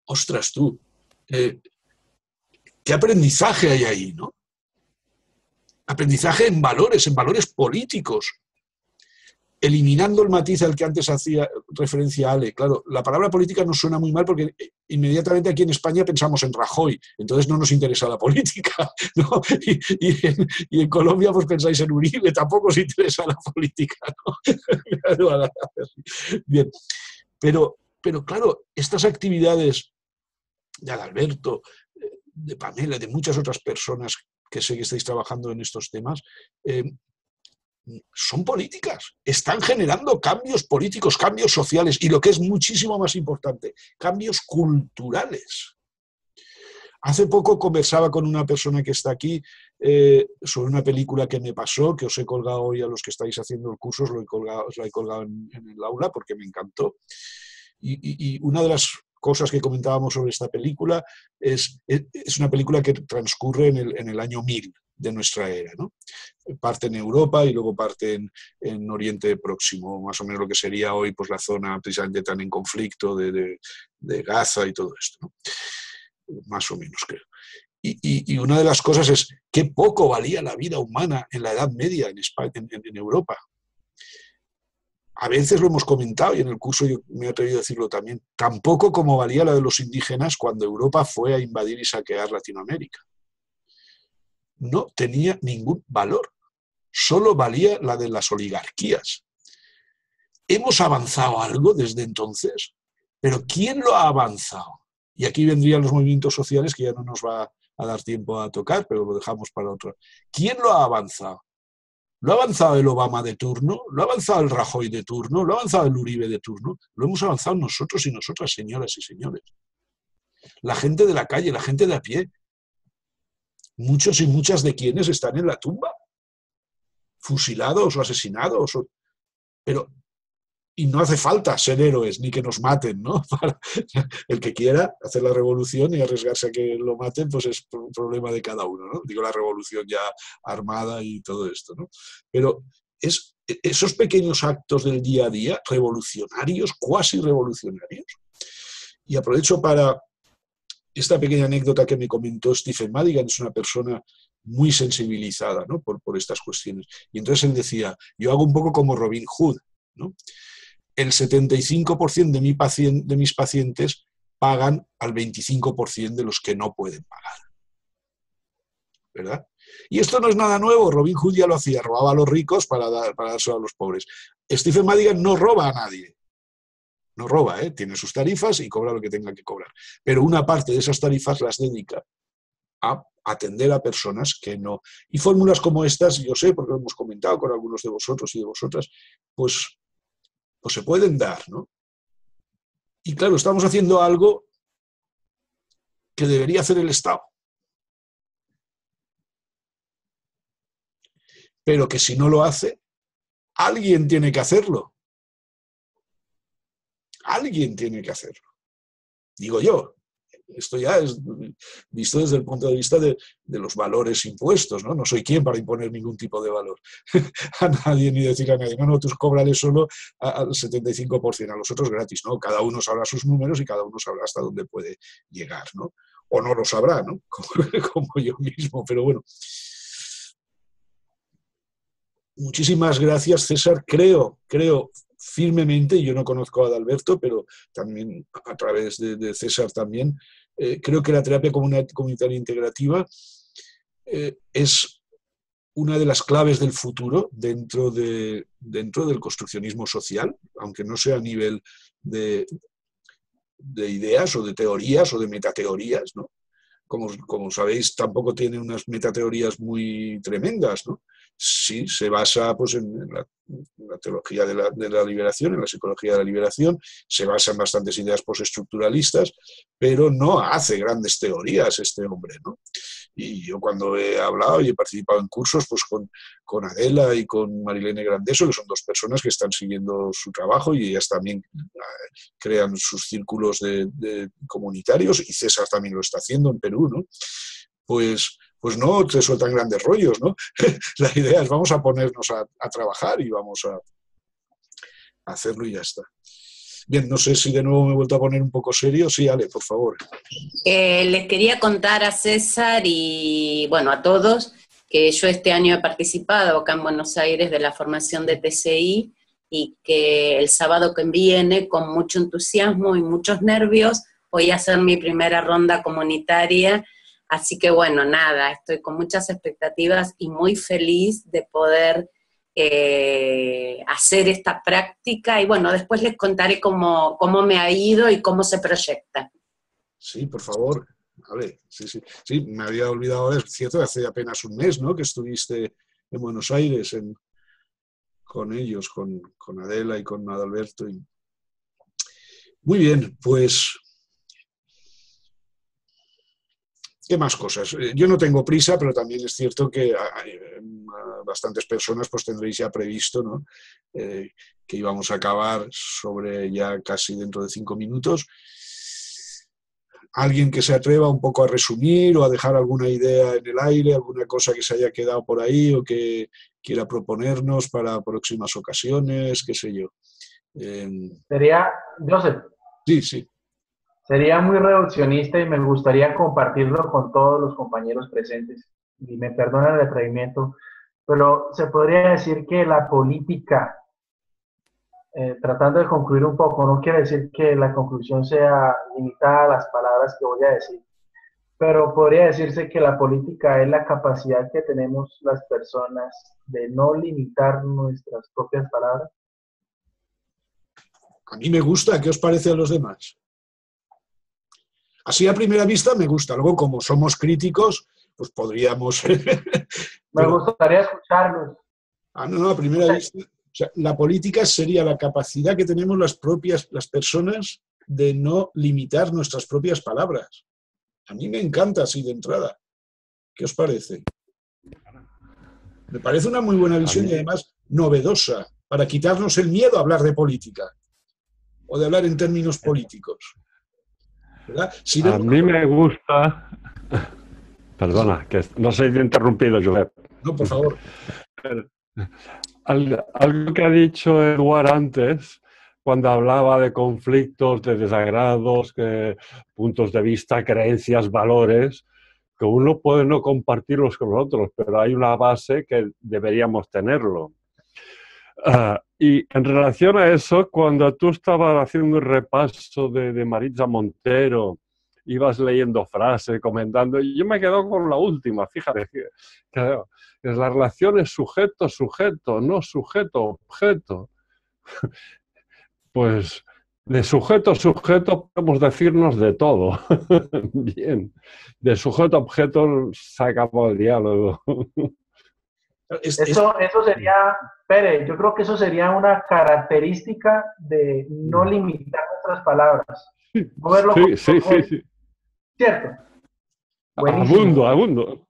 ostras tú, qué aprendizaje hay ahí, ¿no? Aprendizaje en valores políticos, eliminando el matiz al que antes hacía referencia Ale. Claro, la palabra política nos suena muy mal porque inmediatamente aquí en España pensamos en Rajoy, entonces no nos interesa la política, ¿no? Y en Colombia pues pensáis en Uribe, tampoco os interesa la política, ¿no? Bien, pero claro, estas actividades de Adalberto, de Pamela, de muchas otras personas que sé que estáis trabajando en estos temas, son políticas, están generando cambios políticos, cambios sociales y lo que es muchísimo más importante, cambios culturales. Hace poco conversaba con una persona que está aquí sobre una película que me pasó, que os he colgado hoy a los que estáis haciendo el curso, os la he colgado en el aula porque me encantó. Y una de las cosas que comentábamos sobre esta película es una película que transcurre en el año 1000 de nuestra era, ¿no? Parte en Europa y luego parte en Oriente Próximo, más o menos lo que sería hoy pues la zona precisamente tan en conflicto de Gaza y todo esto, ¿no? Más o menos creo. Y una de las cosas es qué poco valía la vida humana en la Edad Media en España, en Europa. A veces lo hemos comentado y en el curso yo me he atrevido a decirlo también, tampoco como valía la de los indígenas cuando Europa fue a invadir y saquear Latinoamérica. No tenía ningún valor, solo valía la de las oligarquías. ¿Hemos avanzado algo desde entonces? ¿Pero quién lo ha avanzado? Y aquí vendrían los movimientos sociales que ya no nos va a dar tiempo a tocar, pero lo dejamos para otro. ¿Quién lo ha avanzado? ¿Lo ha avanzado el Obama de turno? ¿Lo ha avanzado el Rajoy de turno? ¿Lo ha avanzado el Uribe de turno? Lo hemos avanzado nosotros y nosotras, señoras y señores. La gente de la calle, la gente de a pie. Muchos y muchas de quienes están en la tumba, fusilados o asesinados. Y no hace falta ser héroes ni que nos maten, ¿no? El que quiera hacer la revolución y arriesgarse a que lo maten, pues es un problema de cada uno, ¿no? Digo, la revolución ya armada y todo esto, ¿no? Pero esos pequeños actos del día a día, revolucionarios, cuasi revolucionarios. Y aprovecho para esta pequeña anécdota que me comentó Stephen Madigan, es una persona muy sensibilizada, ¿no? por estas cuestiones. Y entonces él decía, yo hago un poco como Robin Hood, ¿no? el 75% de mis pacientes pagan al 25% de los que no pueden pagar. ¿Verdad? Y esto no es nada nuevo, Robin Hood ya lo hacía, robaba a los ricos para dárselo a los pobres. Stephen Madigan no roba a nadie, no roba, tiene sus tarifas y cobra lo que tenga que cobrar, pero una parte de esas tarifas las dedica a atender a personas que no. Y fórmulas como estas, yo sé, porque lo hemos comentado con algunos de vosotros y de vosotras, pues se pueden dar, ¿no? Y claro, estamos haciendo algo que debería hacer el Estado. Pero que si no lo hace, alguien tiene que hacerlo. Alguien tiene que hacerlo. Digo yo. Esto ya es visto desde el punto de vista de los valores impuestos, ¿no? No soy quien para imponer ningún tipo de valor a nadie, ni decir a nadie, no, tú cóbrale solo al 75%, a los otros gratis, ¿no? Cada uno sabrá sus números y cada uno sabrá hasta dónde puede llegar, ¿no? O no lo sabrá, ¿no? Como yo mismo, pero bueno. Muchísimas gracias, César. Creo firmemente, yo no conozco a Adalberto, pero también a través de César también, creo que la terapia comunitaria integrativa es una de las claves del futuro dentro del construccionismo social, aunque no sea a nivel de ideas o de teorías o de metateorías, ¿no? Como sabéis, tampoco tiene unas metateorías muy tremendas, ¿no? Sí, se basa pues, en la teología de la liberación, en la psicología de la liberación, se basa en bastantes ideas postestructuralistas, pero no hace grandes teorías este hombre, ¿no? Y yo cuando he hablado y he participado en cursos pues con Adela y con Marilene Grandeso, que son dos personas que están siguiendo su trabajo y ellas también crean sus círculos de comunitarios, y César también lo está haciendo en Perú, ¿no? Pues no te sueltan grandes rollos, ¿no? La idea es vamos a ponernos a trabajar y vamos a hacerlo y ya está. Bien, no sé si de nuevo me he vuelto a poner un poco serio. Sí, Ale, por favor. Les quería contar a César y, bueno, a todos, que yo este año he participado acá en Buenos Aires de la formación de TCI y que el sábado que viene, con mucho entusiasmo y muchos nervios, voy a hacer mi primera ronda comunitaria. Así que bueno, nada, estoy con muchas expectativas y muy feliz de poder hacer esta práctica y bueno, después les contaré cómo me ha ido y cómo se proyecta. Sí, por favor. Vale, sí, me había olvidado, es cierto, hace apenas un mes, ¿no?, que estuviste en Buenos Aires con ellos, con Adela y con Adalberto. Muy bien, pues... ¿Qué más cosas? Yo no tengo prisa, pero también es cierto que bastantes personas pues tendréis ya previsto, ¿no?, que íbamos a acabar sobre ya casi dentro de 5 minutos. ¿Alguien que se atreva un poco a resumir o a dejar alguna idea en el aire, alguna cosa que se haya quedado por ahí o que quiera proponernos para próximas ocasiones, qué sé yo? Sería, Joseph. Sí. Sería muy reduccionista y me gustaría compartirlo con todos los compañeros presentes. Y me perdonan el atrevimiento, pero se podría decir que la política, tratando de concluir un poco, no quiere decir que la conclusión sea limitada a las palabras que voy a decir, pero podría decirse que la política es la capacidad que tenemos las personas de no limitar nuestras propias palabras. A mí me gusta, ¿qué os parece a los demás? Así a primera vista me gusta, luego como somos críticos, pues podríamos... Me gustaría escucharlos. No, a primera vista... O sea, la política sería la capacidad que tenemos las personas de no limitar nuestras propias palabras. A mí me encanta así de entrada. ¿Qué os parece? Me parece una muy buena visión y además novedosa, para quitarnos el miedo a hablar de política o de hablar en términos políticos. ¿Verdad? Si a mí me gusta... Perdona, que no se haya interrumpido, Josep. No, por favor. Algo que ha dicho Eduard antes, cuando hablaba de conflictos, de desagrados, puntos de vista, creencias, valores, que uno puede no compartirlos con los otros, pero hay una base que deberíamos tenerlo. Y en relación a eso, cuando tú estabas haciendo un repaso de Maritza Montero, ibas leyendo frases, comentando, y yo me he quedado con la última, fíjate, que es la relación es sujeto-sujeto, no sujeto-objeto. Pues de sujeto a sujeto podemos decirnos de todo. Bien. De sujeto a objeto se acabó el diálogo. Eso sería, Pere, yo creo que eso sería una característica de no limitar nuestras palabras. No verlo sí. ¿Cierto? Buenísimo. Abundo.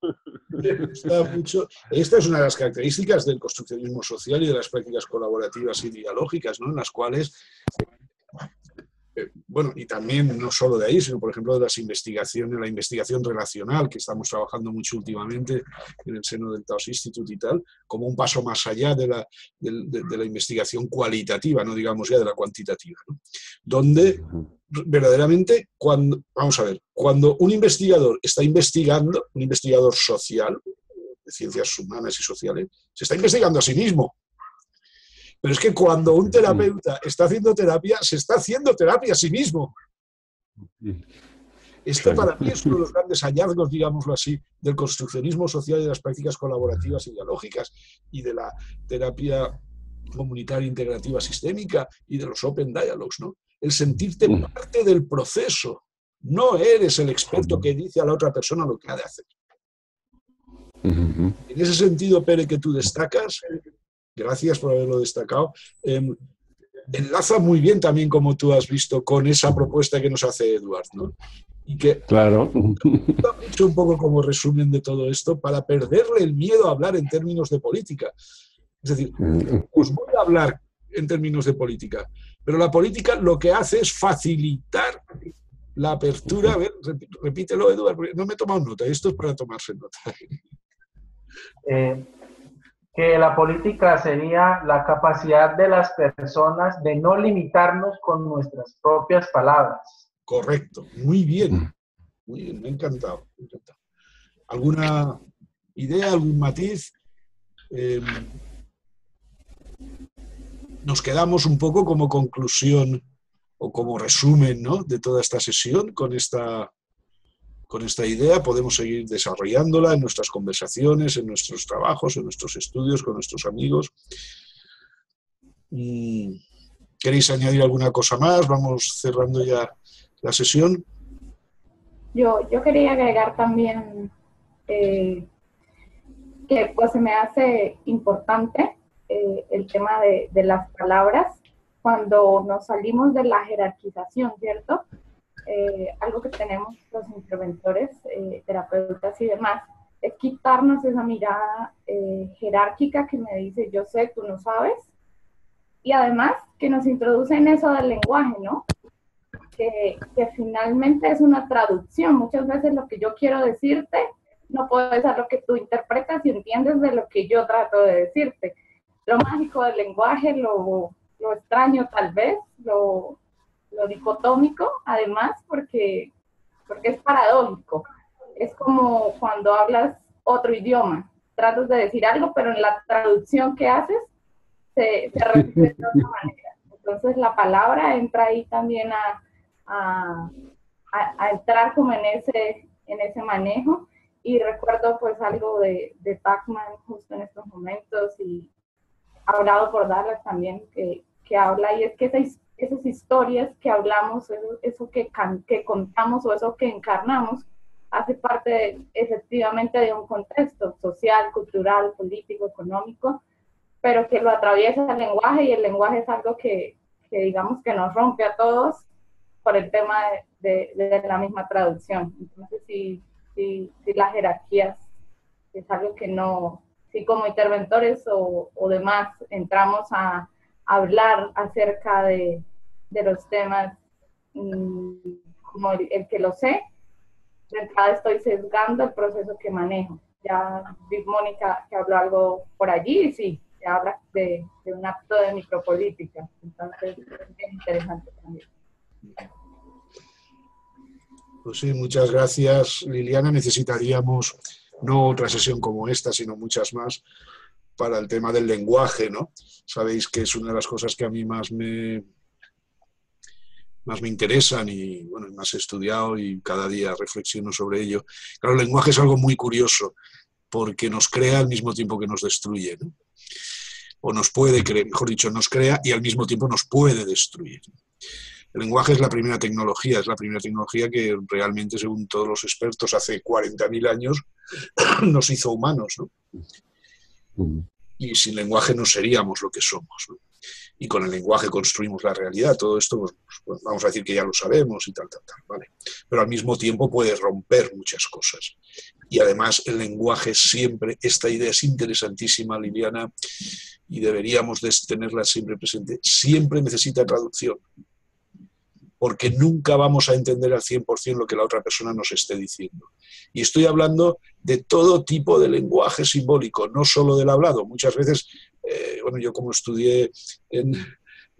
Esta es una de las características del construccionismo social y de las prácticas colaborativas y dialógicas, ¿no? En las cuales, bueno, y también no solo de ahí, sino por ejemplo de las investigaciones, la investigación relacional, que estamos trabajando mucho últimamente en el seno del Taos Institute y tal, como un paso más allá de la investigación cualitativa, no digamos ya de la cuantitativa, ¿no? Donde verdaderamente, cuando un investigador está investigando, un investigador social, de ciencias humanas y sociales, se está investigando a sí mismo. Pero es que cuando un terapeuta está haciendo terapia, se está haciendo terapia a sí mismo. Esto para mí es uno de los grandes hallazgos, digámoslo así, del construccionismo social y de las prácticas colaborativas y dialógicas y de la terapia comunitaria integrativa sistémica y de los open dialogues, ¿no? El sentirte parte del proceso. No eres el experto que dice a la otra persona lo que ha de hacer. En ese sentido, Pere, que tú destacas, gracias por haberlo destacado, enlaza muy bien también, como tú has visto, con esa propuesta que nos hace Eduard, ¿no? Y que claro, mucho un poco como resumen de todo esto, para perderle el miedo a hablar en términos de política. Es decir, os voy a hablar en términos de política, pero la política lo que hace es facilitar la apertura. A ver, repítelo, Eduard, no me he tomado nota, esto es para tomarse nota. Que la política sería la capacidad de las personas de no limitarnos con nuestras propias palabras. Correcto, muy bien, me ha encantado. ¿Alguna idea, algún matiz? Nos quedamos un poco como conclusión o como resumen, ¿no?, de toda esta sesión con esta idea. Podemos seguir desarrollándola en nuestras conversaciones, en nuestros trabajos, en nuestros estudios, con nuestros amigos. ¿Queréis añadir alguna cosa más? Vamos cerrando ya la sesión. Yo quería agregar también que pues se me hace importante el tema de las palabras cuando nos salimos de la jerarquización, ¿cierto? Algo que tenemos los interventores, terapeutas y demás, es quitarnos esa mirada jerárquica que me dice yo sé, tú no sabes, y además que nos introduce en eso del lenguaje, ¿no? Que finalmente es una traducción. Muchas veces lo que yo quiero decirte no puede ser lo que tú interpretas y entiendes de lo que yo trato de decirte. Lo mágico del lenguaje, lo extraño tal vez, lo dicotómico, además, porque es paradójico. Es como cuando hablas otro idioma, tratas de decir algo, pero en la traducción que haces se repite de otra manera. Entonces la palabra entra ahí también a entrar como en ese manejo. Y recuerdo pues algo de Pacman justo en estos momentos, y hablado por Dallas también, que habla, y es que esas historias que hablamos, eso que contamos o eso que encarnamos, hace parte efectivamente de un contexto social, cultural, político, económico, pero que lo atraviesa el lenguaje, y el lenguaje es algo que digamos que nos rompe a todos por el tema de la misma traducción. Entonces, si las jerarquías es algo que no, si como interventores o demás entramos a hablar acerca de los temas como el que lo sé, de entrada estoy sesgando el proceso que manejo. Ya vi Mónica que habló algo por allí, y sí, se habla de un acto de micropolítica, entonces es bien interesante también. Pues sí, muchas gracias, Liliana. Necesitaríamos no otra sesión como esta, sino muchas más, para el tema del lenguaje, ¿no? Sabéis que es una de las cosas que a mí más me interesan y, bueno, más he estudiado y cada día reflexiono sobre ello. Claro, el lenguaje es algo muy curioso porque nos crea al mismo tiempo que nos destruye, ¿no? O nos puede crear, mejor dicho, nos crea y al mismo tiempo nos puede destruir. El lenguaje es la primera tecnología que realmente, según todos los expertos, hace 40.000 años nos hizo humanos, ¿no? Y sin lenguaje no seríamos lo que somos, ¿no? Y con el lenguaje construimos la realidad. Todo esto, pues, vamos a decir que ya lo sabemos y tal, ¿vale? Pero al mismo tiempo puede romper muchas cosas. Y además el lenguaje siempre, esta idea es interesantísima, Liliana, y deberíamos de tenerla siempre presente, siempre necesita traducción. Porque nunca vamos a entender al 100% lo que la otra persona nos esté diciendo. Y estoy hablando de todo tipo de lenguaje simbólico, no solo del hablado. Muchas veces, bueno, yo como estudié en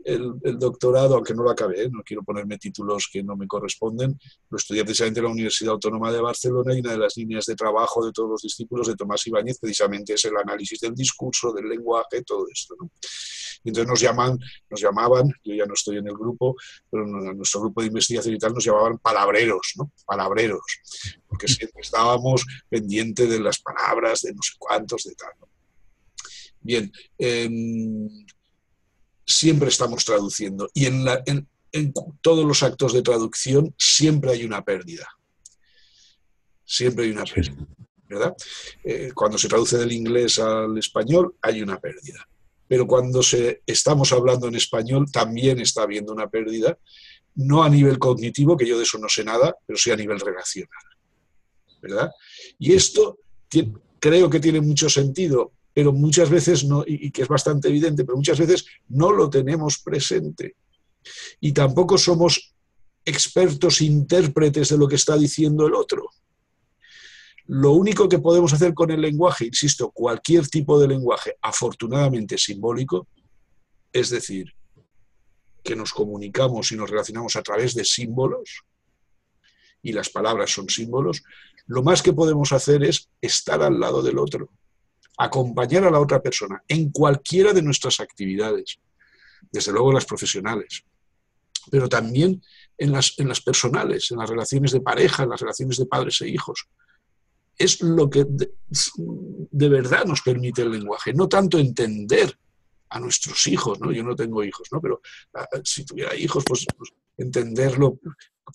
el doctorado, aunque no lo acabé, no quiero ponerme títulos que no me corresponden, lo estudié precisamente en la Universidad Autónoma de Barcelona y una de las líneas de trabajo de todos los discípulos de Tomás Ibáñez precisamente es el análisis del discurso, del lenguaje, todo esto, ¿no? Y entonces nos llamaban, yo ya no estoy en el grupo, pero en nuestro grupo de investigación y tal nos llamaban palabreros, ¿no? Palabreros, porque siempre estábamos pendientes de las palabras, de no sé cuántos, de tal, ¿no? Bien, siempre estamos traduciendo y en todos los actos de traducción siempre hay una pérdida. Siempre hay una pérdida, ¿verdad? Cuando se traduce del inglés al español hay una pérdida. Pero cuando estamos hablando en español también está habiendo una pérdida, no a nivel cognitivo, que yo de eso no sé nada, pero sí a nivel relacional, ¿verdad? Y esto creo que tiene mucho sentido, pero muchas veces no, y que es bastante evidente, pero muchas veces no lo tenemos presente. Y tampoco somos expertos intérpretes de lo que está diciendo el otro. Lo único que podemos hacer con el lenguaje, insisto, cualquier tipo de lenguaje, afortunadamente simbólico, es decir, que nos comunicamos y nos relacionamos a través de símbolos, y las palabras son símbolos, lo más que podemos hacer es estar al lado del otro, acompañar a la otra persona en cualquiera de nuestras actividades, desde luego las profesionales, pero también en las personales, en las relaciones de pareja, en las relaciones de padres e hijos. Es lo que de verdad nos permite el lenguaje, no tanto entender a nuestros hijos, ¿no? Yo no tengo hijos, ¿no? Pero si tuviera hijos, pues entenderlo,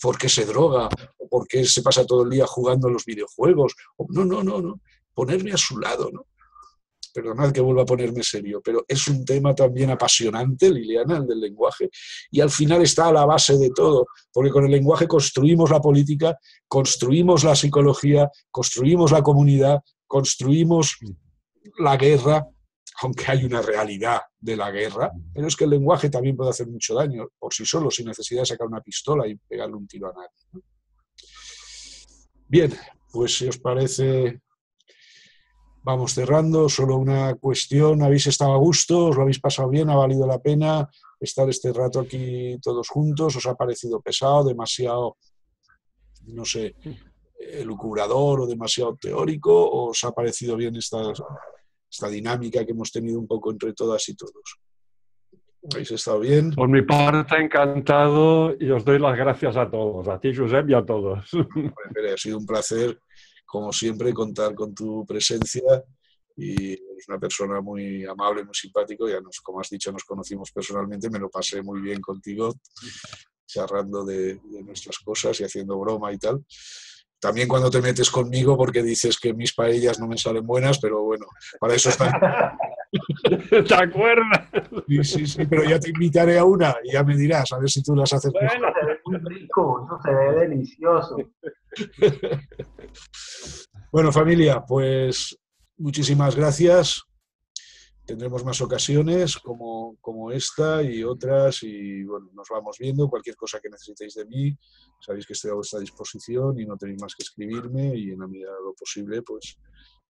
por qué se droga, o por qué se pasa todo el día jugando a los videojuegos. No. Ponerme a su lado, ¿no? Perdonad que vuelva a ponerme serio, pero es un tema también apasionante, Liliana, el del lenguaje, y al final está a la base de todo, porque con el lenguaje construimos la política, construimos la psicología, construimos la comunidad, construimos la guerra, aunque hay una realidad de la guerra, pero es que el lenguaje también puede hacer mucho daño por sí solo, sin necesidad de sacar una pistola y pegarle un tiro a nadie, ¿no? Bien, pues si os parece... Vamos cerrando, solo una cuestión, ¿habéis estado a gusto? ¿Os lo habéis pasado bien? ¿Ha valido la pena estar este rato aquí todos juntos? ¿Os ha parecido pesado, demasiado, no sé, elucubrador o demasiado teórico? ¿O os ha parecido bien esta dinámica que hemos tenido un poco entre todas y todos? ¿Habéis estado bien? Por mi parte, encantado y os doy las gracias a todos, a ti, Josep, y a todos. Ha sido un placer, como siempre, contar con tu presencia y es una persona muy amable, muy simpático. Ya como has dicho, nos conocimos personalmente, me lo pasé muy bien contigo, charlando de nuestras cosas y haciendo broma y tal. También cuando te metes conmigo porque dices que mis paellas no me salen buenas, pero bueno, para eso está... ¿Te acuerdas? Sí, pero ya te invitaré a una y ya me dirás, a ver si tú las haces mejor. Bueno, se ve muy rico, eso se ve delicioso. Bueno, familia, pues muchísimas gracias. Tendremos más ocasiones como esta y otras y bueno, nos vamos viendo. Cualquier cosa que necesitéis de mí, sabéis que estoy a vuestra disposición y no tenéis más que escribirme y en la medida de lo posible pues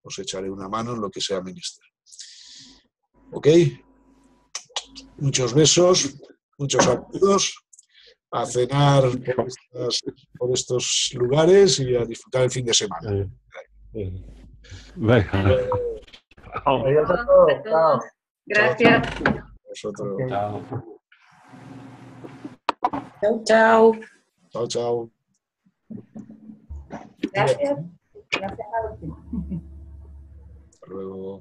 os echaré una mano en lo que sea menester. ¿Ok? Muchos besos, muchos saludos, a cenar por estos lugares y a disfrutar el fin de semana. Venga. Chao. Adiós a todos. Chao. Gracias. Vosotros. Ok. Chao. Chau, chau. Chao, chao. Gracias. Que no sea la última. Hasta luego.